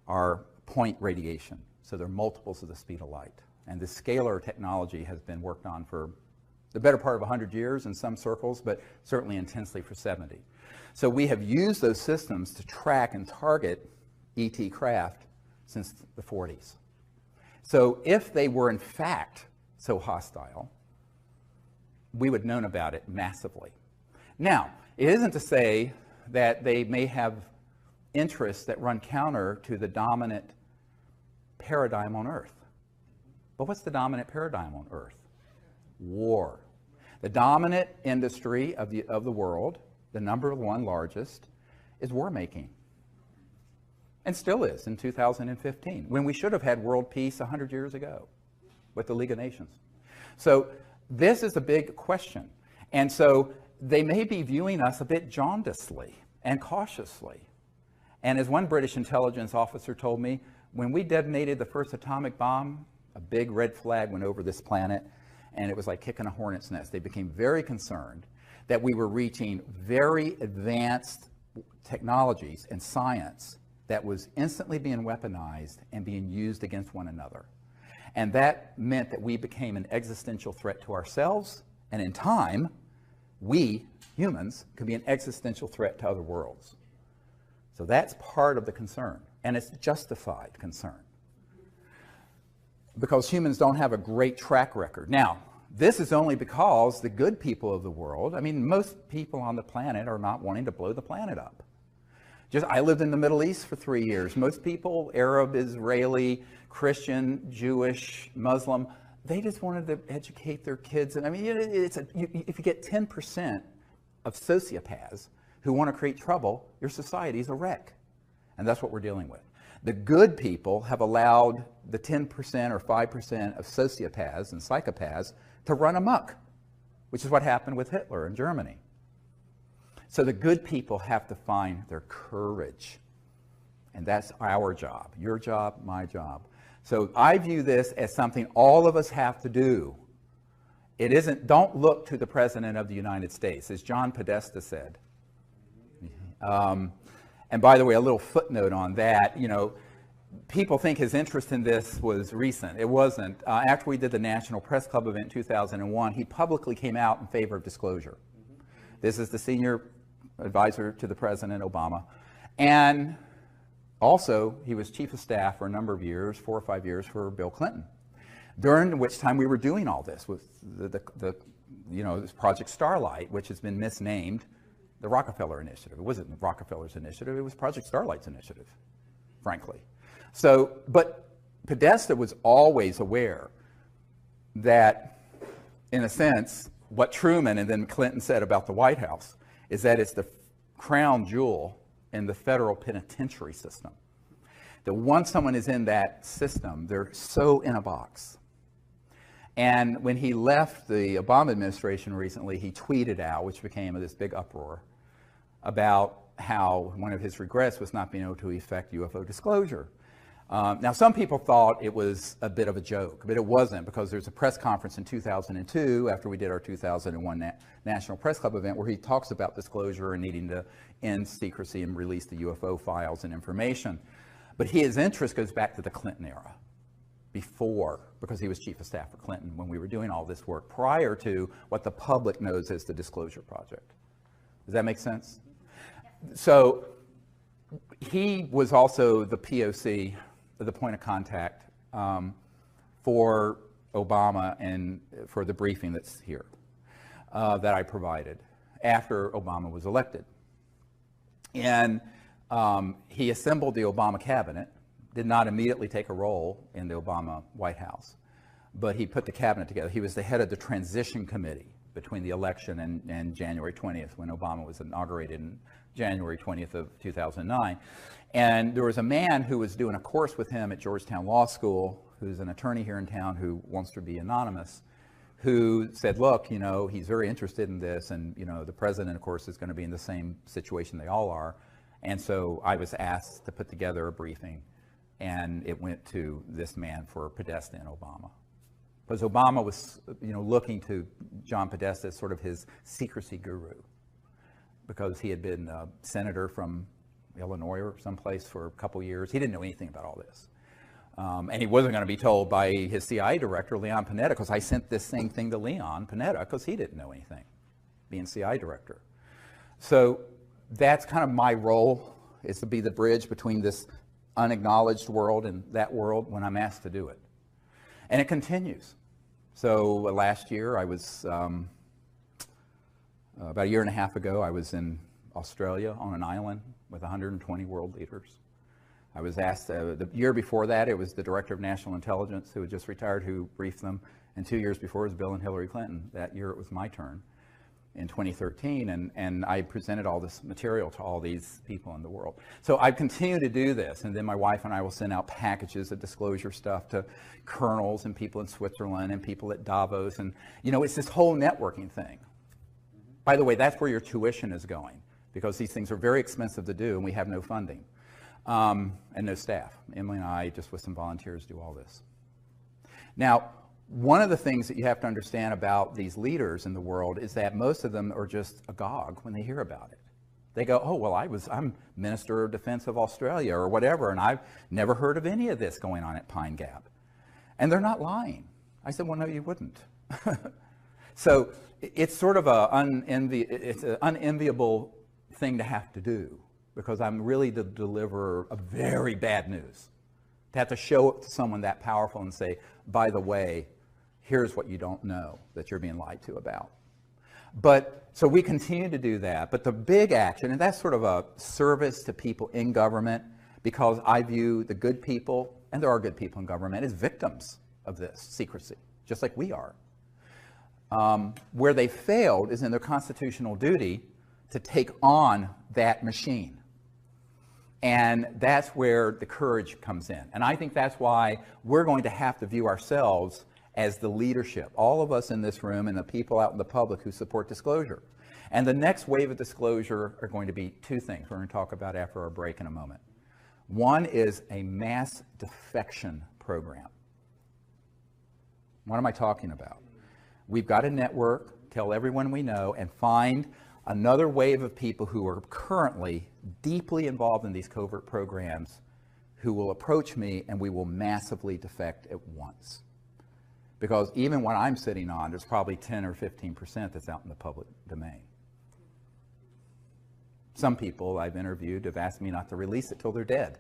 are point radiation. So they're multiples of the speed of light. And this scalar technology has been worked on for the better part of 100 years in some circles, but certainly intensely for 70. So we have used those systems to track and target ET craft since the 40s. So if they were in fact so hostile, we would have known about it massively. Now, it isn't to say that they may have interests that run counter to the dominant paradigm on Earth. But what's the dominant paradigm on Earth? War. The dominant industry of the world, the number one largest, is war making. And still is in 2015, when we should have had world peace 100 years ago with the League of Nations. So this is a big question. And so they may be viewing us a bit jaundicedly and cautiously. And as one British intelligence officer told me, when we detonated the first atomic bomb, a big red flag went over this planet, and it was like kicking a hornet's nest. They became very concerned that we were reaching very advanced technologies and science that was instantly being weaponized and being used against one another. And that meant that we became an existential threat to ourselves, and in time, we, humans, could be an existential threat to other worlds. So that's part of the concern, and it's justified concern, because humans don't have a great track record. Now, this is only because the good people of the world, I mean, most people on the planet are not wanting to blow the planet up. I lived in the Middle East for 3 years. Most people, Arab, Israeli, Christian, Jewish, Muslim, they just wanted to educate their kids. And I mean, if you get 10% of sociopaths who want to create trouble, your society is a wreck. And that's what we're dealing with. The good people have allowed the 10% or 5% of sociopaths and psychopaths to run amok, which is what happened with Hitler in Germany. So the good people have to find their courage. And that's our job, your job, my job. So I view this as something all of us have to do. It isn't, don't look to the President of the United States, as John Podesta said. And by the way, a little footnote on that, you know, people think his interest in this was recent. It wasn't. After we did the National Press Club event in 2001, he publicly came out in favor of disclosure. This is the senior advisor to the President, Obama. And also, he was chief of staff for a number of years, 4 or 5 years, for Bill Clinton, during which time we were doing all this with this Project Starlight, which has been misnamed the Rockefeller Initiative. It wasn't Rockefeller's initiative, it was Project Starlight's initiative, frankly. So, but Podesta was always aware that, in a sense, what Truman and then Clinton said about the White House is that it's the crown jewel in the federal penitentiary system. That once someone is in that system, they're so in a box. And when he left the Obama administration recently, he tweeted out, which became this big uproar, about how one of his regrets was not being able to effect UFO disclosure. Now, some people thought it was a bit of a joke, but it wasn't, because there's a press conference in 2002 after we did our 2001 National Press Club event where he talks about disclosure and needing to end secrecy and release the UFO files and information. But his interest goes back to the Clinton era, before, because he was chief of staff for Clinton when we were doing all this work, prior to what the public knows as the Disclosure Project. Does that make sense? So he was also the POC, the point of contact, for Obama and for the briefing that's here that I provided after Obama was elected. And he assembled the Obama cabinet, did not immediately take a role in the Obama White House, but he put the cabinet together. He was the head of the transition committee between the election and January 20th, when Obama was inaugurated in January 20th of 2009. And there was a man who was doing a course with him at Georgetown Law School, who's an attorney here in town who wants to be anonymous, who said, look, you know, he's very interested in this, and, you know, the president, of course, is going to be in the same situation they all are. And so I was asked to put together a briefing, and it went to this man for Podesta and Obama. Because Obama was, you know, looking to John Podesta as sort of his secrecy guru, because he had been a senator from Illinois or someplace for a couple years. He didn't know anything about all this. And he wasn't going to be told by his CIA director, Leon Panetta, because I sent this same thing to Leon Panetta, because he didn't know anything, being CIA director. So that's kind of my role, is to be the bridge between this unacknowledged world and that world when I'm asked to do it. And it continues. So last year, I was, about a year and a half ago, I was in Australia on an island with 120 world leaders. I was asked, the year before that, it was the Director of National Intelligence, who had just retired, who briefed them. And 2 years before, it was Bill and Hillary Clinton. That year, it was my turn in 2013. And I presented all this material to all these people in the world. So I continue to do this. And then my wife and I will send out packages of disclosure stuff to colonels and people in Switzerland and people at Davos. And, you know, it's this whole networking thing. By the way, that's where your tuition is going, because these things are very expensive to do, and we have no funding. And no staff. Emily and I, just with some volunteers, do all this. Now, one of the things that you have to understand about these leaders in the world is that most of them are just agog when they hear about it. They go, oh, well, I'm Minister of Defense of Australia or whatever, and I've never heard of any of this going on at Pine Gap. And they're not lying. I said, well, no, you wouldn't. So it's sort of an unenviable thing to have to do, because I'm really the deliverer of very bad news. To have to show it to someone that powerful and say, by the way, here's what you don't know that you're being lied to about. But so we continue to do that. But the big action, and that's sort of a service to people in government, because I view the good people, and there are good people in government, as victims of this secrecy, just like we are. Where they failed is in their constitutional duty to take on that machine. And that's where the courage comes in. And I think that's why we're going to have to view ourselves as the leadership, all of us in this room and the people out in the public who support disclosure. And the next wave of disclosure are going to be two things we're going to talk about after our break in a moment. One is a mass defection program. What am I talking about? We've got to network, tell everyone we know, and find another wave of people who are currently deeply involved in these covert programs who will approach me, and we will massively defect at once. Because even when I'm sitting on, there's probably 10 or 15% that's out in the public domain. Some people I've interviewed have asked me not to release it till they're dead.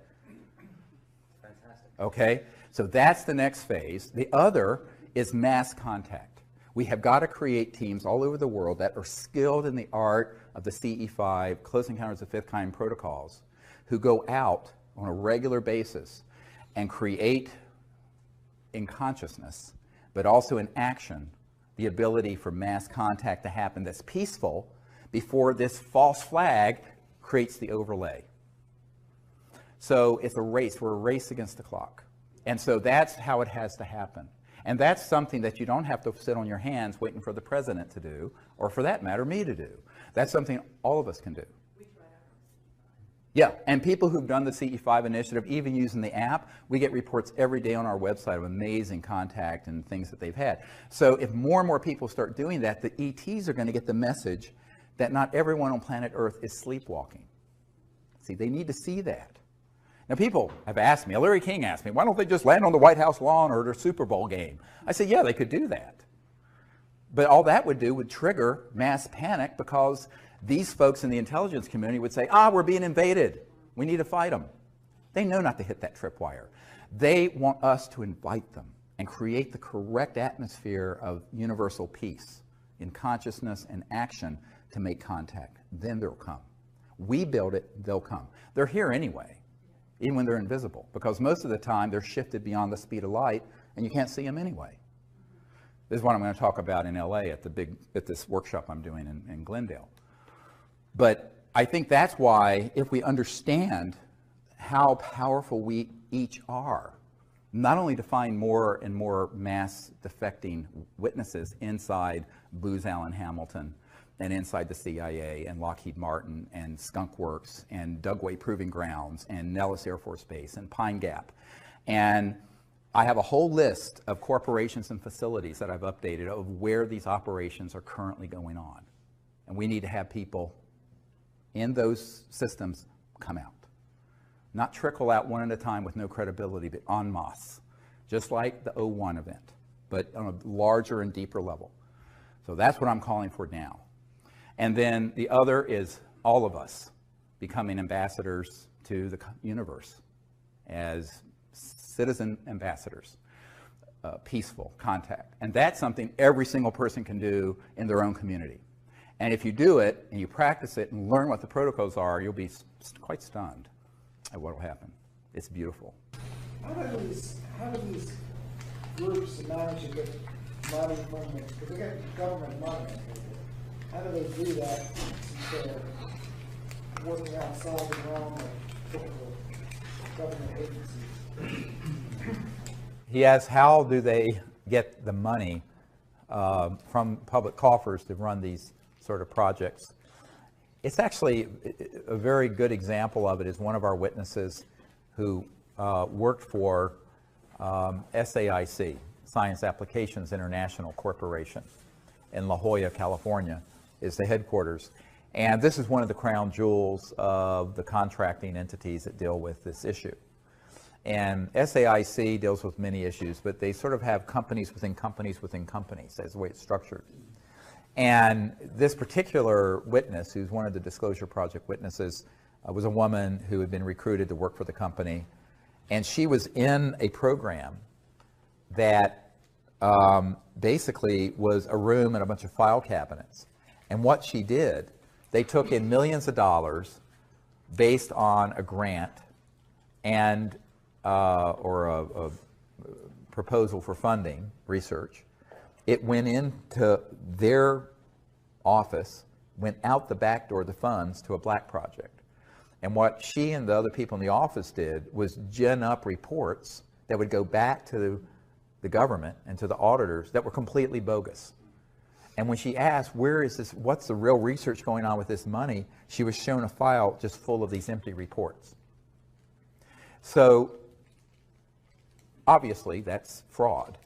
Fantastic. Okay, so that's the next phase. The other is mass contact. We have got to create teams all over the world that are skilled in the art of the CE5, Close Encounters of Fifth Kind protocols, who go out on a regular basis and create in consciousness, but also in action, the ability for mass contact to happen that's peaceful before this false flag creates the overlay. So it's a race. We're a race against the clock. And so that's how it has to happen. And that's something that you don't have to sit on your hands waiting for the president to do, or for that matter, me to do. That's something all of us can do. Yeah, and people who've done the CE5 initiative, even using the app, we get reports every day on our website of amazing contact and things that they've had. So if more and more people start doing that, the ETs are going to get the message that not everyone on planet Earth is sleepwalking. See, they need to see that. Now, people have asked me, Larry King asked me, why don't they just land on the White House lawn or their Super Bowl game? I said, yeah, they could do that. But all that would do would trigger mass panic, because these folks in the intelligence community would say, we're being invaded. We need to fight them. They know not to hit that tripwire. They want us to invite them and create the correct atmosphere of universal peace in consciousness and action to make contact. Then they'll come. We build it, they'll come. They're here anyway, even when they're invisible, because most of the time they're shifted beyond the speed of light and you can't see them anyway. This is what I'm going to talk about in LA at this workshop I'm doing in Glendale. But I think that's why, if we understand how powerful we each are, not only to find more and more mass defecting witnesses inside Booz Allen Hamilton and inside the CIA and Lockheed Martin and Skunk Works and Dugway Proving Grounds and Nellis Air Force Base and Pine Gap. And I have a whole list of corporations and facilities that I've updated of where these operations are currently going on. And we need to have people in those systems come out. Not trickle out one at a time with no credibility, but en masse, just like the 01 event, but on a larger and deeper level. So that's what I'm calling for now. And then the other is all of us becoming ambassadors to the universe as citizen ambassadors, peaceful contact. And that's something every single person can do in their own community. And if you do it and you practice it and learn what the protocols are, you'll be quite stunned at what will happen. It's beautiful. How do these groups manage to get money from the, because they get government money? How do they do that since they're working outside the realm of typical government agencies? He asks, how do they get the money from public coffers to run these sort of projects? It's actually a very good example of it is one of our witnesses who worked for SAIC, Science Applications International Corporation, in La Jolla, California, is the headquarters. And this is one of the crown jewels of the contracting entities that deal with this issue. And SAIC deals with many issues, but they sort of have companies within companies within companies. That's the way it's structured. And this particular witness, who's one of the Disclosure Project witnesses, was a woman who had been recruited to work for the company. And she was in a program that basically was a room and a bunch of file cabinets. And what she did, they took in millions of dollars based on a grant and or a proposal for funding research. It went into their office, went out the back door of the funds to a black project. And what she and the other people in the office did was gin up reports that would go back to the government and to the auditors that were completely bogus. And when she asked, where is this, what's the real research going on with this money, she was shown a file just full of these empty reports. So obviously that's fraud,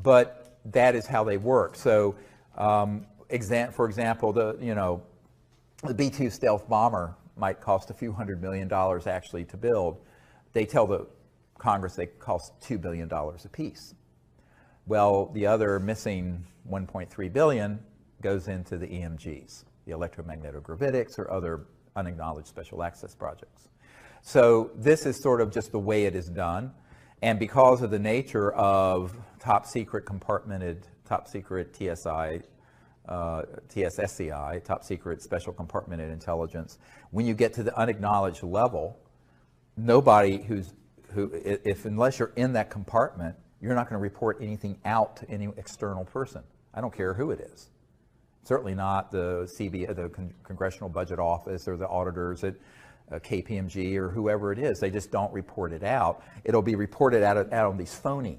but that is how they work. So for example, the B-2 stealth bomber might cost a few $100 million actually to build. They tell the Congress they cost $2 billion a piece. Well, the other missing 1.3 billion goes into the EMGs, the electromagnetogravitics or other unacknowledged special access projects. So this is sort of just the way it is done. And because of the nature of top secret compartmented, top secret TSSCI, top secret special compartmented intelligence, when you get to the unacknowledged level, nobody unless you're in that compartment, you're not going to report anything out to any external person. I don't care who it is. Certainly not the Congressional Budget Office or the auditors at KPMG or whoever it is. They just don't report it out. It'll be reported out on these phony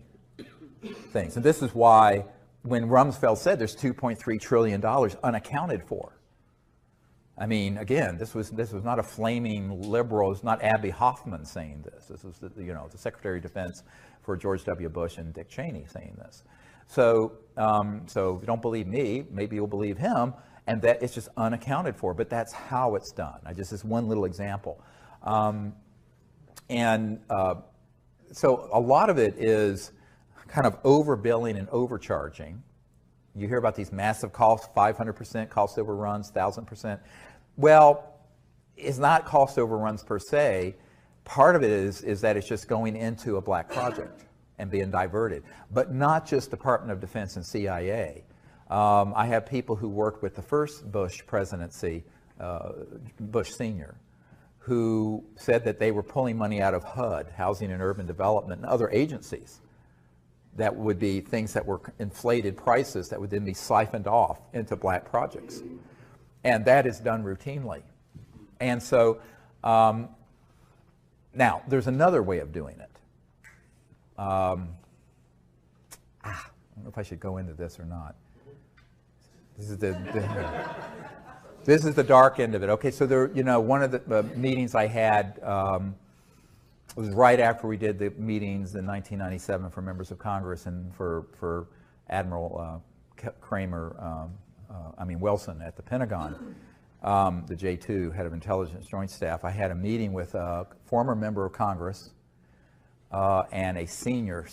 things. And this is why when Rumsfeld said there's $2.3 trillion unaccounted for. I mean, again, this was not a flaming liberal. It's not Abby Hoffman saying this. This was the Secretary of Defense for George W. Bush and Dick Cheney saying this. So if you don't believe me, maybe you'll believe him, and that it's just unaccounted for. But that's how it's done. This one little example, so a lot of it is kind of overbilling and overcharging. You hear about these massive costs, 500% cost overruns, 1,000%. Well, it's not cost overruns per se. Part of it is that it's just going into a black project and being diverted, but not just Department of Defense and CIA. I have people who worked with the first Bush presidency, Bush Sr., who said that they were pulling money out of HUD, Housing and Urban Development, and other agencies, that would be things that were inflated prices that would then be siphoned off into black projects. And that is done routinely. And so now there's another way of doing it. I don't know if I should go into this or not. This is this is the dark end of it. Okay, so there, you know, one of the meetings I had was right after we did the meetings in 1997 for members of Congress and for Admiral Wilson at the Pentagon, the J2, head of intelligence joint staff. I had a meeting with a former member of Congress and a senior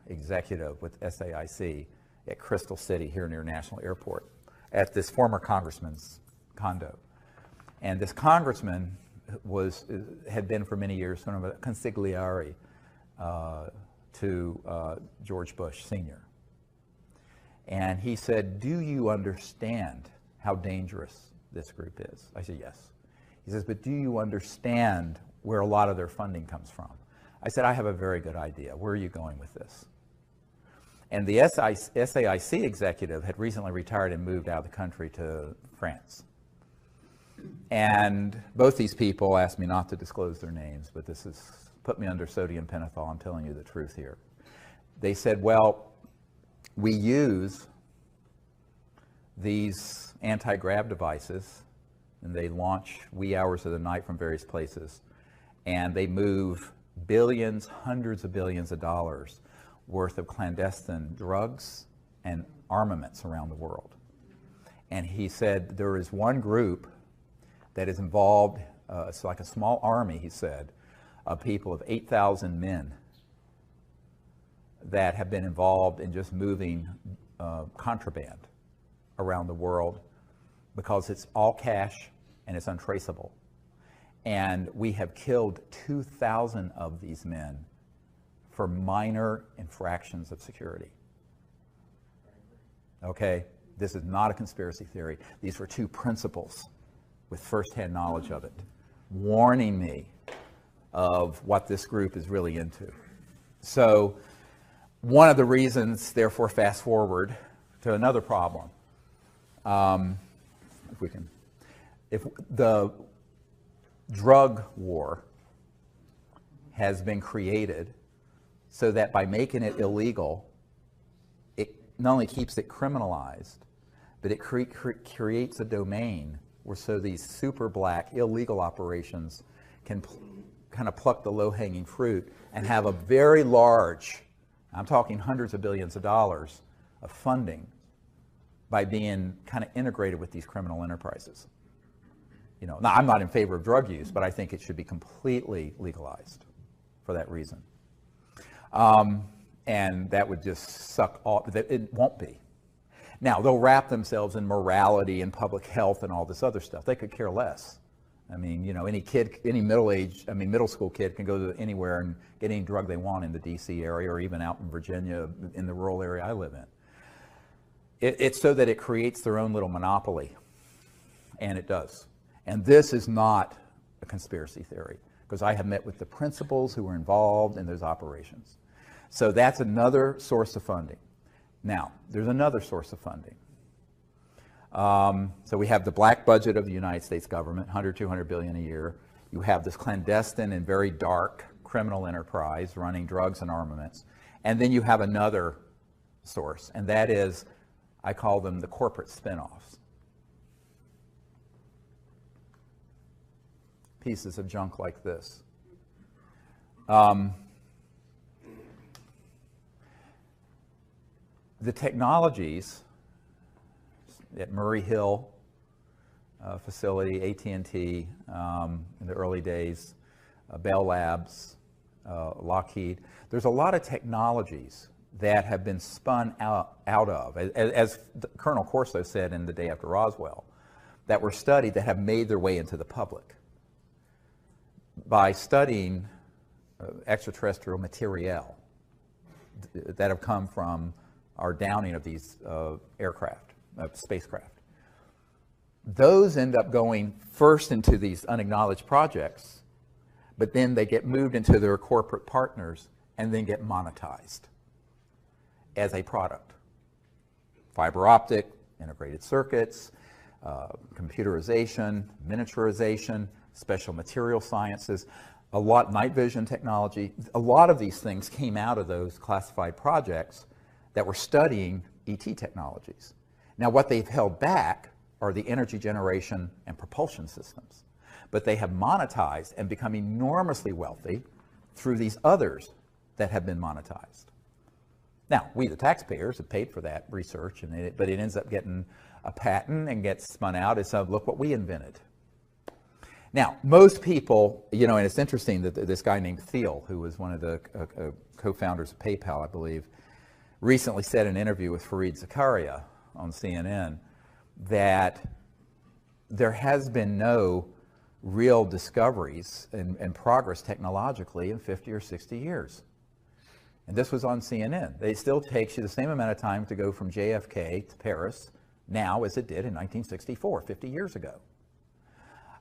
executive with SAIC at Crystal City here near National Airport at this former congressman's condo. And this congressman had been for many years sort of a consigliere to George Bush Sr. And he said, "Do you understand how dangerous this group is?" I said, "Yes." He says, "But do you understand where a lot of their funding comes from?" I said, "I have a very good idea. Where are you going with this?" And the SAIC executive had recently retired and moved out of the country to France. And both these people asked me not to disclose their names, but this has put me under sodium pentothal. I'm telling you the truth here. They said, "Well, we use these anti-grav devices, and they launch wee hours of the night from various places, and they move billions, hundreds of billions of dollars worth of clandestine drugs and armaments around the world." And he said, there is one group that is involved, it's like a small army, he said, of people of 8,000 men that have been involved in just moving contraband around the world because it's all cash and it's untraceable. And we have killed 2,000 of these men for minor infractions of security. Okay, this is not a conspiracy theory. These were two principals with firsthand knowledge of it, warning me of what this group is really into. So one of the reasons, therefore, fast forward to another problem. If the drug war has been created so that by making it illegal, it not only keeps it criminalized, but it creates a domain where so these super black illegal operations can kind of pluck the low-hanging fruit and have a very large, I'm talking hundreds of billions of dollars of funding by being kind of integrated with these criminal enterprises. You know, now I'm not in favor of drug use, but I think it should be completely legalized for that reason. And that would just suck all, it won't be. Now, they'll wrap themselves in morality and public health and all this other stuff. They could care less. I mean, you know, any middle school kid can go to anywhere and get any drug they want in the DC area or even out in Virginia in the rural area I live in. It's so that it creates their own little monopoly, and it does. And this is not a conspiracy theory, because I have met with the principals who were involved in those operations. So that's another source of funding. Now, there's another source of funding. So we have the black budget of the United States government, 100, 200 billion a year. You have this clandestine and very dark criminal enterprise running drugs and armaments. And then you have another source, and that is, I call them the corporate spin-offs. Pieces of junk like this. The technologies at Murray Hill facility, AT&T in the early days, Bell Labs, Lockheed, there's a lot of technologies that have been spun out of, as Colonel Corso said in The Day After Roswell, that were studied that have made their way into the public by studying extraterrestrial material that have come from our downing of these spacecraft. Those end up going first into these unacknowledged projects, but then they get moved into their corporate partners and then get monetized. as a product. Fiber optic, integrated circuits, computerization, miniaturization, special material sciences, a lot, night vision technology. A lot of these things came out of those classified projects that were studying ET technologies. Now, what they've held back are the energy generation and propulsion systems. But they have monetized and become enormously wealthy through these others that have been monetized. Now, we, the taxpayers, have paid for that research, but it ends up getting a patent and gets spun out as, look what we invented. Now, most people, you know, and it's interesting that this guy named Thiel, who was one of the co-founders of PayPal, I believe, recently said in an interview with Fareed Zakaria on CNN that there has been no real discoveries and progress technologically in 50 or 60 years. And this was on CNN. It still takes you the same amount of time to go from JFK to Paris now as it did in 1964, 50 years ago.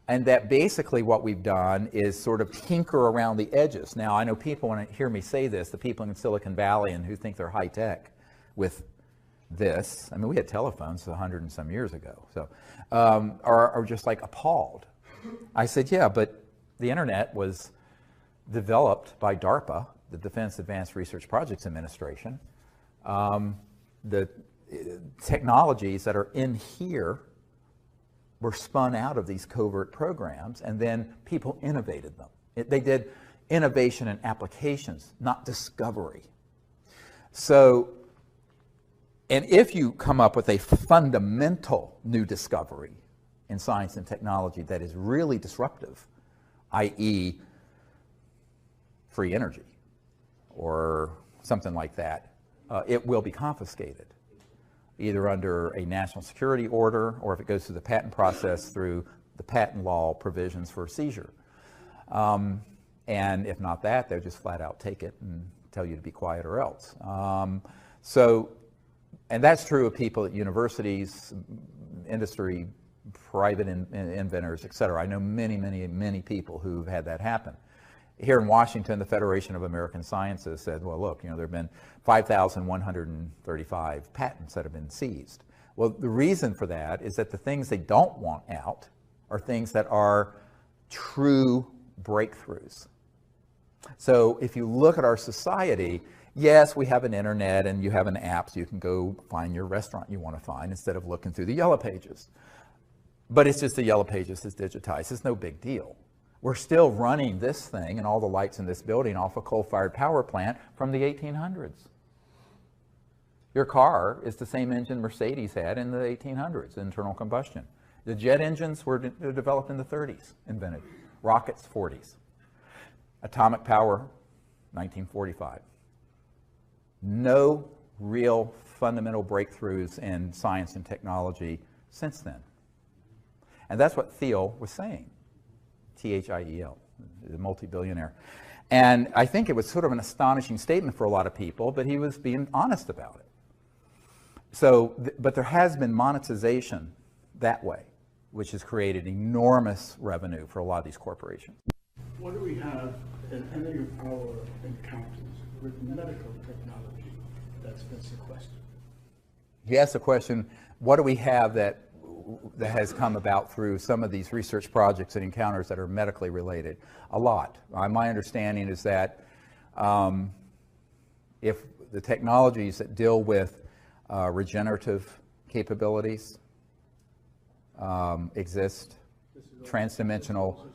And that basically what we've done is sort of tinker around the edges. Now, I know people, when they hear me say this, the people in Silicon Valley and who think they're high tech with this, I mean, we had telephones 100 and some years ago, so are just like appalled. I said, yeah, but the internet was developed by DARPA, the Defense Advanced Research Projects Administration. The technologies that are in here were spun out of these covert programs, and then people innovated them. They did innovation and applications, not discovery. So, and if you come up with a fundamental new discovery in science and technology that is really disruptive, i.e. free energy or something like that, it will be confiscated, either under a national security order or if it goes through the patent process through the patent law provisions for seizure. And if not that, they'll just flat out take it and tell you to be quiet or else. And that's true of people at universities, industry, private inventors, et cetera. I know many people who've had that happen. Here in Washington, the Federation of American Sciences said, well, look, you know, there have been 5,135 patents that have been seized. Well, the reason for that is that the things they don't want out are things that are true breakthroughs. So if you look at our society, yes, we have an internet and you have an app so you can go find your restaurant you want to find instead of looking through the yellow pages. But it's just the yellow pages is digitized. It's no big deal. We're still running this thing and all the lights in this building off a coal-fired power plant from the 1800s. Your car is the same engine Mercedes had in the 1800s, internal combustion. The jet engines were developed in the 30s, invented. Rockets, 40s. Atomic power, 1945. No real fundamental breakthroughs in science and technology since then. And that's what Thiel was saying. Thiel, the multi-billionaire. And I think it was sort of an astonishing statement for a lot of people, but he was being honest about it. So, but there has been monetization that way, which has created enormous revenue for a lot of these corporations. What do we have in any of our encounters with medical technology that's been sequestered? You asked the question, what do we have that has come about through some of these research projects and encounters that are medically related? A lot. My understanding is that if the technologies that deal with regenerative capabilities exist, transdimensional,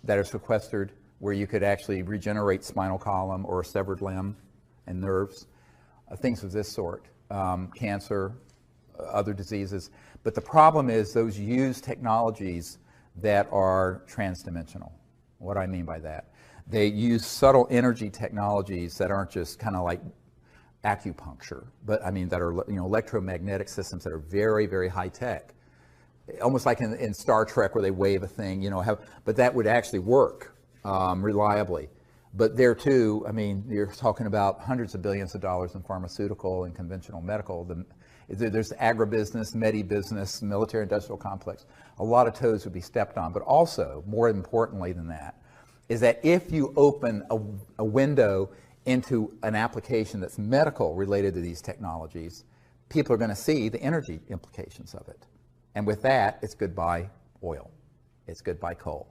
that are sequestered, where you could actually regenerate spinal column or a severed limb and nerves, things of this sort, cancer, other diseases. But the problem is those use technologies that are transdimensional. What do I mean by that? They use subtle energy technologies that aren't just kind of like acupuncture, but I mean that are, you know, electromagnetic systems that are very, very high tech. Almost like in Star Trek where they wave a thing, you know, but that would actually work reliably. But there too, I mean, you're talking about hundreds of billions of dollars in pharmaceutical and conventional medical. There's agribusiness, medi-business, military-industrial complex. A lot of toes would be stepped on. But also, more importantly than that, is that if you open a window into an application that's medical related to these technologies, people are going to see the energy implications of it. And with that, it's goodbye oil. It's goodbye coal.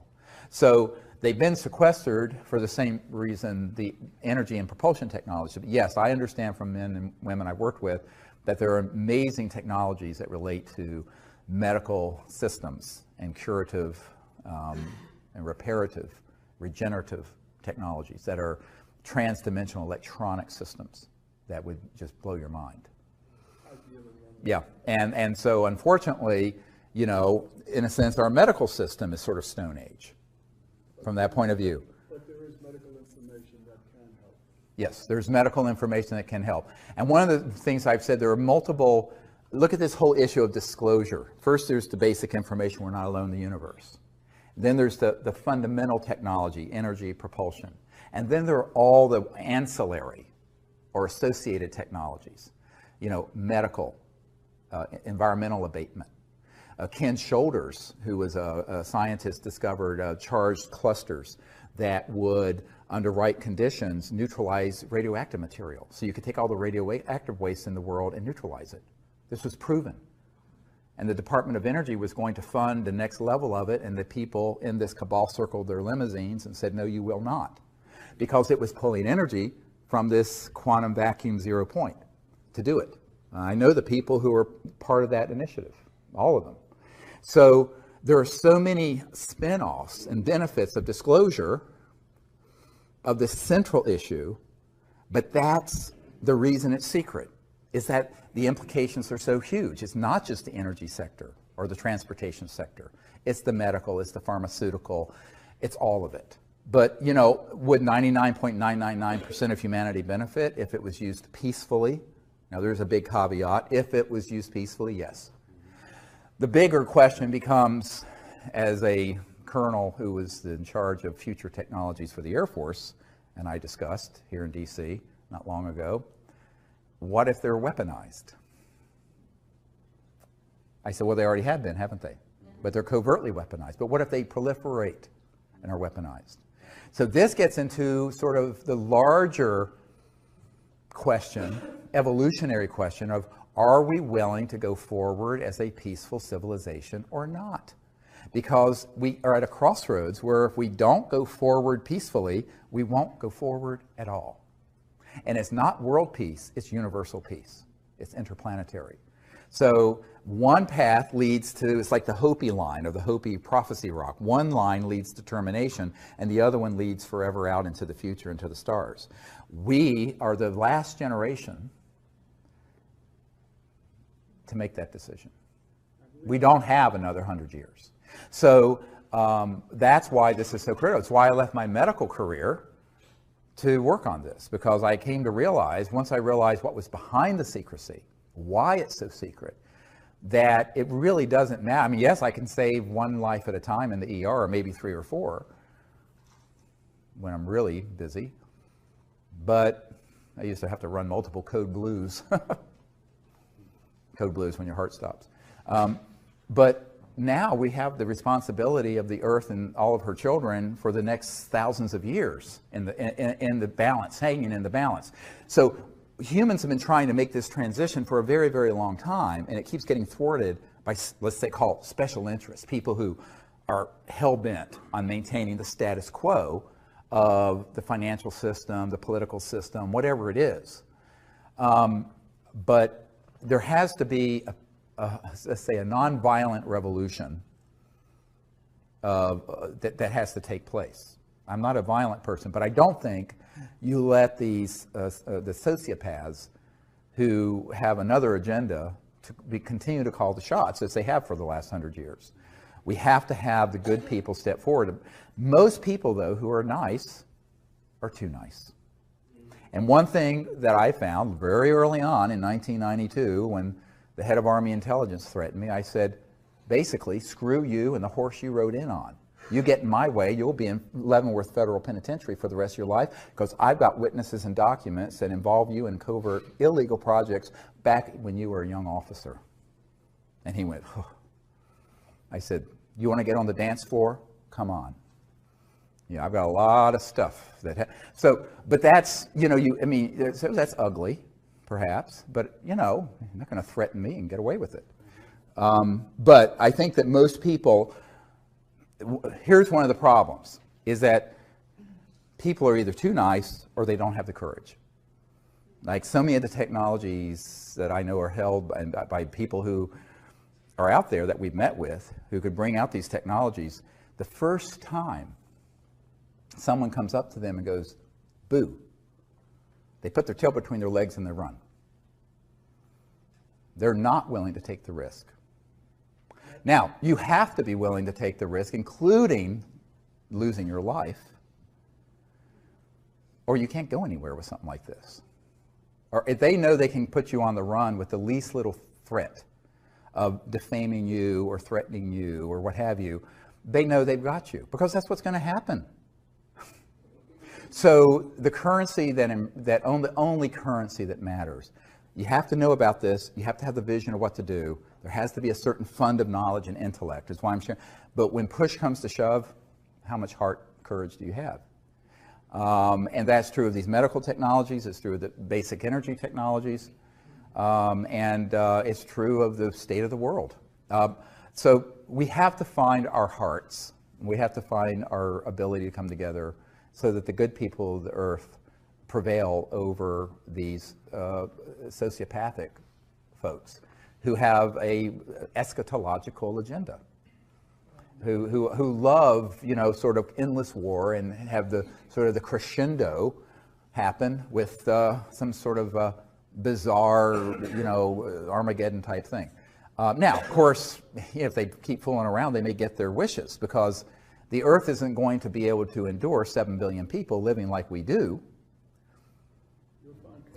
So they've been sequestered for the same reason the energy and propulsion technology. But yes, I understand from men and women I've worked with that there are amazing technologies that relate to medical systems and curative and reparative, regenerative technologies that are trans-dimensional electronic systems that would just blow your mind. Yeah, and so unfortunately, you know, in a sense, our medical system is sort of Stone Age from that point of view. But there is medical information that can help. Yes, there's medical information that can help. And one of the things I've said, there are multiple, look at this whole issue of disclosure. First, there's the basic information, we're not alone in the universe. Then there's the fundamental technology, energy, propulsion. And then there are all the ancillary or associated technologies, you know, medical, environmental abatement. Ken Shoulders, who was a scientist, discovered charged clusters that would, under right conditions, neutralize radioactive material. So you could take all the radioactive waste in the world and neutralize it. This was proven. And the Department of Energy was going to fund the next level of it, and the people in this cabal circled their limousines and said, no, you will not. Because it was pulling energy from this quantum vacuum 0 point to do it. I know the people who are part of that initiative, all of them. So there are so many spin-offs and benefits of disclosure of this central issue, but that's the reason it's secret, is that the implications are so huge. It's not just the energy sector or the transportation sector. It's the medical, it's the pharmaceutical, it's all of it. But, you know, would 99.999% of humanity benefit if it was used peacefully? Now, there's a big caveat. If it was used peacefully, yes. The bigger question becomes, as a colonel who was in charge of future technologies for the Air Force, and I discussed here in D.C. not long ago, what if they're weaponized? I said, well, they already have been, haven't they? But they're covertly weaponized. But what if they proliferate and are weaponized? So this gets into sort of the larger question, evolutionary question of, are we willing to go forward as a peaceful civilization or not? Because we are at a crossroads where if we don't go forward peacefully, we won't go forward at all. And it's not world peace, it's universal peace. It's interplanetary. So one path leads to, it's like the Hopi line or the Hopi prophecy rock. One line leads to termination and the other one leads forever out into the future, into the stars. We are the last generation to make that decision. We don't have another 100 years. So that's why this is so critical. It's why I left my medical career to work on this, because I came to realize, once I realized what was behind the secrecy, why it's so secret, that it really doesn't matter. I mean, yes, I can save one life at a time in the ER, or maybe 3 or 4 when I'm really busy, but I used to have to run multiple code blues. Code blues when your heart stops. But now we have the responsibility of the earth and all of her children for the next thousands of years in the balance, hanging in the balance. So humans have been trying to make this transition for a very, very long time, and it keeps getting thwarted by, let's say, call it special interests, people who are hell-bent on maintaining the status quo of the financial system, the political system, whatever it is. But there has to be, let's say, a nonviolent revolution that has to take place. I'm not a violent person, but I don't think you let these the sociopaths who have another agenda to continue to call the shots as they have for the last 100 years. We have to have the good people step forward. Most people, though, who are nice are too nice. And one thing that I found very early on in 1992, when the head of Army Intelligence threatened me, I said, basically, screw you and the horse you rode in on. You get in my way, you'll be in Leavenworth Federal Penitentiary for the rest of your life, because I've got witnesses and documents that involve you in covert illegal projects back when you were a young officer. And he went, oh. I said, you want to get on the dance floor? Come on. Yeah, I've got a lot of stuff that, but that's, so that's ugly, perhaps, but, you're not going to threaten me and get away with it. But I think that most people, here's one of the problems, is that people are either too nice or they don't have the courage. Like so many of the technologies that I know are held by people who are out there that we've met with, who could bring out these technologies, the first time someone comes up to them and goes, boo, they put their tail between their legs and they run. They're not willing to take the risk. Now, you have to be willing to take the risk, including losing your life, or you can't go anywhere with something like this. Or if they know they can put you on the run with the least little threat of defaming you or threatening you or what have you, they know they've got you, because that's what's going to happen. So the currency the only currency that matters, you have to know about this, you have to have the vision of what to do, there has to be a certain fund of knowledge and intellect, is why I'm sharing. But when push comes to shove, how much heart, courage do you have? And that's true of these medical technologies, it's true of the basic energy technologies, and it's true of the state of the world. So we have to find our hearts, we have to find our ability to come together so that the good people of the earth prevail over these sociopathic folks who have a eschatological agenda, who love, sort of endless war and have the sort of the crescendo happen with some sort of bizarre, Armageddon type thing. Now, of course, if they keep fooling around, they may get their wishes, because the Earth isn't going to be able to endure 7 billion people living like we do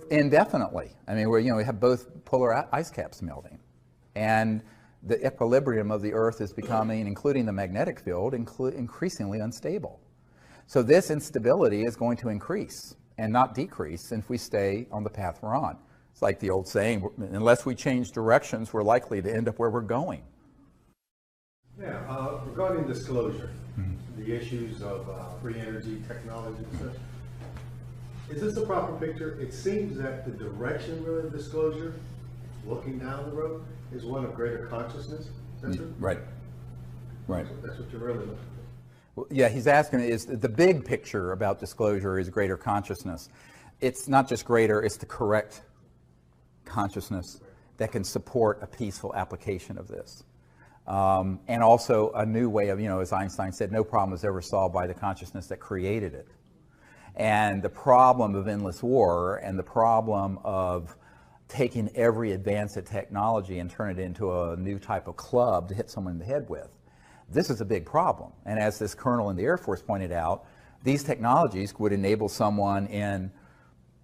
indefinitely. I mean, we have both polar ice caps melting, and the equilibrium of the Earth is becoming, including the magnetic field, increasingly unstable. So this instability is going to increase and not decrease if we stay on the path we're on. It's like the old saying, unless we change directions, we're likely to end up where we're going. Yeah, regarding disclosure, the issues of free energy technology and such, is this a proper picture? It seems that the direction really of disclosure, looking down the road, is one of greater consciousness. Is that true? Right. Right. That's what you're really looking for. Well, yeah, he's asking, is the big picture about disclosure is greater consciousness. It's not just greater, it's the correct consciousness that can support a peaceful application of this. And also a new way of, as Einstein said, no problem is ever solved by the consciousness that created it. And the problem of endless war and the problem of taking every advance of technology and turn it into a new type of club to hit someone in the head with, this is a big problem. And as this colonel in the Air Force pointed out, these technologies would enable someone in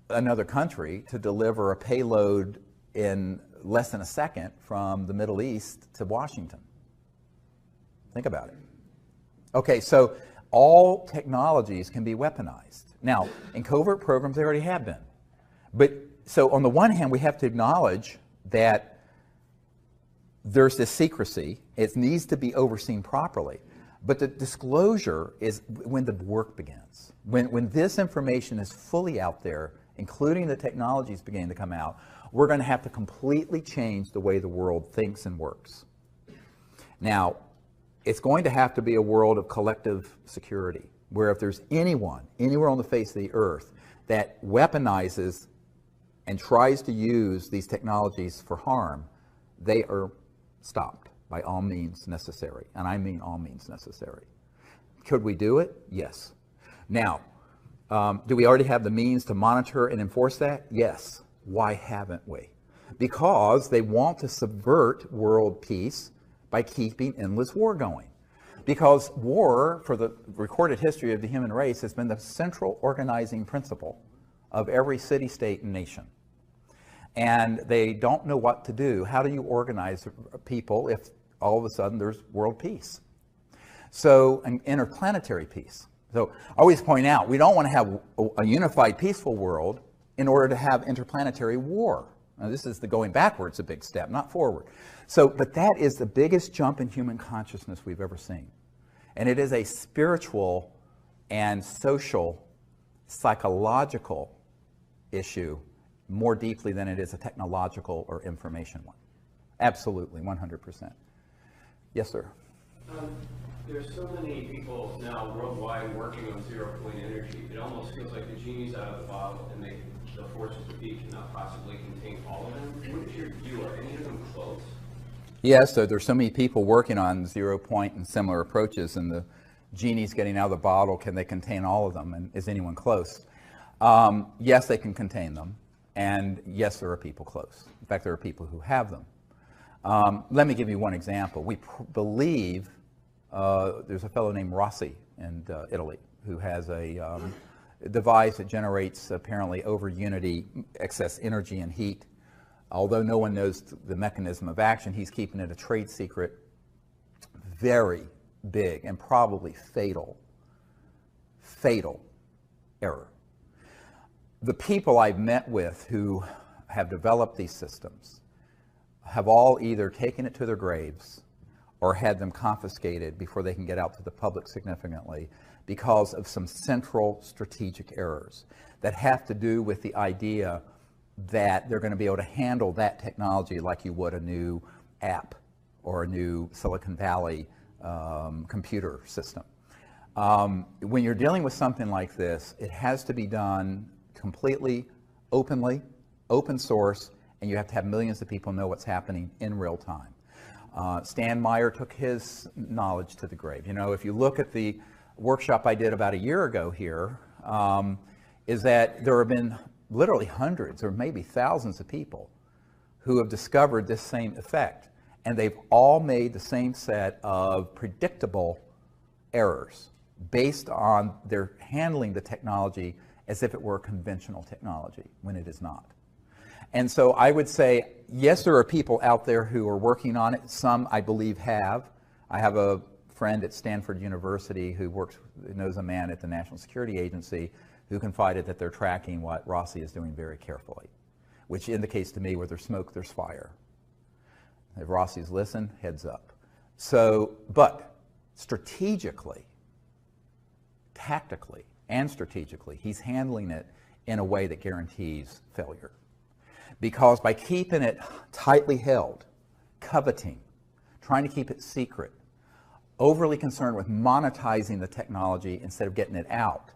another country to deliver a payload in less than a second from the Middle East to Washington. Think about it. Okay, so all technologies can be weaponized. Now, in covert programs, they already have been. But so on the one hand, we have to acknowledge that there's this secrecy. It needs to be overseen properly. But the disclosure is when the work begins. When this information is fully out there, including the technologies beginning to come out, we're going to have to completely change the way the world thinks and works. Now, it's going to have to be a world of collective security, where if there's anyone, anywhere on the face of the earth, that weaponizes and tries to use these technologies for harm, they are stopped by all means necessary. And I mean all means necessary. Could we do it? Yes. Now, do we already have the means to monitor and enforce that? Yes. Why haven't we? Because they want to subvert world peace by keeping endless war going. Because war, for the recorded history of the human race, has been the central organizing principle of every city, state, and nation. And they don't know what to do. How do you organize people if all of a sudden there's world peace? So, an interplanetary peace. So, I always point out, we don't want to have a unified, peaceful world in order to have interplanetary war. Now, this is the going backwards, a big step, not forward. So, but that is the biggest jump in human consciousness we've ever seen. And it is a spiritual and social, psychological issue more deeply than it is a technological or information one. Absolutely, 100%. Yes, sir. There's so many people now worldwide working on zero-point energy. It almost feels like the genie's out of the bottle, and the forces of being cannot possibly contain all of them. What is your view? Are any of them close? Yes, so there's so many people working on zero-point and similar approaches, and the genie's getting out of the bottle. Can they contain all of them? And is anyone close? Yes, they can contain them. And yes, there are people close. In fact, there are people who have them. Let me give you one example. We believe there's a fellow named Rossi in Italy who has a device that generates apparently over unity excess energy and heat. Although no one knows the mechanism of action, he's keeping it a trade secret. Very big and probably fatal error. The people I've met with who have developed these systems have all either taken it to their graves or had them confiscated before they can get out to the public significantly because of some central strategic errors that have to do with the idea that they're going to be able to handle that technology like you would a new app or a new Silicon Valley computer system. When you're dealing with something like this, it has to be done completely openly, open source, and you have to have millions of people know what's happening in real time. Stan Meyer took his knowledge to the grave. You know, if you look at the workshop I did about a year ago here, is that there have been literally hundreds or maybe thousands of people who have discovered this same effect, and they've all made the same set of predictable errors based on their handling the technology as if it were conventional technology when it is not. And so I would say, yes, there are people out there who are working on it. Some, I believe, have. I have a friend at Stanford University who knows a man at the National Security Agency who confided that they're tracking what Rossi is doing very carefully, which indicates to me where there's smoke, there's fire. If Rossi's listened, heads up. So, but strategically, tactically, and strategically, he's handling it in a way that guarantees failure. Because by keeping it tightly held, coveting, trying to keep it secret, overly concerned with monetizing the technology instead of getting it out,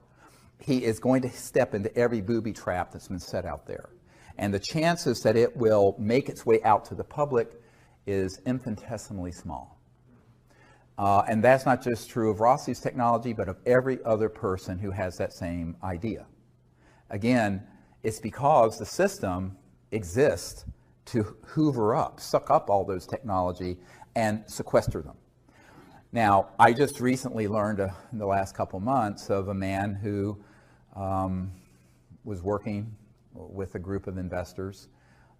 he is going to step into every booby trap that's been set out there. And the chances that it will make its way out to the public is infinitesimally small. And that's not just true of Rossi's technology, but of every other person who has that same idea. Again, it's because the system exists to hoover up, suck up all those technology and sequester them. Now, I just recently learned in the last couple months of a man who was working with a group of investors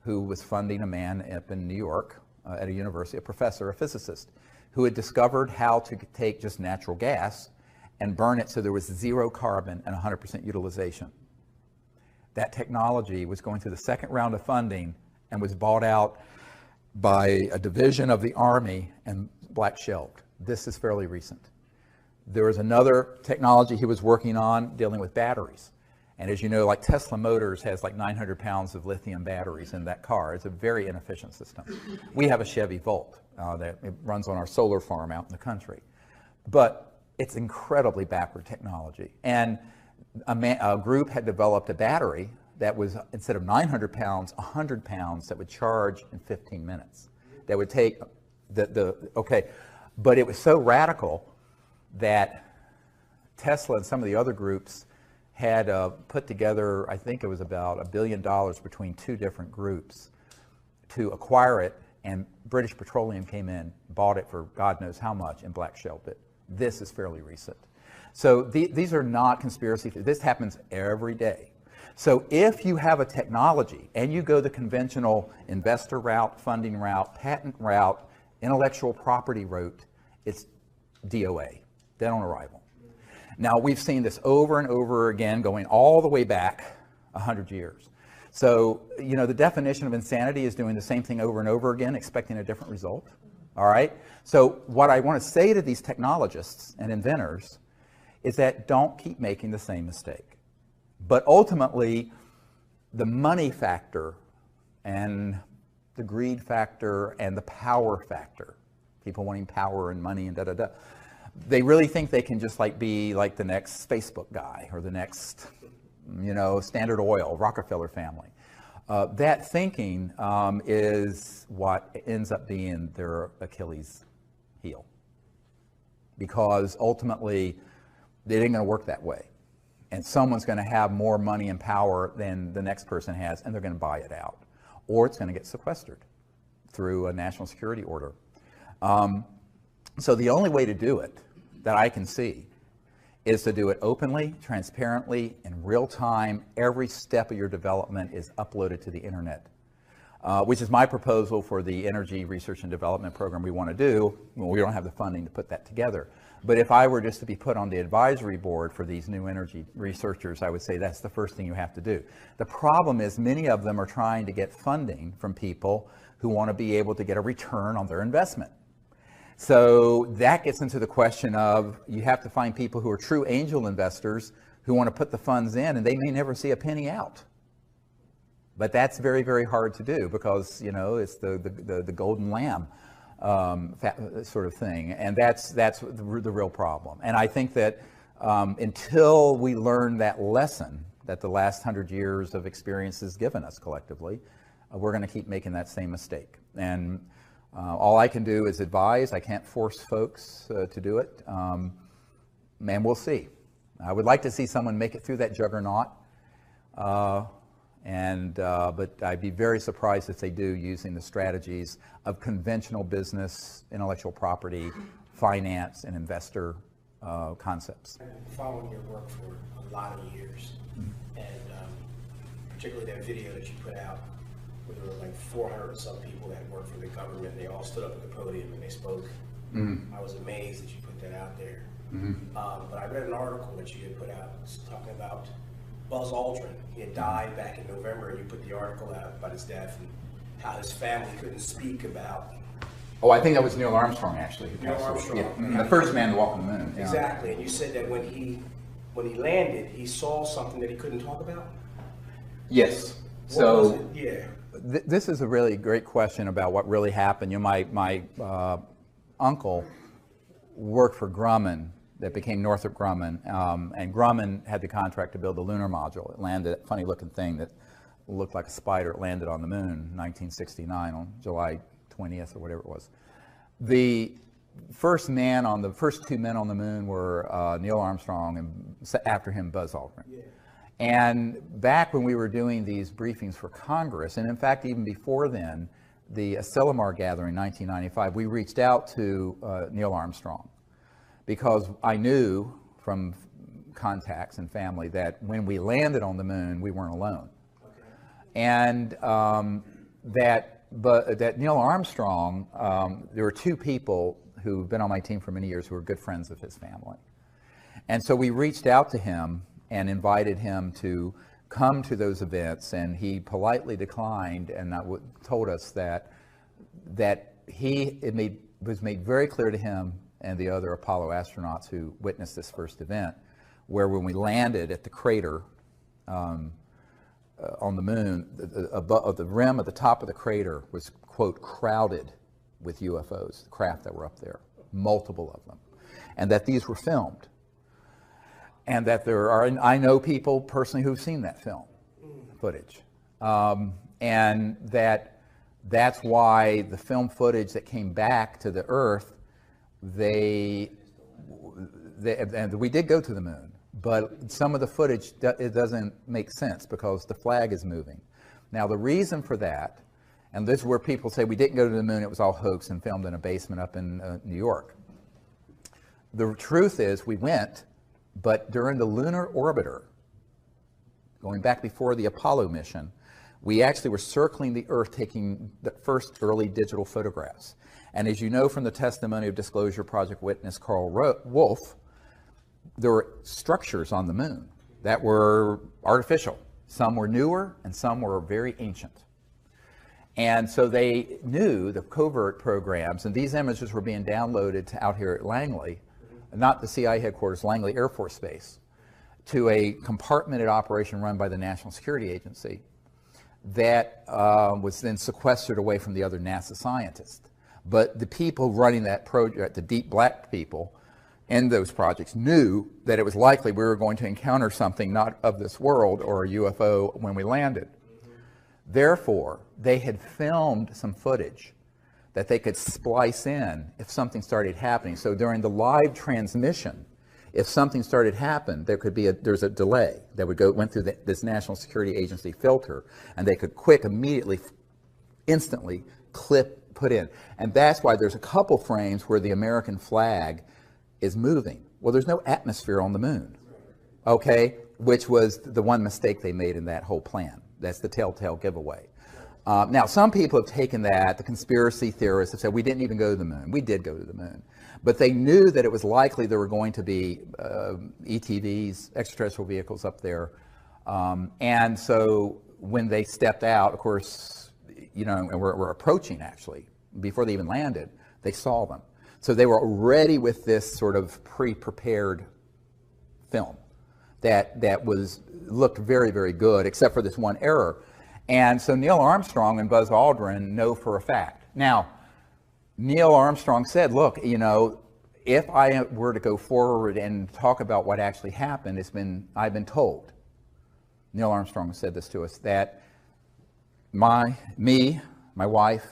who was funding a man up in New York at a university, a professor, a physicist, who had discovered how to take just natural gas and burn it so there was zero carbon and 100% utilization. That technology was going through the second round of funding and was bought out by a division of the Army and black shelved. This is fairly recent. There was another technology he was working on dealing with batteries. And as you know, like Tesla Motors has like 900 pounds of lithium batteries in that car. It's a very inefficient system. We have a Chevy Volt that it runs on our solar farm out in the country. But it's incredibly backward technology. And a group had developed a battery that was, instead of 900 pounds, 100 pounds that would charge in 15 minutes. That would take okay. But it was so radical that Tesla and some of the other groups had put together, I think it was about $1 billion between two different groups to acquire it, and British Petroleum came in, bought it for God knows how much, and black shelved it. This is fairly recent. So these are not conspiracy theories. This happens every day. So if you have a technology and you go the conventional investor route, funding route, patent route, intellectual property route, it's DOA, dead on arrival. Now, we've seen this over and over again, going all the way back 100 years. So, you know, the definition of insanity is doing the same thing over and over again, expecting a different result. All right? So what I want to say to these technologists and inventors is that don't keep making the same mistake. But ultimately, the money factor and the greed factor and the power factor, people wanting power and money and da-da-da, they really think they can just like be like the next Facebook guy or the next, you know, Standard Oil, Rockefeller family. That thinking is what ends up being their Achilles heel. Because ultimately, it ain't going to work that way. And someone's going to have more money and power than the next person has, and they're going to buy it out. Or it's going to get sequestered through a national security order. So the only way to do it that I can see is to do it openly, transparently, in real time. Every step of your development is uploaded to the internet, which is my proposal for the energy research and development program we want to do. Well, we don't have the funding to put that together. But if I were just to be put on the advisory board for these new energy researchers, I would say that's the first thing you have to do. The problem is many of them are trying to get funding from people who want to be able to get a return on their investment. So that gets into the question of you have to find people who are true angel investors who want to put the funds in, and they may never see a penny out. But that's very, very hard to do because, you know, it's the golden lamb sort of thing. And that's the real problem. And I think that until we learn that lesson that the last 100 years of experience has given us collectively, we're going to keep making that same mistake. And all I can do is advise. I can't force folks to do it. And we'll see. I would like to see someone make it through that juggernaut. But I'd be very surprised if they do using the strategies of conventional business, intellectual property, finance, and investor concepts. I've been following your work for a lot of years, and particularly that video that you put out, where there were like 400 and some people that worked for the government, and they all stood up at the podium and they spoke. I was amazed that you put that out there. But I read an article that you had put out talking about Buzz Aldrin. He had died back in November, and you put the article out about his death and how his family couldn't speak about. Oh, I think that was Neil Armstrong, actually. Neil Armstrong. Yeah. The first man to walk on the moon. Yeah. Exactly, and you said that when he landed, he saw something that he couldn't talk about? Yes. What was it? Yeah. This is a really great question about what really happened. You know, my uncle worked for Grumman, that became Northrop Grumman, and Grumman had the contract to build the lunar module. It landed, a funny looking thing that looked like a spider. It landed on the moon in 1969 on July 20th or whatever it was. The first two men on the moon were Neil Armstrong and after him Buzz Aldrin. Yeah. And back when we were doing these briefings for Congress, and in fact even before then, the Asilomar gathering in 1995, we reached out to Neil Armstrong, because I knew from contacts and family that when we landed on the moon, we weren't alone. Okay. And that Neil Armstrong, there were two people who've been on my team for many years who were good friends of his family. And so we reached out to him and invited him to come to those events, and he politely declined and told us that it was made very clear to him and the other Apollo astronauts who witnessed this first event, where when we landed at the crater on the moon, the rim at the top of the crater was, quote, crowded with UFOs, the craft that were up there, multiple of them, and that these were filmed. And that I know people personally who've seen that film footage. And that's why the film footage that came back to the Earth, and we did go to the moon, but some of the footage, it doesn't make sense because the flag is moving. Now the reason for that, and this is where people say we didn't go to the moon, it was all hoax and filmed in a basement up in New York. The truth is we went, but during the lunar orbiter, going back before the Apollo mission, we actually were circling the Earth taking the first early digital photographs. And as you know from the testimony of Disclosure Project witness Carl Wolf, there were structures on the moon that were artificial. Some were newer and some were very ancient. And so they knew the covert programs, and these images were being downloaded to out here at Langley not the CIA headquarters, Langley Air Force Base, to a compartmented operation run by the National Security Agency that was then sequestered away from the other NASA scientists. But the people running that project, the deep black people in those projects, knew that it was likely we were going to encounter something not of this world or a UFO when we landed. Therefore, they had filmed some footage that they could splice in if something started happening. So during the live transmission, if something started happening, there's a delay that went through this National Security Agency filter, and they could immediately, instantly put in. And that's why there's a couple frames where the American flag is moving. Well, there's no atmosphere on the moon, okay? Which was the one mistake they made in that whole plan. That's the telltale giveaway. Now, some people have taken that, the conspiracy theorists have said, we didn't even go to the moon. We did go to the moon. But they knew that it was likely there were going to be ETVs, extraterrestrial vehicles up there. And so when they stepped out, of course, you know, and we're approaching actually, before they even landed, they saw them. So they were already with this sort of pre-prepared film that looked very, very good, except for this one error. And so Neil Armstrong and Buzz Aldrin know for a fact. Now, Neil Armstrong said, look, you know, if I were to go forward and talk about what actually happened, I've been told, Neil Armstrong said this to us, that my wife,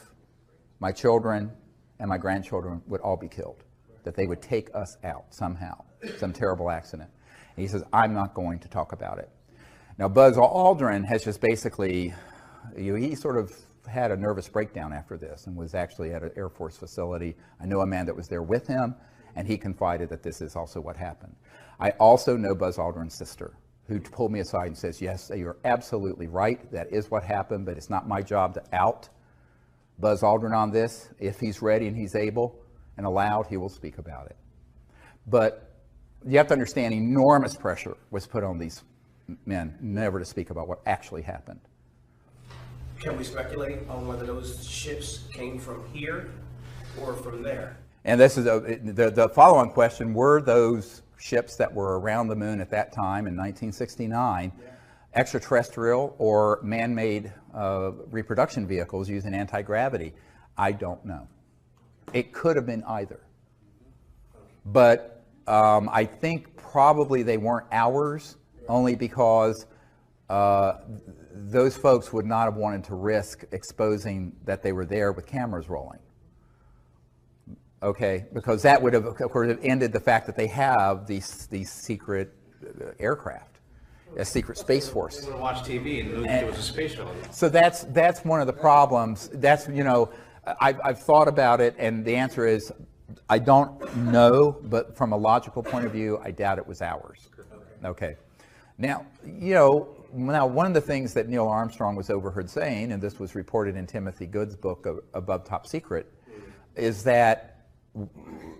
my children, and my grandchildren would all be killed, that they would take us out somehow, some terrible accident. And he says, I'm not going to talk about it. Now, Buzz Aldrin has just basically, he sort of had a nervous breakdown after this and was actually at an Air Force facility. I know a man that was there with him, and he confided that this is also what happened. I also know Buzz Aldrin's sister, who pulled me aside and says, yes, you're absolutely right. That is what happened, but it's not my job to out Buzz Aldrin on this. If he's ready and he's able and allowed, he will speak about it. But you have to understand, enormous pressure was put on these men never to speak about what actually happened. Can we speculate on whether those ships came from here or from there? And this is the follow-on question: were those ships that were around the moon at that time in 1969 extraterrestrial or man-made reproduction vehicles using anti-gravity? I don't know. It could have been either. But I think probably they weren't ours, only because those folks would not have wanted to risk exposing that they were there with cameras rolling. Okay, because that would have, of course, ended the fact that they have these secret aircraft, a secret space force. They would watch TV and knew there was a space shuttle. So that's one of the problems. That's, you know, I've thought about it, and the answer is I don't know, but from a logical point of view, I doubt it was ours. Okay. Now, you know, one of the things that Neil Armstrong was overheard saying, and this was reported in Timothy Goode's book, Above Top Secret, is that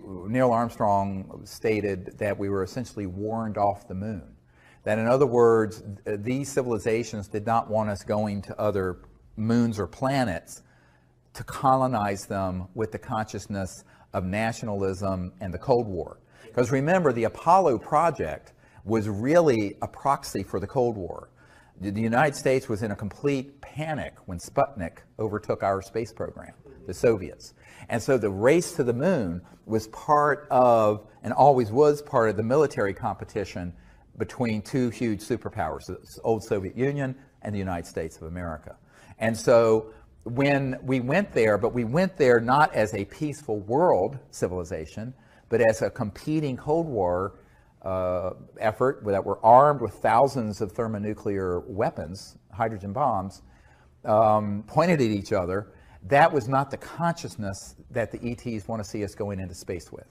Neil Armstrong stated that we were essentially warned off the moon. That, in other words, these civilizations did not want us going to other moons or planets to colonize them with the consciousness of nationalism and the Cold War. Because remember, the Apollo project was really a proxy for the Cold War. The United States was in a complete panic when Sputnik overtook our space program, the Soviets. And so the race to the moon was part of, and always was part of, the military competition between two huge superpowers, the old Soviet Union and the United States of America. And so when we went there, but we went there not as a peaceful world civilization, but as a competing Cold War effort that were armed with thousands of thermonuclear weapons, hydrogen bombs, pointed at each other. That was not the consciousness that the ETs want to see us going into space with.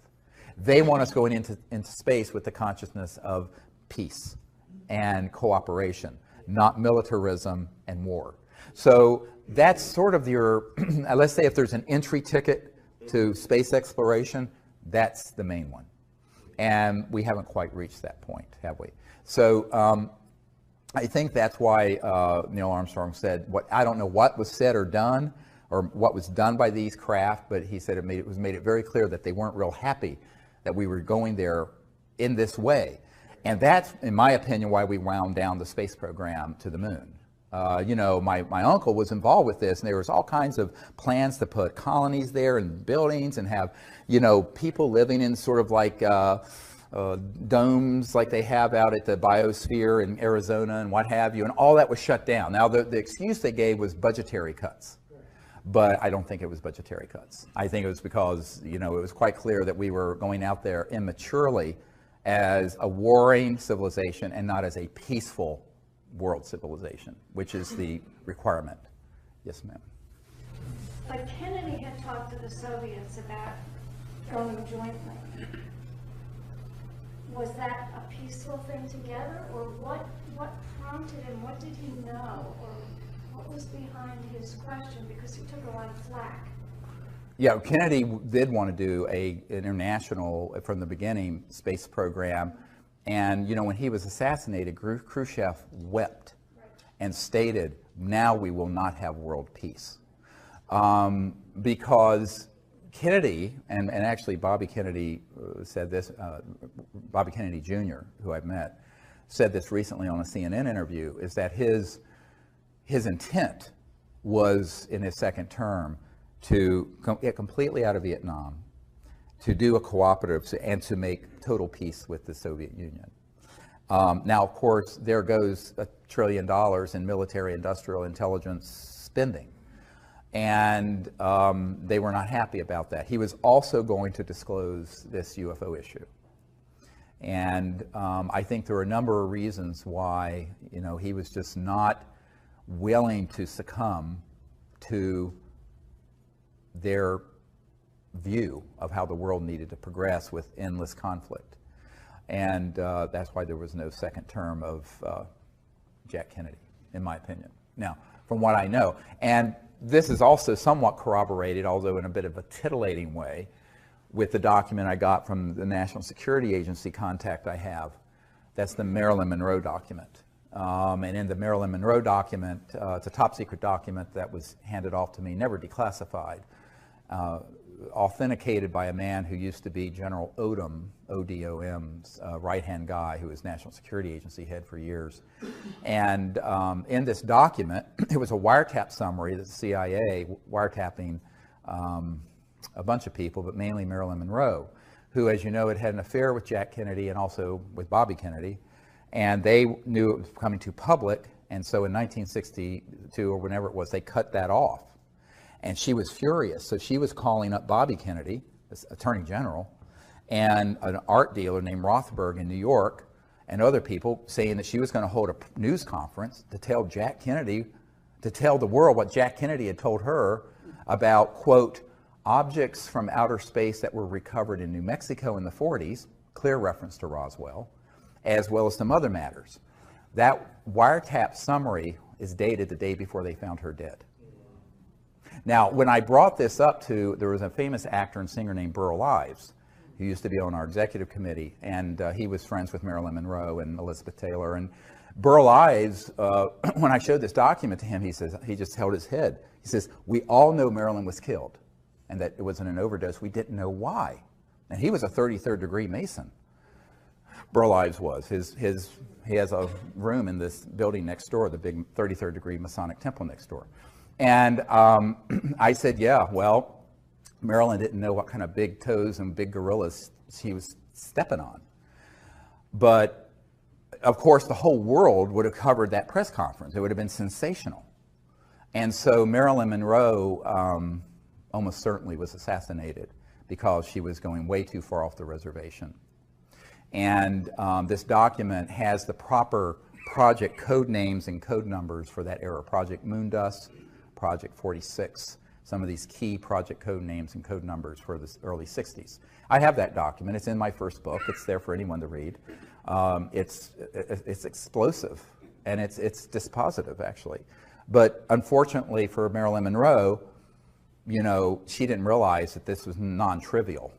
They want us going into space with the consciousness of peace and cooperation, not militarism and war. So that's sort of your, let's say if there's an entry ticket to space exploration, that's the main one. And we haven't quite reached that point, have we? So I think that's why Neil Armstrong said, I don't know what was said or done, or what was done by these craft, but he said it was made it very clear that they weren't real happy that we were going there in this way. And that's, in my opinion, why we wound down the space program to the moon. You know, my uncle was involved with this, and there was all kinds of plans to put colonies there and buildings and have, you know, people living in sort of like domes like they have out at the biosphere in Arizona and what have you, and all that was shut down. Now, the excuse they gave was budgetary cuts, but I don't think it was budgetary cuts. I think it was because, you know, it was quite clear that we were going out there immaturely as a warring civilization and not as a peaceful world civilization, which is the requirement. Yes, ma'am. But Kennedy had talked to the Soviets about going jointly. Was that a peaceful thing together, or what prompted him? What did he know, or what was behind his question? Because he took a lot of flack. Yeah, Kennedy did want to do an international, from the beginning, space program. And, you know, when he was assassinated, Khrushchev wept and stated, now we will not have world peace. Because Kennedy, and actually Bobby Kennedy said this, Bobby Kennedy Jr., who I've met, said this recently on a CNN interview, is that his intent was, in his second term, to get completely out of Vietnam, to do a cooperative, and to make total peace with the Soviet Union. Now, of course, there goes $1 trillion in military industrial intelligence spending. And they were not happy about that. He was also going to disclose this UFO issue. And I think there were a number of reasons why, you know, he was just not willing to succumb to their view of how the world needed to progress with endless conflict. And that's why there was no second term of Jack Kennedy, in my opinion. Now, from what I know, and this is also somewhat corroborated, although in a bit of a titillating way, with the document I got from the National Security Agency contact I have. That's the Marilyn Monroe document. And in the Marilyn Monroe document, it's a top secret document that was handed off to me, never declassified, authenticated by a man who used to be General Odom, O-D-O-M's right-hand guy, who was National Security Agency head for years. And in this document, it was a wiretap summary that the CIA wiretapping a bunch of people, but mainly Marilyn Monroe, who, as you know, had an affair with Jack Kennedy and also with Bobby Kennedy. And they knew it was coming too public, and so in 1962, or whenever it was, they cut that off. And she was furious, so she was calling up Bobby Kennedy, this Attorney General, and an art dealer named Rothberg in New York, and other people, saying that she was going to hold a news conference to tell Jack Kennedy, to tell the world what Jack Kennedy had told her about, quote, objects from outer space that were recovered in New Mexico in the 40s, clear reference to Roswell, as well as some other matters. That wiretap summary is dated the day before they found her dead. Now, when I brought this up to, there was a famous actor and singer named Burl Ives, who used to be on our executive committee, and he was friends with Marilyn Monroe and Elizabeth Taylor. And Burl Ives, when I showed this document to him, he says, he just held his head. He says, we all know Marilyn was killed and that it wasn't an overdose. We didn't know why. And he was a 33rd degree Mason. Burl Ives was. He has a room in this building next door, the big 33rd degree Masonic temple next door. And I said, yeah, well, Marilyn didn't know what kind of big toes and big gorillas she was stepping on. But, of course, the whole world would have covered that press conference. It would have been sensational. And so Marilyn Monroe almost certainly was assassinated because she was going way too far off the reservation. And this document has the proper project code names and code numbers for that era. Project Moondust, Project 46, some of these key project code names and code numbers for the early 60s. I have that document. It's in my first book. It's there for anyone to read. It's explosive, and it's dispositive, actually. But unfortunately for Marilyn Monroe, you know, she didn't realize that this was non-trivial.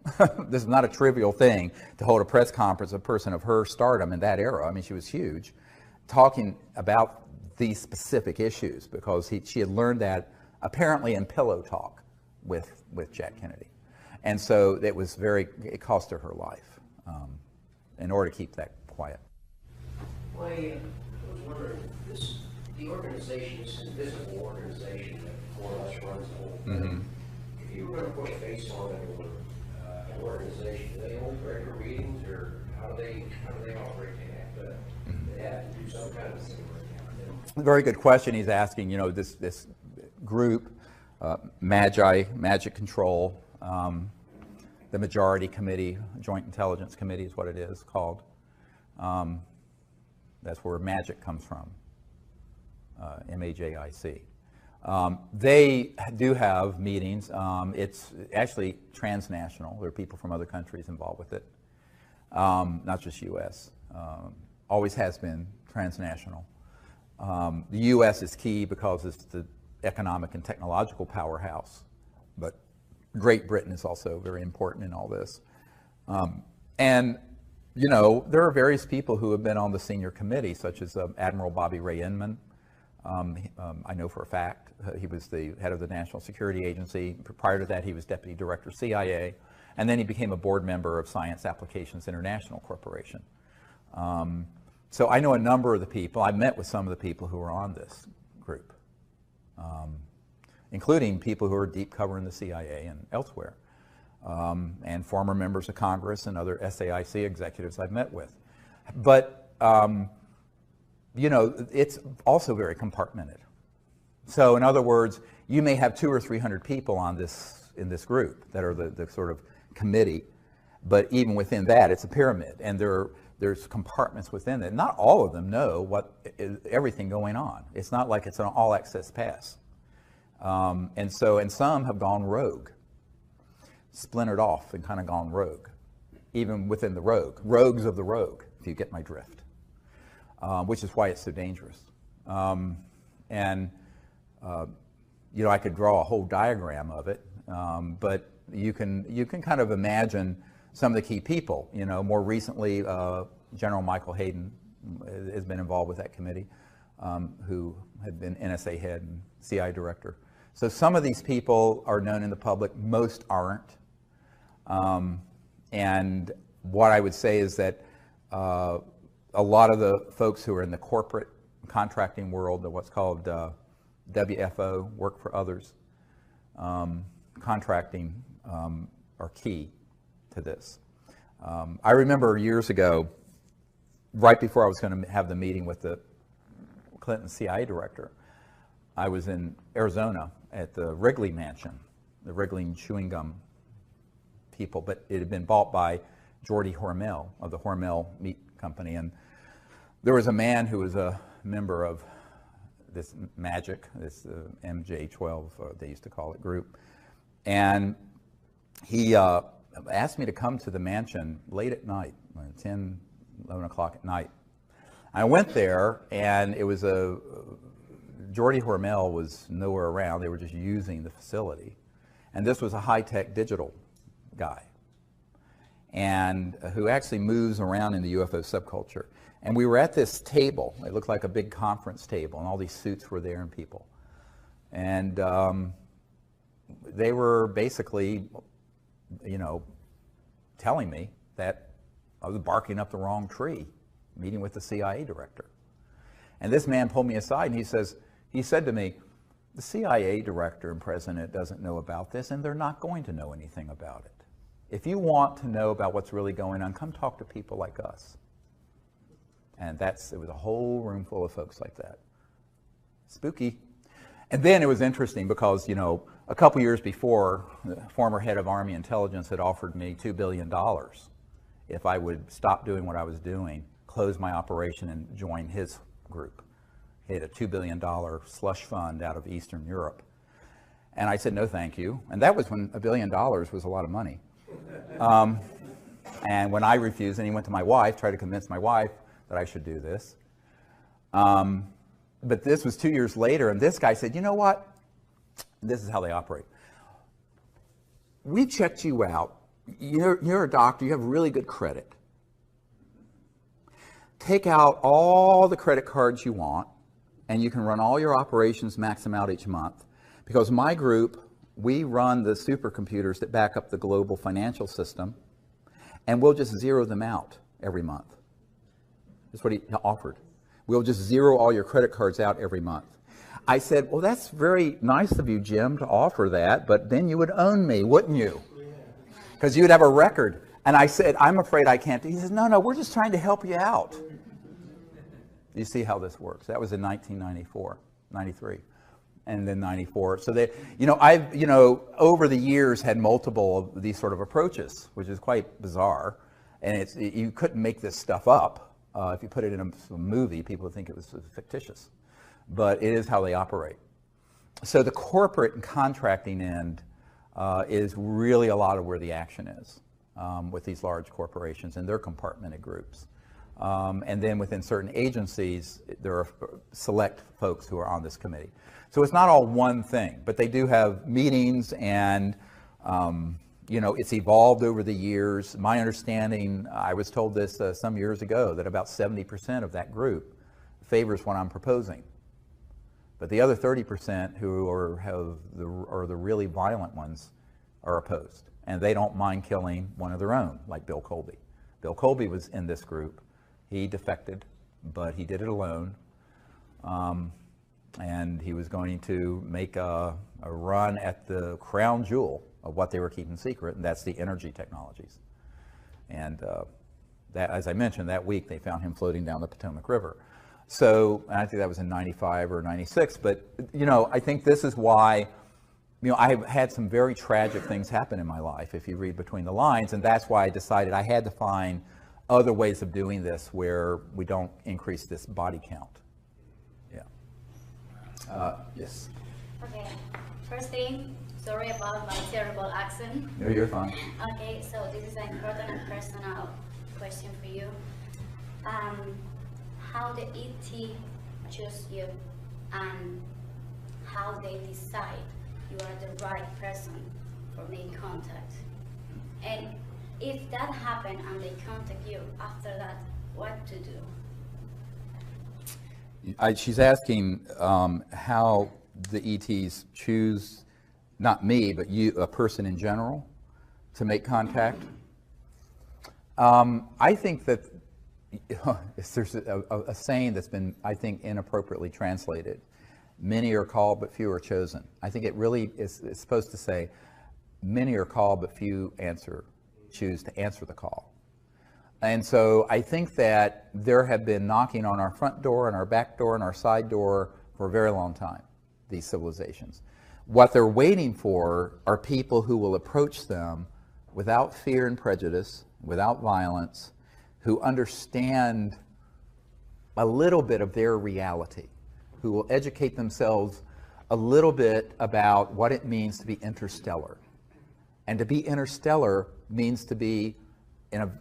This is not a trivial thing to hold a press conference, a person of her stardom in that era. I mean, she was huge, talking about these specific issues, because she had learned that apparently in pillow talk with Jack Kennedy. And so it cost her life in order to keep that quiet. Well, I was wondering, the organization, this invisible organization that more or less runs the whole thing, if you were going to put a face on it or an organization, do they hold regular meetings, or how do they operate? They have to do some kind of thing right now. Very good question he's asking. You know, this group, Magic Control, the Majority Committee, Joint Intelligence Committee is what it is called. That's where MAGIC comes from, M-A-J-I-C. They do have meetings. It's actually transnational. There are people from other countries involved with it, not just U.S. Always has been transnational. The U.S. is key because it's the economic and technological powerhouse, but Great Britain is also very important in all this. And, you know, there are various people who have been on the senior committee, such as Admiral Bobby Ray Inman. I know for a fact he was the head of the National Security Agency. Prior to that, he was Deputy Director CIA, and then he became a board member of Science Applications International Corporation. So I know a number of the people. I met with some of the people who are on this group, including people who are deep cover in the CIA and elsewhere, and former members of Congress and other SAIC executives I've met with. But, you know, it's also very compartmented. So in other words, you may have 200 or 300 people on in this group that are the sort of committee, but even within that, it's a pyramid, and there's compartments within it. Not all of them know everything going on. It's not like it's an all-access pass. And some have gone rogue, splintered off and kind of gone rogue, even within the rogue, rogues of the rogue, if you get my drift, which is why it's so dangerous. You know, I could draw a whole diagram of it, but you can kind of imagine some of the key people. You know, more recently, General Michael Hayden has been involved with that committee, who had been NSA head and CIA director. So some of these people are known in the public, most aren't. And what I would say is that a lot of the folks who are in the corporate contracting world, what's called WFO, work for others, contracting, are key to this. I remember years ago, right before I was going to have the meeting with the Clinton CIA director, I was in Arizona at the Wrigley Mansion, the Wrigley chewing gum people, but it had been bought by Jordy Hormel of the Hormel Meat Company. And there was a man who was a member of this MAGIC, this MJ12, they used to call it, group. And he asked me to come to the mansion late at night, 10, 11 o'clock at night. I went there, and it was Jordy Hormel was nowhere around. They were just using the facility. And this was a high-tech digital guy, and who actually moves around in the UFO subculture. And we were at this table. It looked like a big conference table, and all these suits were there and people. And they were basically, you know, telling me that I was barking up the wrong tree, meeting with the CIA director. And this man pulled me aside, and he said to me, the CIA director and president doesn't know about this, and they're not going to know anything about it. If you want to know about what's really going on, come talk to people like us. And it was a whole room full of folks like that. Spooky. And then it was interesting because, you know, a couple years before, the former head of Army Intelligence had offered me $2 billion if I would stop doing what I was doing, close my operation, and join his group. He had a $2 billion slush fund out of Eastern Europe. And I said, no, thank you. And that was when $1 billion was a lot of money. And when I refused, and he went to my wife, tried to convince my wife that I should do this. But this was 2 years later, and this guy said, you know what? This is how they operate. We checked you out. You're a doctor. You have really good credit. Take out all the credit cards you want, and you can run all your operations, max them out each month. Because my group we run the supercomputers that back up the global financial system, and we'll just zero them out every month. That's what he offered. We'll just zero all your credit cards out every month. I said, well, that's very nice of you, Jim, to offer that, but then you would own me, wouldn't you? Because you'd have a record. And I said, I'm afraid I can't. He says, no, we're just trying to help you out. You see how this works. That was in 1994, 93, and then 94. So they, I've, over the years had multiple of these sort of approaches, which is quite bizarre. And you couldn't make this stuff up. If you put it in a movie, people would think it was fictitious. But it is how they operate. So the corporate and contracting end is really a lot of where the action is with these large corporations and their compartmented groups. And then within certain agencies, there are select folks who are on this committee. So it's not all one thing, but they do have meetings, and it's evolved over the years. My understanding, I was told this some years ago, that about 70% of that group favors what I'm proposing. But the other 30% who are the really violent ones are opposed. And they don't mind killing one of their own, like Bill Colby. Bill Colby was in this group. He defected, but he did it alone. And he was going to make a run at the crown jewel of what they were keeping secret, and that's the energy technologies. And that, as I mentioned, that week they found him floating down the Potomac River. So, and I think that was in 95 or 96, but, I think this is why, I've had some very tragic things happen in my life, if you read between the lines, and that's why I decided I had to find other ways of doing this where we don't increase this body count. Yeah. Yes. Okay. First thing, sorry about my terrible accent. No, you're fine. Okay, so this is an important and personal question for you. How the ET choose you and how they decide you are the right person for making contact. And if that happened and they contact you after that, what to do? She's asking how the ETs choose, not me, but you, a person in general, to make contact. I think that there's a saying that's been, I think, inappropriately translated. Many are called, but few are chosen. I think it really is supposed to say, many are called, but few choose to answer the call. And so I think that there have been knocking on our front door and our back door and our side door for a very long time, these civilizations. What they're waiting for are people who will approach them without fear and prejudice, without violence, who understand a little bit of their reality, who will educate themselves a little bit about what it means to be interstellar. And to be interstellar means to be in an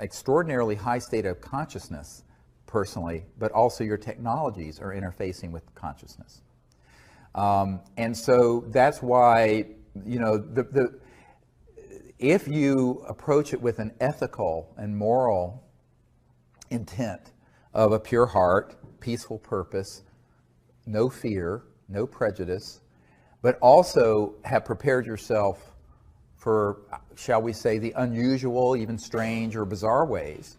extraordinarily high state of consciousness, personally, but also your technologies are interfacing with consciousness. And so that's why, if you approach it with an ethical and moral intent of a pure heart, peaceful purpose, no fear, no prejudice, but also have prepared yourself for, shall we say, the unusual, even strange or bizarre ways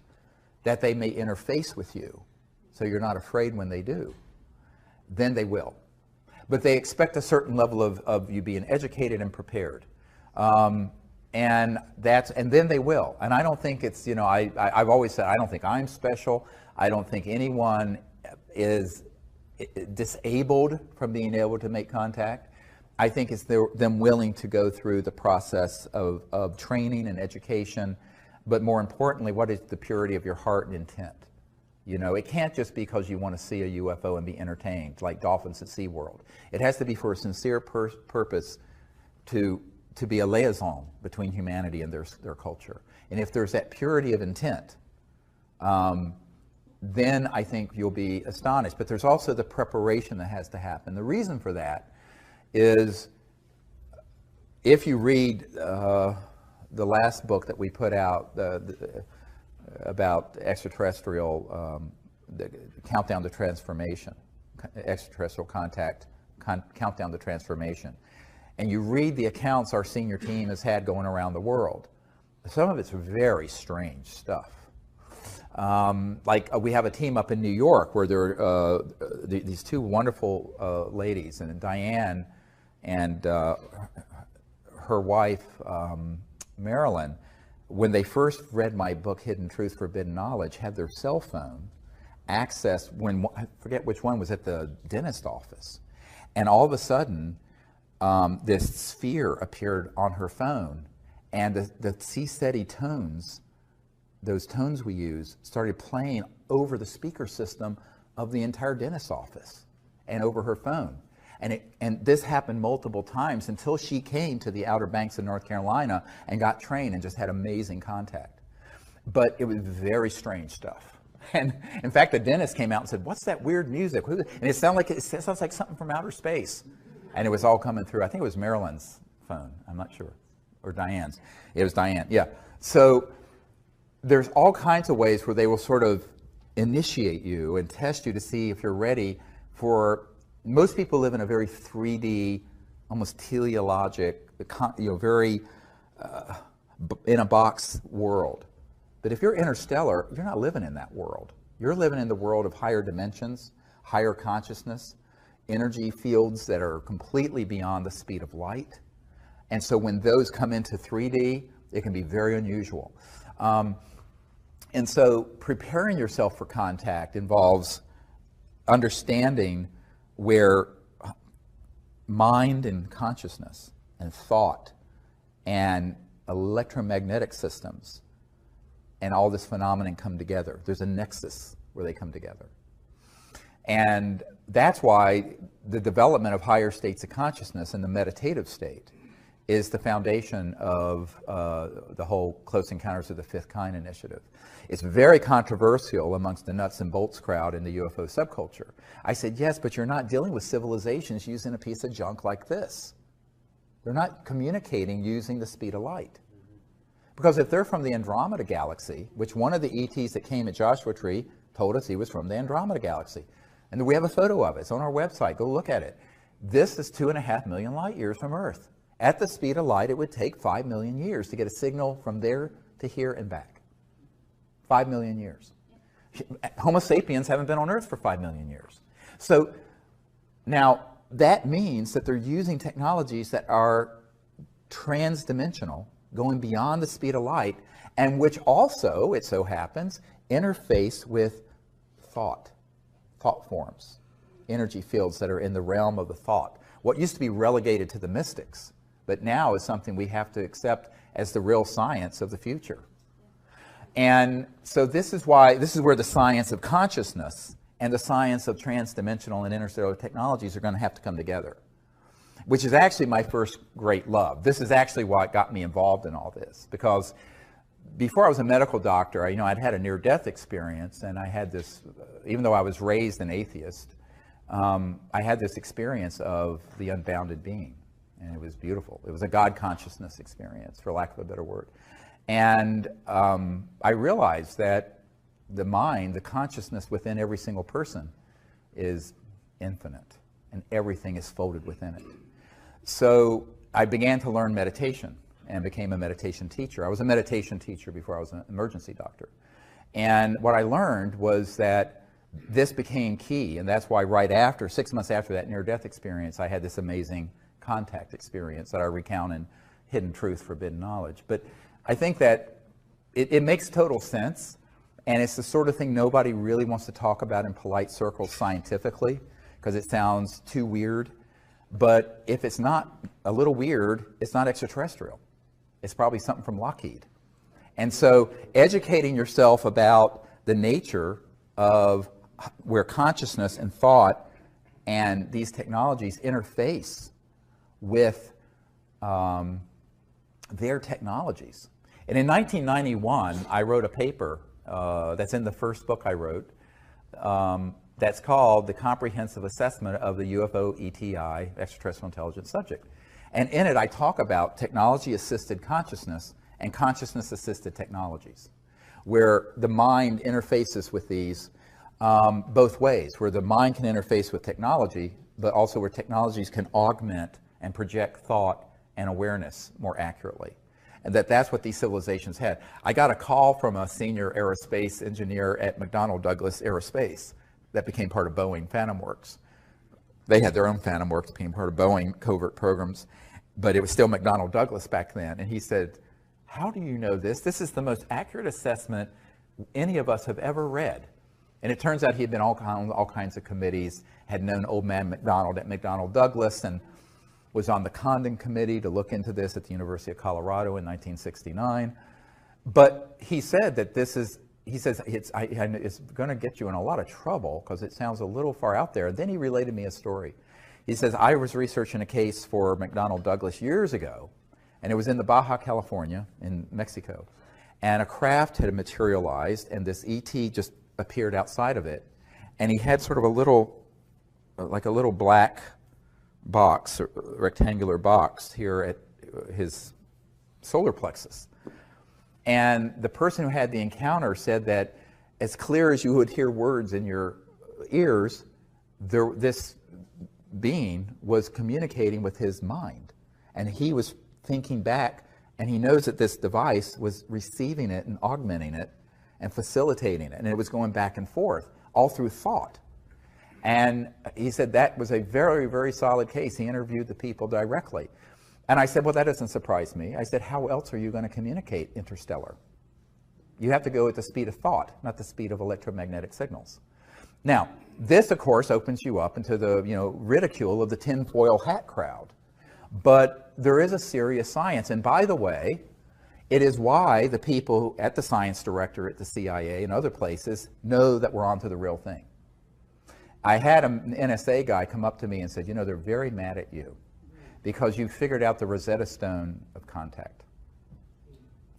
that they may interface with you, so you're not afraid when they do, then they will. But they expect a certain level of you being educated and prepared. And then they will. And I don't think it's, I've always said, I don't think I'm special. I don't think anyone is disabled from being able to make contact. I think it's them willing to go through the process of training and education, but more importantly, what is the purity of your heart and intent? It can't just be because you want to see a UFO and be entertained, like dolphins at SeaWorld. It has to be for a sincere purpose to be a liaison between humanity and their culture. And if there's that purity of intent, then I think you'll be astonished. But there's also the preparation that has to happen. The reason for that is, if you read the last book that we put out about extraterrestrial, the Countdown to Transformation, extraterrestrial contact, Countdown to Transformation, and you read the accounts our senior team has had going around the world, some of it's very strange stuff. Like we have a team up in New York where there are these two wonderful ladies, and Diane and her wife, Marilyn, when they first read my book, Hidden Truth, Forbidden Knowledge, had their cell phone accessed when, I forget which one, was at the dentist office. And all of a sudden, this sphere appeared on her phone, and the C-steady tones, those tones we use, started playing over the speaker system of the entire dentist's office and over her phone. And this happened multiple times until she came to the Outer Banks of North Carolina and got trained and just had amazing contact. But it was very strange stuff. And in fact, the dentist came out and said, "What's that weird music?" And it sounds like something from outer space. And it was all coming through. I think it was Marilyn's phone. I'm not sure. Or Diane's. It was Diane, yeah. So there's all kinds of ways where they will sort of initiate you and test you to see if you're ready for. Most people live in a very 3D, almost teleologic, very in a box world. But if you're interstellar, you're not living in that world. You're living in the world of higher dimensions, higher consciousness, energy fields that are completely beyond the speed of light. And so when those come into 3D, it can be very unusual. And so preparing yourself for contact involves understanding where mind and consciousness and thought and electromagnetic systems and all this phenomenon come together. There's a nexus where they come together. And that's why the development of higher states of consciousness and the meditative state is the foundation of the whole Close Encounters of the Fifth Kind initiative. It's very controversial amongst the nuts and bolts crowd in the UFO subculture. I said, yes, but you're not dealing with civilizations using a piece of junk like this. They're not communicating using the speed of light. Because if they're from the Andromeda Galaxy, which one of the ETs that came at Joshua Tree told us he was from the Andromeda Galaxy. And we have a photo of it. It's on our website. Go look at it. This is 2.5 million light years from Earth. At the speed of light, it would take 5 million years to get a signal from there to here and back. 5 million years. Homo sapiens haven't been on Earth for 5 million years. So now that means that they're using technologies that are transdimensional, going beyond the speed of light, and which also, it so happens, interface with thought forms, energy fields that are in the realm of the thought. What used to be relegated to the mystics, but now is something we have to accept as the real science of the future. And so this is where the science of consciousness and the science of transdimensional and interstellar technologies are going to have to come together, which is actually my first great love. This is actually what got me involved in all this, because before I was a medical doctor, I'd had a near-death experience, and I had this, even though I was raised an atheist, I had this experience of the unbounded being, and it was beautiful. It was a God consciousness experience, for lack of a better word. And I realized that the mind, the consciousness within every single person is infinite, and everything is folded within it. So I began to learn meditation and became a meditation teacher. I was a meditation teacher before I was an emergency doctor. And what I learned was that this became key, and that's why right after, 6 months after that near-death experience, I had this amazing contact experience that I recount in Hidden Truth, Forbidden Knowledge. But I think that it makes total sense, and it's the sort of thing nobody really wants to talk about in polite circles scientifically, because it sounds too weird. But if it's not a little weird, it's not extraterrestrial. It's probably something from Lockheed. And so educating yourself about the nature of where consciousness and thought and these technologies interface with their technologies. And in 1991, I wrote a paper that's in the first book I wrote that's called The Comprehensive Assessment of the UFO ETI, Extraterrestrial Intelligence Subject. And in it, I talk about technology-assisted consciousness and consciousness-assisted technologies, where the mind interfaces with these both ways, where the mind can interface with technology, but also where technologies can augment and project thought and awareness more accurately. And that's what these civilizations had. I got a call from a senior aerospace engineer at McDonnell Douglas Aerospace that became part of Boeing Phantom Works. They had their own Phantom Works, became part of Boeing covert programs, but it was still McDonnell Douglas back then. And he said, how do you know this? This is the most accurate assessment any of us have ever read. And it turns out he had been on all kinds of committees, had known old man McDonald at McDonnell Douglas, and was on the Condon Committee to look into this at the University of Colorado in 1969. But he said that this is, he says, it's going to get you in a lot of trouble because it sounds a little far out there. And then he related me a story. He says, I was researching a case for McDonnell Douglas years ago, and it was in the Baja California in Mexico. And a craft had materialized, and this ET just appeared outside of it. And he had sort of a little, like a little black box, rectangular box here at his solar plexus. And the person who had the encounter said that as clear as you would hear words in your ears, this being was communicating with his mind. And he was thinking back, and he knows that this device was receiving it and augmenting it and facilitating it. And it was going back and forth, all through thought. And he said that was a very, very solid case. He interviewed the people directly. And I said, well, that doesn't surprise me. I said, how else are you going to communicate interstellar? You have to go at the speed of thought, not the speed of electromagnetic signals. Now, this, of course, opens you up into the ridicule of the tinfoil hat crowd. But there is a serious science. And by the way, it is why the people at the science director at the CIA and other places know that we're onto the real thing. I had an NSA guy come up to me and said, they're very mad at you because you figured out the Rosetta Stone of contact.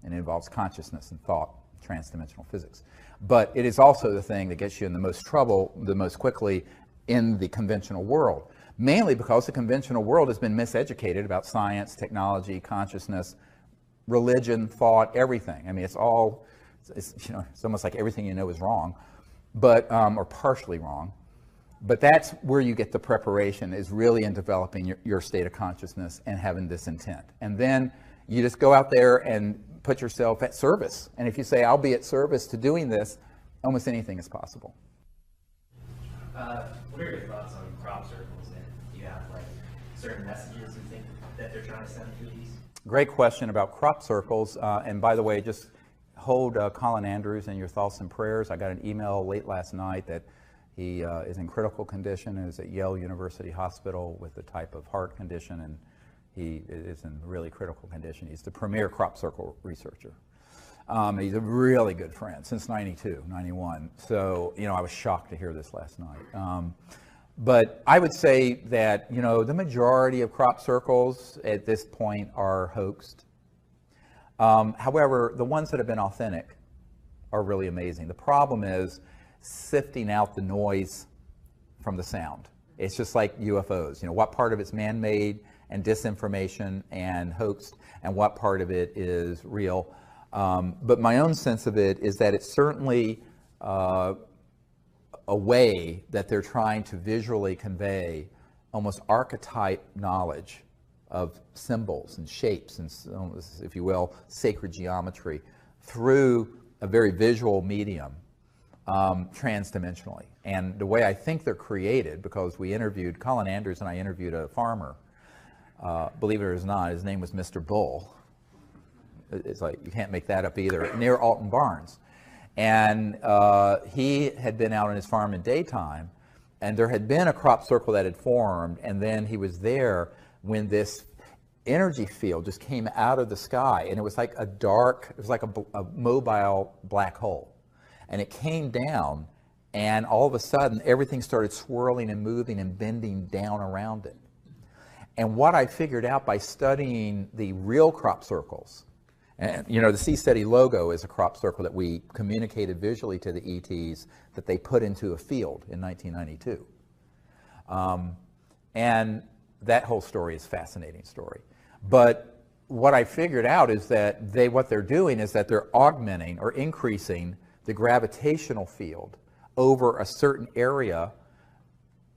And it involves consciousness and thought, transdimensional physics. But it is also the thing that gets you in the most trouble the most quickly in the conventional world, mainly because the conventional world has been miseducated about science, technology, consciousness, religion, thought, everything. I mean, it's almost like everything you know is wrong, but or partially wrong. But that's where you get the preparation, is really in developing your state of consciousness and having this intent. And then you just go out there and put yourself at service. And if you say, I'll be at service to doing this, almost anything is possible. What are your thoughts on crop circles? And do you have certain messages you think that they're trying to send through these? Great question about crop circles. And by the way, just hold Colin Andrews in your thoughts and prayers. I got an email late last night that he is in critical condition and is at Yale University Hospital with a type of heart condition, and he is in really critical condition. He's the premier crop circle researcher. He's a really good friend since 92, 91. So, I was shocked to hear this last night. But I would say that, the majority of crop circles at this point are hoaxed. However, the ones that have been authentic are really amazing. The problem is sifting out the noise from the sound. It's just like UFOs. What part of it's man-made and disinformation and hoaxed, and what part of it is real. But my own sense of it is that it's certainly a way that they're trying to visually convey almost archetype knowledge of symbols and shapes and, if you will, sacred geometry through a very visual medium, transdimensionally. And the way I think they're created, because Colin Andrews and I interviewed a farmer, believe it or not, his name was Mr. Bull. It's like, you can't make that up either, near Alton Barnes. And he had been out on his farm in daytime, and there had been a crop circle that had formed, and then he was there when this energy field just came out of the sky, and it was like a mobile black hole. And it came down, and all of a sudden, everything started swirling and moving and bending down around it. And what I figured out by studying the real crop circles, and the Seasteady logo is a crop circle that we communicated visually to the ETs that they put into a field in 1992. And that whole story is a fascinating story. But what I figured out is that what they're doing is that they're augmenting or increasing the gravitational field over a certain area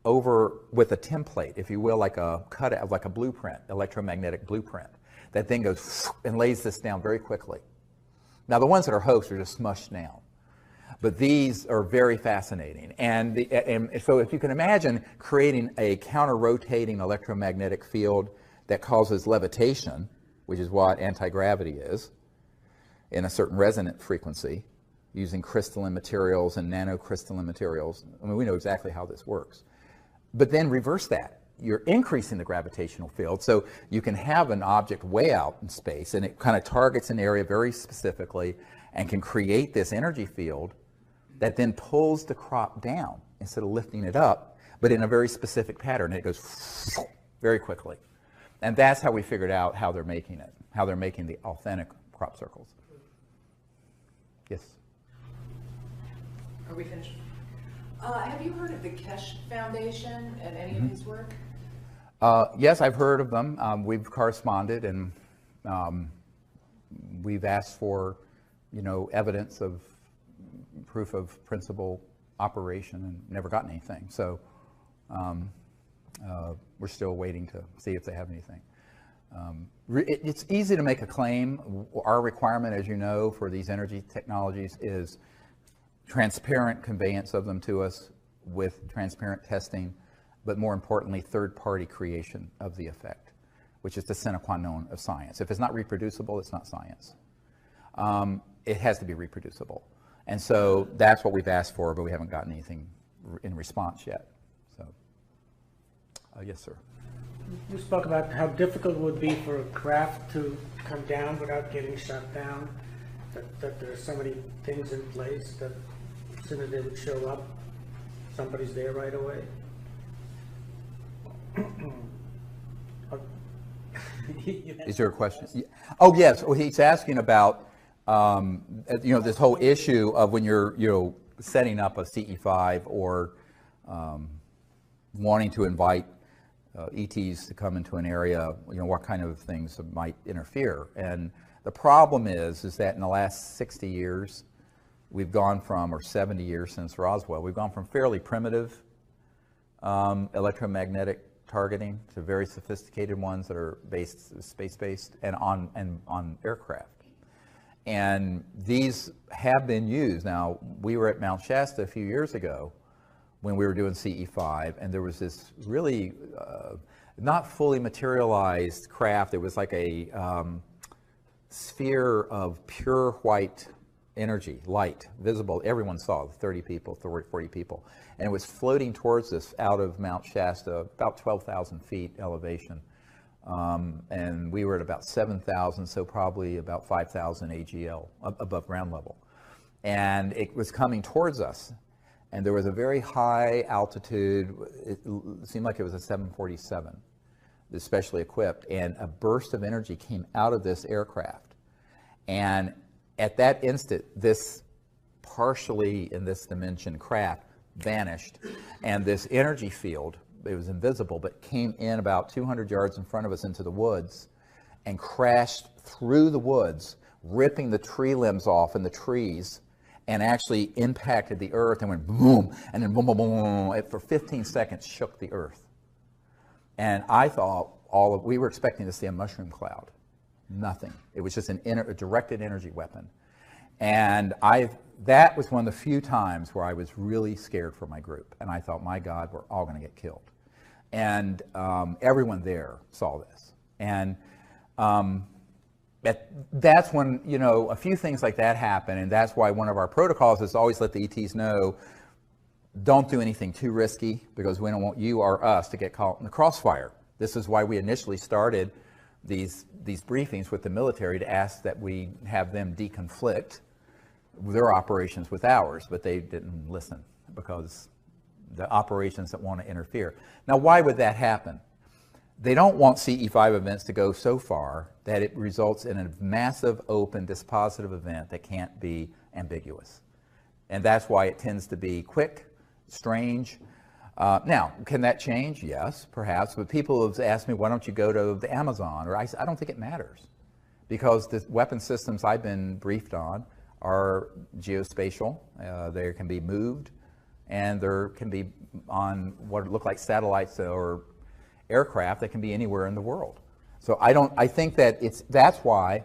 over with a template, if you will, like a cutout, like a blueprint, electromagnetic blueprint, that then goes and lays this down very quickly. Now, the ones that are hosts are just smushed down. But these are very fascinating. And so if you can imagine creating a counter-rotating electromagnetic field that causes levitation, which is what anti-gravity is, in a certain resonant frequency, using crystalline materials and nanocrystalline materials. I mean, we know exactly how this works. But then reverse that. You're increasing the gravitational field, so you can have an object way out in space, and it kind of targets an area very specifically and can create this energy field that then pulls the crop down instead of lifting it up, but in a very specific pattern. It goes very quickly. And that's how we figured out how they're making it, how they're making the authentic crop circles. Yes? Are we finished? Have you heard of the Kesh Foundation and any of his work? Yes, I've heard of them. We've corresponded, and we've asked for, evidence of proof of principal operation and never gotten anything. So we're still waiting to see if they have anything. It's easy to make a claim. Our requirement, as you know, for these energy technologies is transparent conveyance of them to us with transparent testing, but more importantly, third-party creation of the effect, which is the sine qua non of science. If it's not reproducible, it's not science. It has to be reproducible. And so that's what we've asked for, but we haven't gotten anything in response yet. So, yes, sir. You spoke about how difficult it would be for a craft to come down without getting shut down, that there are so many things in place that as soon as they would show up, somebody's there right away. Is there a question? Oh, yes. Well, he's asking about, this whole issue of when you're, setting up a CE5 or wanting to invite ETs to come into an area, what kind of things might interfere. And the problem is that in the last 60 years, we've gone from, or 70 years since Roswell, we've gone from fairly primitive electromagnetic targeting to very sophisticated ones that are space-based and on aircraft. And these have been used. Now, we were at Mount Shasta a few years ago when we were doing CE5, and there was this really not fully materialized craft. It was like a sphere of pure white energy, light, visible. Everyone saw, 30 people, 40 people. And it was floating towards us out of Mount Shasta, about 12,000 feet elevation. And we were at about 7,000, so probably about 5,000 AGL, above ground level. And it was coming towards us. And there was a very high altitude, it seemed like it was a 747, especially equipped, and a burst of energy came out of this aircraft. And at that instant, this partially in this dimension craft vanished, and this energy field, it was invisible, but came in about 200 yards in front of us into the woods and crashed through the woods, ripping the tree limbs off in the trees, and actually impacted the earth and went boom, and then boom, boom, boom. It for 15 seconds shook the earth. And I thought we were expecting to see a mushroom cloud. Nothing. It was just a directed energy weapon. And that was one of the few times where I was really scared for my group. And I thought, my God, we're all going to get killed. And everyone there saw this. And that's when, a few things like that happen. And that's why one of our protocols is always let the ETs know, don't do anything too risky, because we don't want you or us to get caught in the crossfire. This is why we initially started these briefings with the military to ask that we have them deconflict their operations with ours, but they didn't listen because the operations that want to interfere. Now, why would that happen? They don't want CE5 events to go so far that it results in a massive open dispositive event that can't be ambiguous. And that's why it tends to be quick, strange. Now, can that change? Yes, perhaps. But people have asked me, why don't you go to the Amazon? Or I don't think it matters, because the weapon systems I've been briefed on are geospatial. They can be moved. And there can be on what look like satellites or aircraft that can be anywhere in the world. So I think that that's why,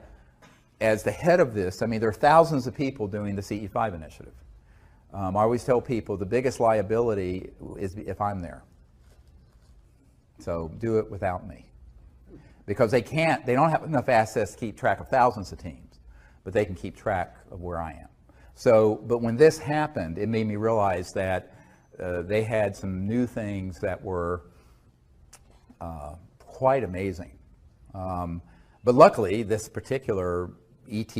as the head of this, I mean, there are thousands of people doing the CE5 initiative. I always tell people the biggest liability is if I'm there. So do it without me. Because they don't have enough assets to keep track of thousands of teams, but they can keep track of where I am. So, but when this happened, it made me realize that they had some new things that were quite amazing. But luckily, this particular ET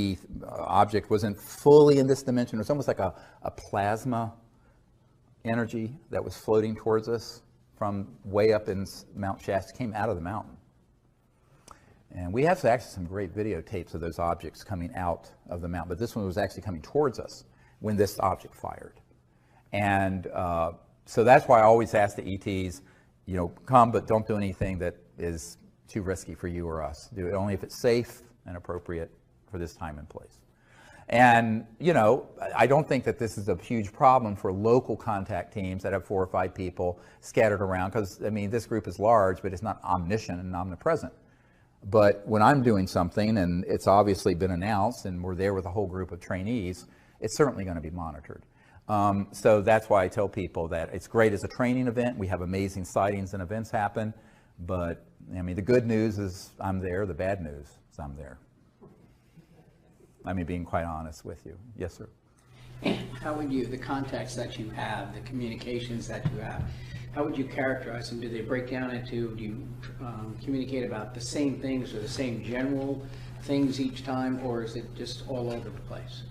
object wasn't fully in this dimension. It was almost like a plasma energy that was floating towards us from way up in Mount Shasta, came out of the mountain. And we have actually some great videotapes of those objects coming out of the mountain, but this one was actually coming towards us when this object fired. And so that's why I always ask the ETs, you know, come, but don't do anything that is too risky for you or us. Do it only if it's safe and appropriate for this time and place. And, you know, I don't think that this is a huge problem for local contact teams that have 4 or 5 people scattered around, because, I mean, this group is large, but it's not omniscient and omnipresent. But when I'm doing something and it's obviously been announced and we're there with a whole group of trainees, it's certainly going to be monitored. So that's why I tell people that it's great as a training event. We have amazing sightings and events happen. But, I mean, the good news is I'm there. The bad news is I'm there. I mean, being quite honest with you. Yes, sir. And how would you, the contacts that you have, the communications that you have, how would you characterize them? Do they break down into, do you communicate about the same things or the same general things each time, or is it just all over the place?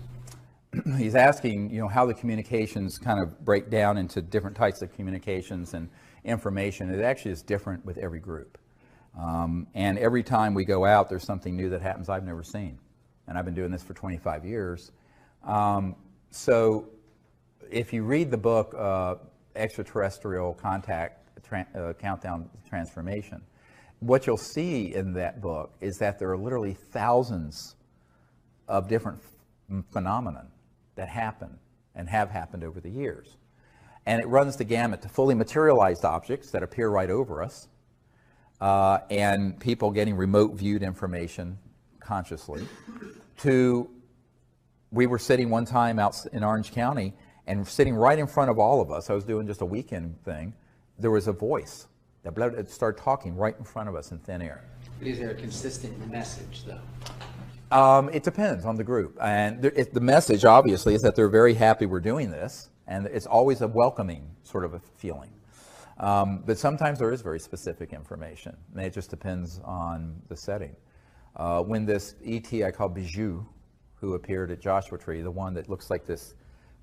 He's asking, you know, how the communications kind of break down into different types of communications and information. It actually is different with every group. And every time we go out, there's something new that happens I've never seen. And I've been doing this for 25 years. So if you read the book, Extraterrestrial Contact Countdown Transformation, what you'll see in that book is that there are literally thousands of different phenomena that happen and have happened over the years. And it runs the gamut to fully materialized objects that appear right over us, and people getting remote viewed information consciously, to, we were sitting one time out in Orange County, and sitting right in front of all of us, I was doing just a weekend thing, there was a voice that started talking right in front of us in thin air. But is there a consistent message, though? It depends on the group. And the message, obviously, is that they're very happy we're doing this, and it's always a welcoming sort of a feeling. But sometimes there is very specific information, and it just depends on the setting. When this ET I call Bijou, who appeared at Joshua Tree, the one that looks like this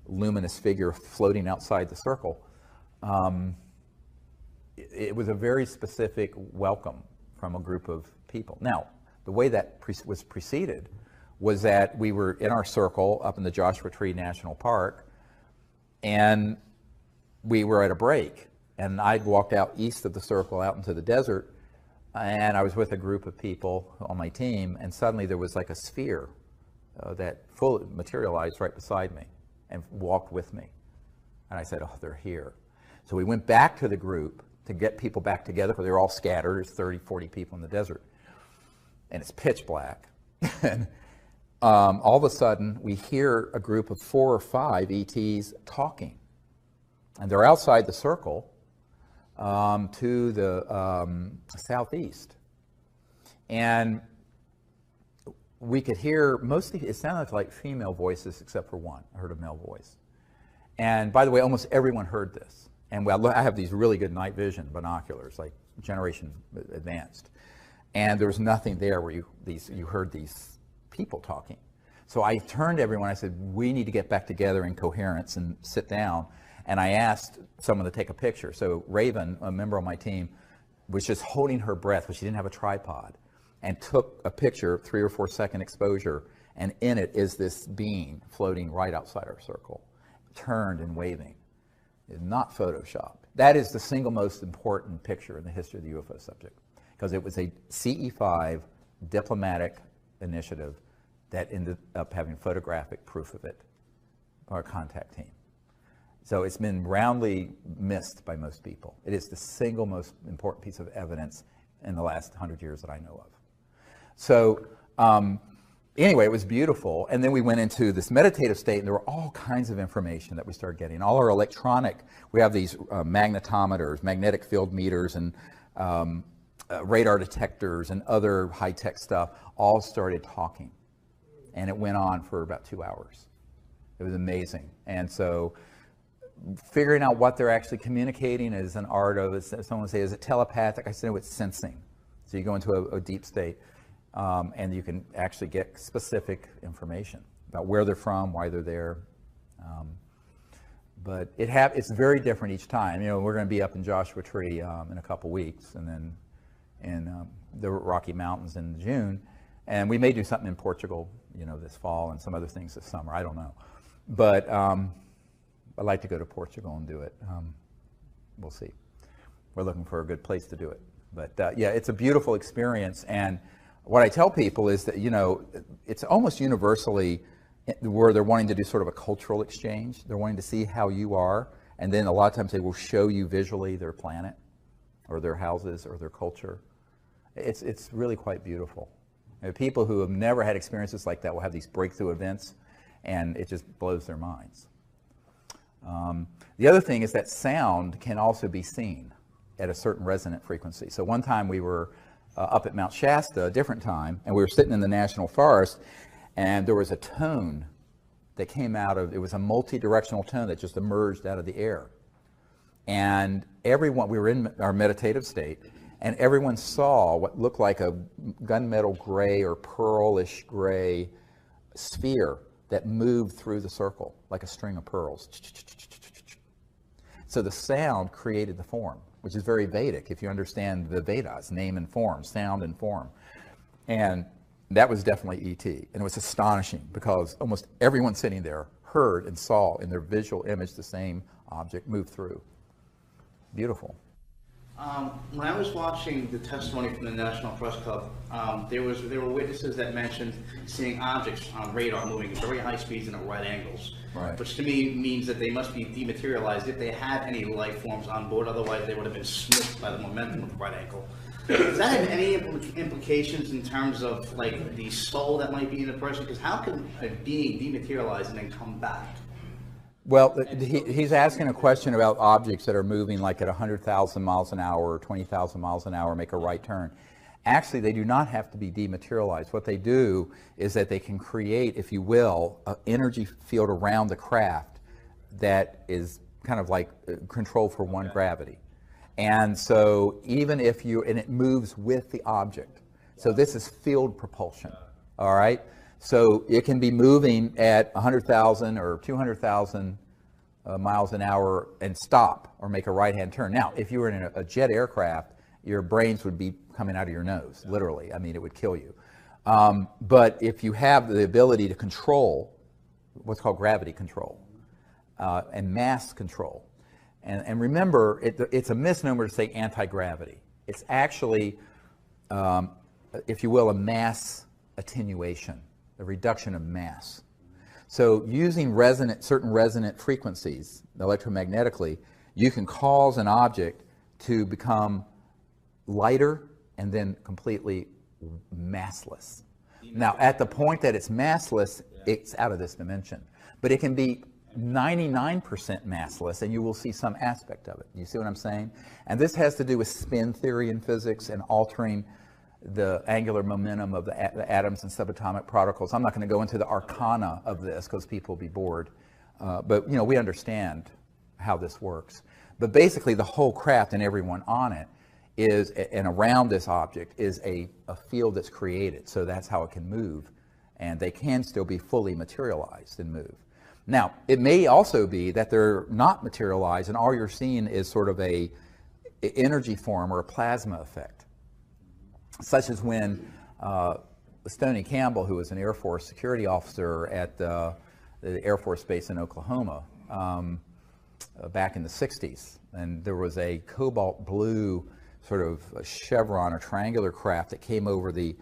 luminous figure floating outside the circle, it was a very specific welcome from a group of people. Now, the way that was preceded was that we were in our circle up in the Joshua Tree National Park, and we were at a break, and I'd walked out east of the circle out into the desert, and I was with a group of people on my team, and suddenly there was like a sphere that fully materialized right beside me and walked with me. And I said, oh, they're here. So we went back to the group to get people back together, because they were all scattered. There's 30, 40 people in the desert. And it's pitch black. And all of a sudden, we hear a group of 4 or 5 ETs talking. And they're outside the circle to the southeast. And we could hear mostly, it sounded like female voices except for one. I heard a male voice. And by the way, almost everyone heard this. And I have these really good night vision binoculars, like generation advanced. And there was nothing there where you heard these people talking. So I turned to everyone, I said, we need to get back together in coherence and sit down. And I asked someone to take a picture. So Raven, a member of my team, was just holding her breath, but she didn't have a tripod, and took a picture, 3 or 4 second exposure, and in it is this being floating right outside our circle, turned and waving. It's not Photoshopped. That is the single most important picture in the history of the UFO subject, because it was a CE5 diplomatic initiative that ended up having photographic proof of it, our contact team. So it's been roundly missed by most people. It is the single most important piece of evidence in the last 100 years that I know of. So anyway, it was beautiful. And then we went into this meditative state, and there were all kinds of information that we started getting. All our electronic, we have these magnetometers, magnetic field meters, and radar detectors, and other high-tech stuff, all started talking. And it went on for about 2 hours. It was amazing. And so figuring out what they're actually communicating is an art of, someone would say, is it telepathic? I said, no, it's sensing. So you go into a deep state, and you can actually get specific information about where they're from, why they're there. But it's very different each time. You know, we're going to be up in Joshua Tree in a couple weeks, and then in the Rocky Mountains in June. And we may do something in Portugal, you know, this fall, and some other things this summer. I don't know. But I'd like to go to Portugal and do it. We'll see. We're looking for a good place to do it. But yeah, it's a beautiful experience. And what I tell people is that, you know, it's almost universally where they're wanting to do sort of a cultural exchange. They're wanting to see how you are. And then a lot of times they will show you visually their planet or their houses or their culture. It's really quite beautiful. You know, people who have never had experiences like that will have these breakthrough events, and it just blows their minds. The other thing is that sound can also be seen at a certain resonant frequency. So one time we were up at Mount Shasta, a different time, and we were sitting in the National Forest, and there was a tone that came out of, it was a multi-directional tone that just emerged out of the air. And everyone, we were in our meditative state, and everyone saw what looked like a gunmetal gray or pearlish gray sphere that moved through the circle like a string of pearls. So the sound created the form, which is very Vedic if you understand the Vedas, name and form, sound and form. And that was definitely ET. And it was astonishing because almost everyone sitting there heard and saw in their visual image the same object move through. Beautiful. When I was watching the testimony from the National Press Club, there were witnesses that mentioned seeing objects on radar moving at very high speeds and at right angles, right. Which to me means that they must be dematerialized if they had any life forms on board. Otherwise, they would have been snipped by the momentum of the right angle. Does that have any implications in terms of like the soul that might be in a person? Because how can a being dematerialize and then come back? Well, he's asking a question about objects that are moving like at 100,000 miles an hour or 20,000 miles an hour, make a right turn. Actually, they do not have to be dematerialized. What they do is that they can create, if you will, an energy field around the craft that is kind of like control for one gravity. And so even if and it moves with the object. So this is field propulsion, all right? So it can be moving at 100,000 or 200,000 miles an hour and stop or make a right-hand turn. Now, if you were in a jet aircraft, your brains would be coming out of your nose, literally. I mean, it would kill you. But if you have the ability to control what's called gravity control and mass control, and remember, it's a misnomer to say anti-gravity. It's actually, if you will, a mass attenuation. The reduction of mass. So using certain resonant frequencies electromagnetically, you can cause an object to become lighter and then completely massless. Now, at the point that it's massless, it's out of this dimension. But it can be 99% massless, and you will see some aspect of it. You see what I'm saying? And this has to do with spin theory in physics and altering the angular momentum of the atoms and subatomic particles. I'm not going to go into the arcana of this because people will be bored. But, you know, we understand how this works. But basically, the whole craft and everyone on it is, and around this object, is a field that's created. So that's how it can move. And they can still be fully materialized and move. Now, it may also be that they're not materialized and all you're seeing is sort of a energy form or a plasma effect. Such as when Stoney Campbell, who was an Air Force security officer at the Air Force Base in Oklahoma back in the 60s, and there was a cobalt blue sort of a chevron or triangular craft that came over the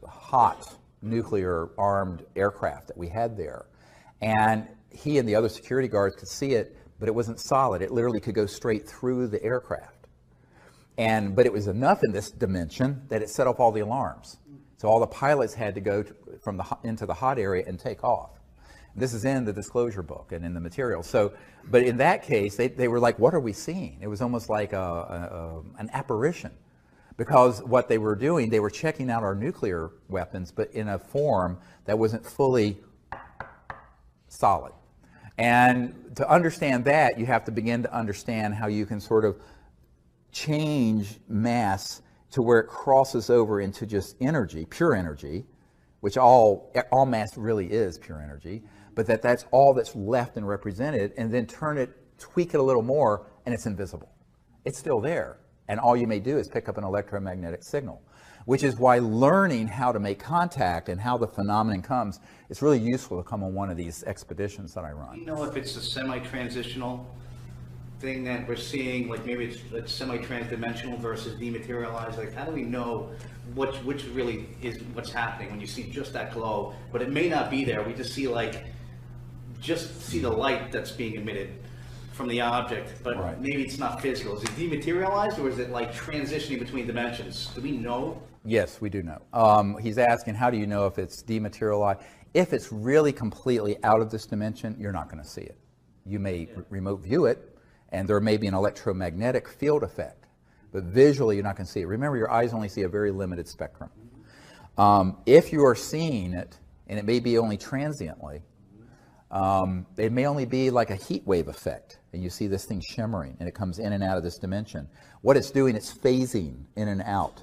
hot nuclear armed aircraft that we had there. And he and the other security guards could see it, but it wasn't solid. It literally could go straight through the aircraft. But it was enough in this dimension that it set off all the alarms. So all the pilots had to go into the hot area and take off. This is in the disclosure book and in the material. So, but in that case, they were like, what are we seeing? It was almost like an apparition. Because what they were doing, they were checking out our nuclear weapons, but in a form that wasn't fully solid. And to understand that, you have to begin to understand how you can sort of change mass to where it crosses over into just energy, pure energy, which all mass really is pure energy, but that's all that's left and represented, and then tweak it a little more, and it's invisible. It's still there, and all you may do is pick up an electromagnetic signal, which is why learning how to make contact and how the phenomenon comes, it's really useful to come on one of these expeditions that I run. Do you know if it's a semi-transitional thing that we're seeing, like maybe it's semi-transdimensional versus dematerialized? Like, how do we know which really is what's happening when you see just that glow, but it may not be there? We just see the light that's being emitted from the object, but right. Maybe it's not physical. Is it dematerialized, or is it like transitioning between dimensions? Do we know? Yes, we do know. He's asking, how do you know if it's dematerialized? If it's really completely out of this dimension, you're not going to see it. You may remote view it, and there may be an electromagnetic field effect, but visually you're not going to see it. Remember, your eyes only see a very limited spectrum. If you are seeing it, and it may be only transiently, it may only be like a heat wave effect, and you see this thing shimmering, and it comes in and out of this dimension. What it's doing, it's phasing in and out.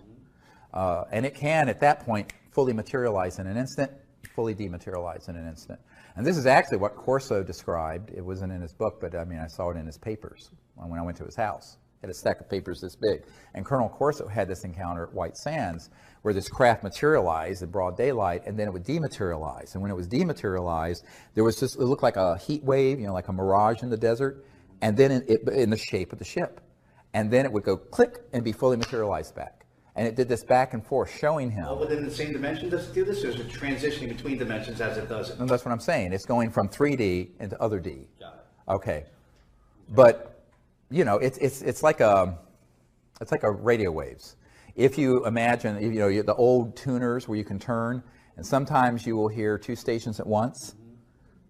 And it can, at that point, fully materialize in an instant, fully dematerialize in an instant. And this is actually what Corso described. It wasn't in his book, but I mean, I saw it in his papers when I went to his house. He had a stack of papers this big. And Colonel Corso had this encounter at White Sands where this craft materialized in broad daylight, and then it would dematerialize. And when it was dematerialized, there was just, it looked like a heat wave, like a mirage in the desert, and then in the shape of the ship. And then it would go click and be fully materialized back. And it did this back and forth, showing him. All within the same dimension does it do this, or is it transitioning between dimensions as it does it? And that's what I'm saying. It's going from 3D into other D. Got it. Okay. But, it's like a radio waves. If you imagine, the old tuners where you can turn, and sometimes you will hear two stations at once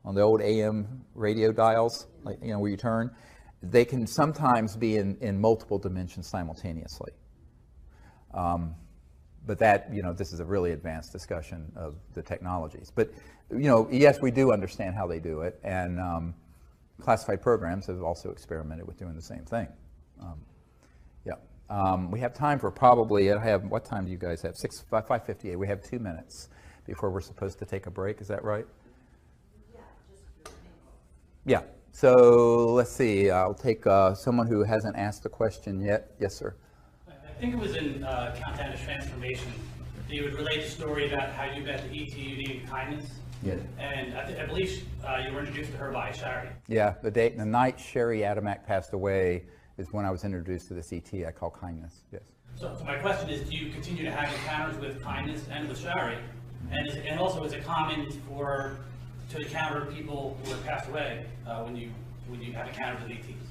on the old AM radio dials, where you turn, they can sometimes be in multiple dimensions simultaneously. But that, this is a really advanced discussion of the technologies. But, yes, we do understand how they do it, and classified programs have also experimented with doing the same thing. We have time for probably, what time do you guys have? 5:58. We have 2 minutes before we're supposed to take a break. Is that right? Yeah. So let's see. I'll take someone who hasn't asked a question yet. Yes, sir. I think it was in Countdown to Transformation that you would relate a story about how you met the ET you needed kindness. Yeah. And I believe you were introduced to her by Shari. Yeah, the night Sherry Adamak passed away is when I was introduced to this ET I call kindness. Yes. So my question is, do you continue to have encounters with kindness and with Shari? And also, is it common to encounter people who have passed away when you have encounters with ETs?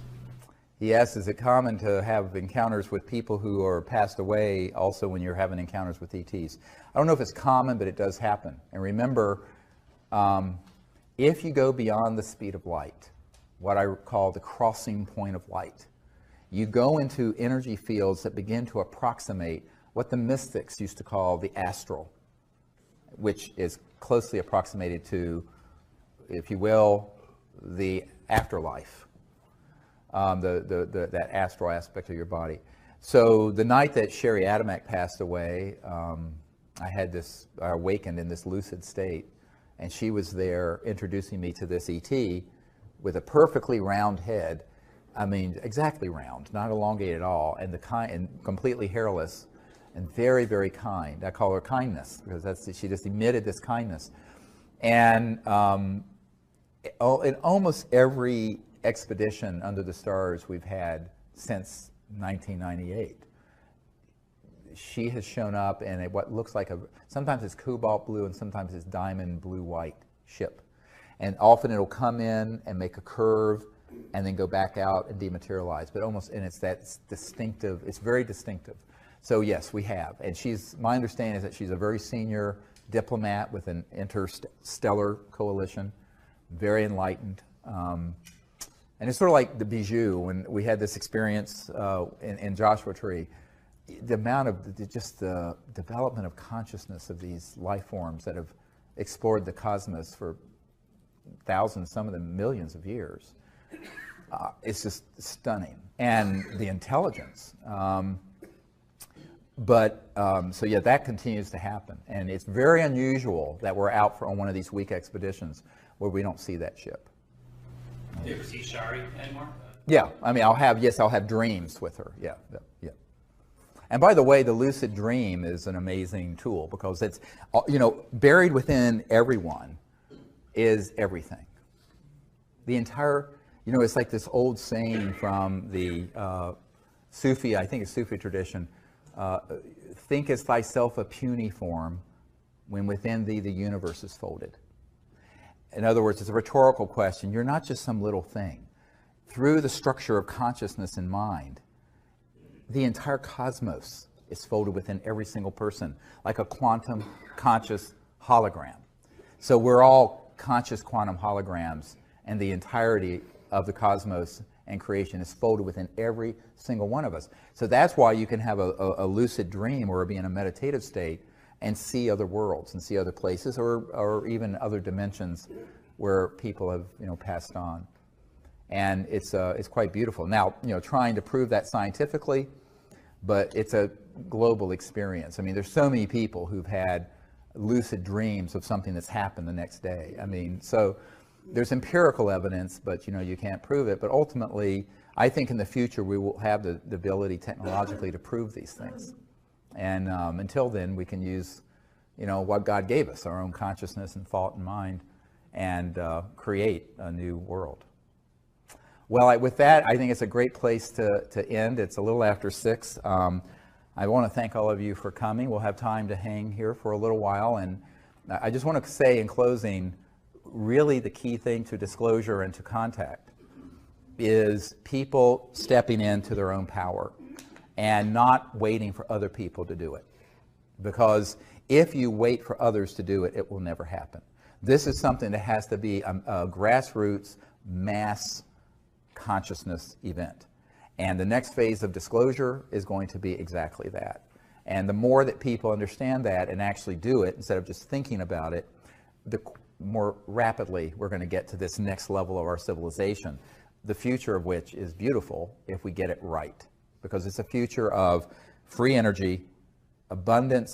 Yes, is it common to have encounters with people who are passed away also when you're having encounters with ETs? I don't know if it's common, but it does happen. And remember, if you go beyond the speed of light, what I call the crossing point of light, you go into energy fields that begin to approximate what the mystics used to call the astral, which is closely approximated to, if you will, the afterlife, that astral aspect of your body. So the night that Sherry Adamak passed away, I awakened in this lucid state, and she was there introducing me to this ET with a perfectly round head. I mean, exactly round, not elongated at all, and completely hairless, and very, very kind. I call her kindness because she just emitted this kindness. And in almost every expedition under the stars we've had since 1998, she has shown up in what looks like sometimes it's cobalt blue and sometimes it's diamond blue-white ship. And often it'll come in and make a curve and then go back out and dematerialize. But and it's that distinctive, it's very distinctive. So yes, we have. And my understanding is that she's a very senior diplomat with an interstellar coalition, very enlightened. And it's sort of like the Bijou, when we had this experience in Joshua Tree. The amount of just the development of consciousness of these life forms that have explored the cosmos for thousands, some of them millions of years, it's just stunning. And the intelligence. So yeah, that continues to happen. And it's very unusual that we're out on one of these week expeditions where we don't see that ship. Do you ever see Shari anymore? Yeah, I mean, I'll have dreams with her. Yeah. And by the way, the lucid dream is an amazing tool because it's, buried within everyone is everything. The entire, it's like this old saying from the Sufi, I think it's Sufi tradition, thinkest thyself a puny form when within thee the universe is folded. In other words, it's a rhetorical question. You're not just some little thing. Through the structure of consciousness and mind, the entire cosmos is folded within every single person, like a quantum conscious hologram. So we're all conscious quantum holograms, and the entirety of the cosmos and creation is folded within every single one of us. So that's why you can have a lucid dream or be in a meditative state and see other worlds and see other places or even other dimensions where people have passed on. And it's quite beautiful. Now, trying to prove that scientifically, but it's a global experience. I mean, there's so many people who've had lucid dreams of something that's happened the next day. I mean, so there's empirical evidence, but you can't prove it. But ultimately, I think in the future we will have the ability technologically to prove these things. And until then, we can use, what God gave us, our own consciousness and thought and mind, and create a new world. Well, with that, I think it's a great place to end. It's a little after 6. I want to thank all of you for coming. We'll have time to hang here for a little while. And I just want to say in closing, really the key thing to disclosure and to contact is people stepping into their own power and not waiting for other people to do it. Because if you wait for others to do it, it will never happen. This is something that has to be a grassroots mass consciousness event. And the next phase of disclosure is going to be exactly that. And the more that people understand that and actually do it instead of just thinking about it, the more rapidly we're going to get to this next level of our civilization, the future of which is beautiful if we get it right. Because it's a future of free energy, abundance,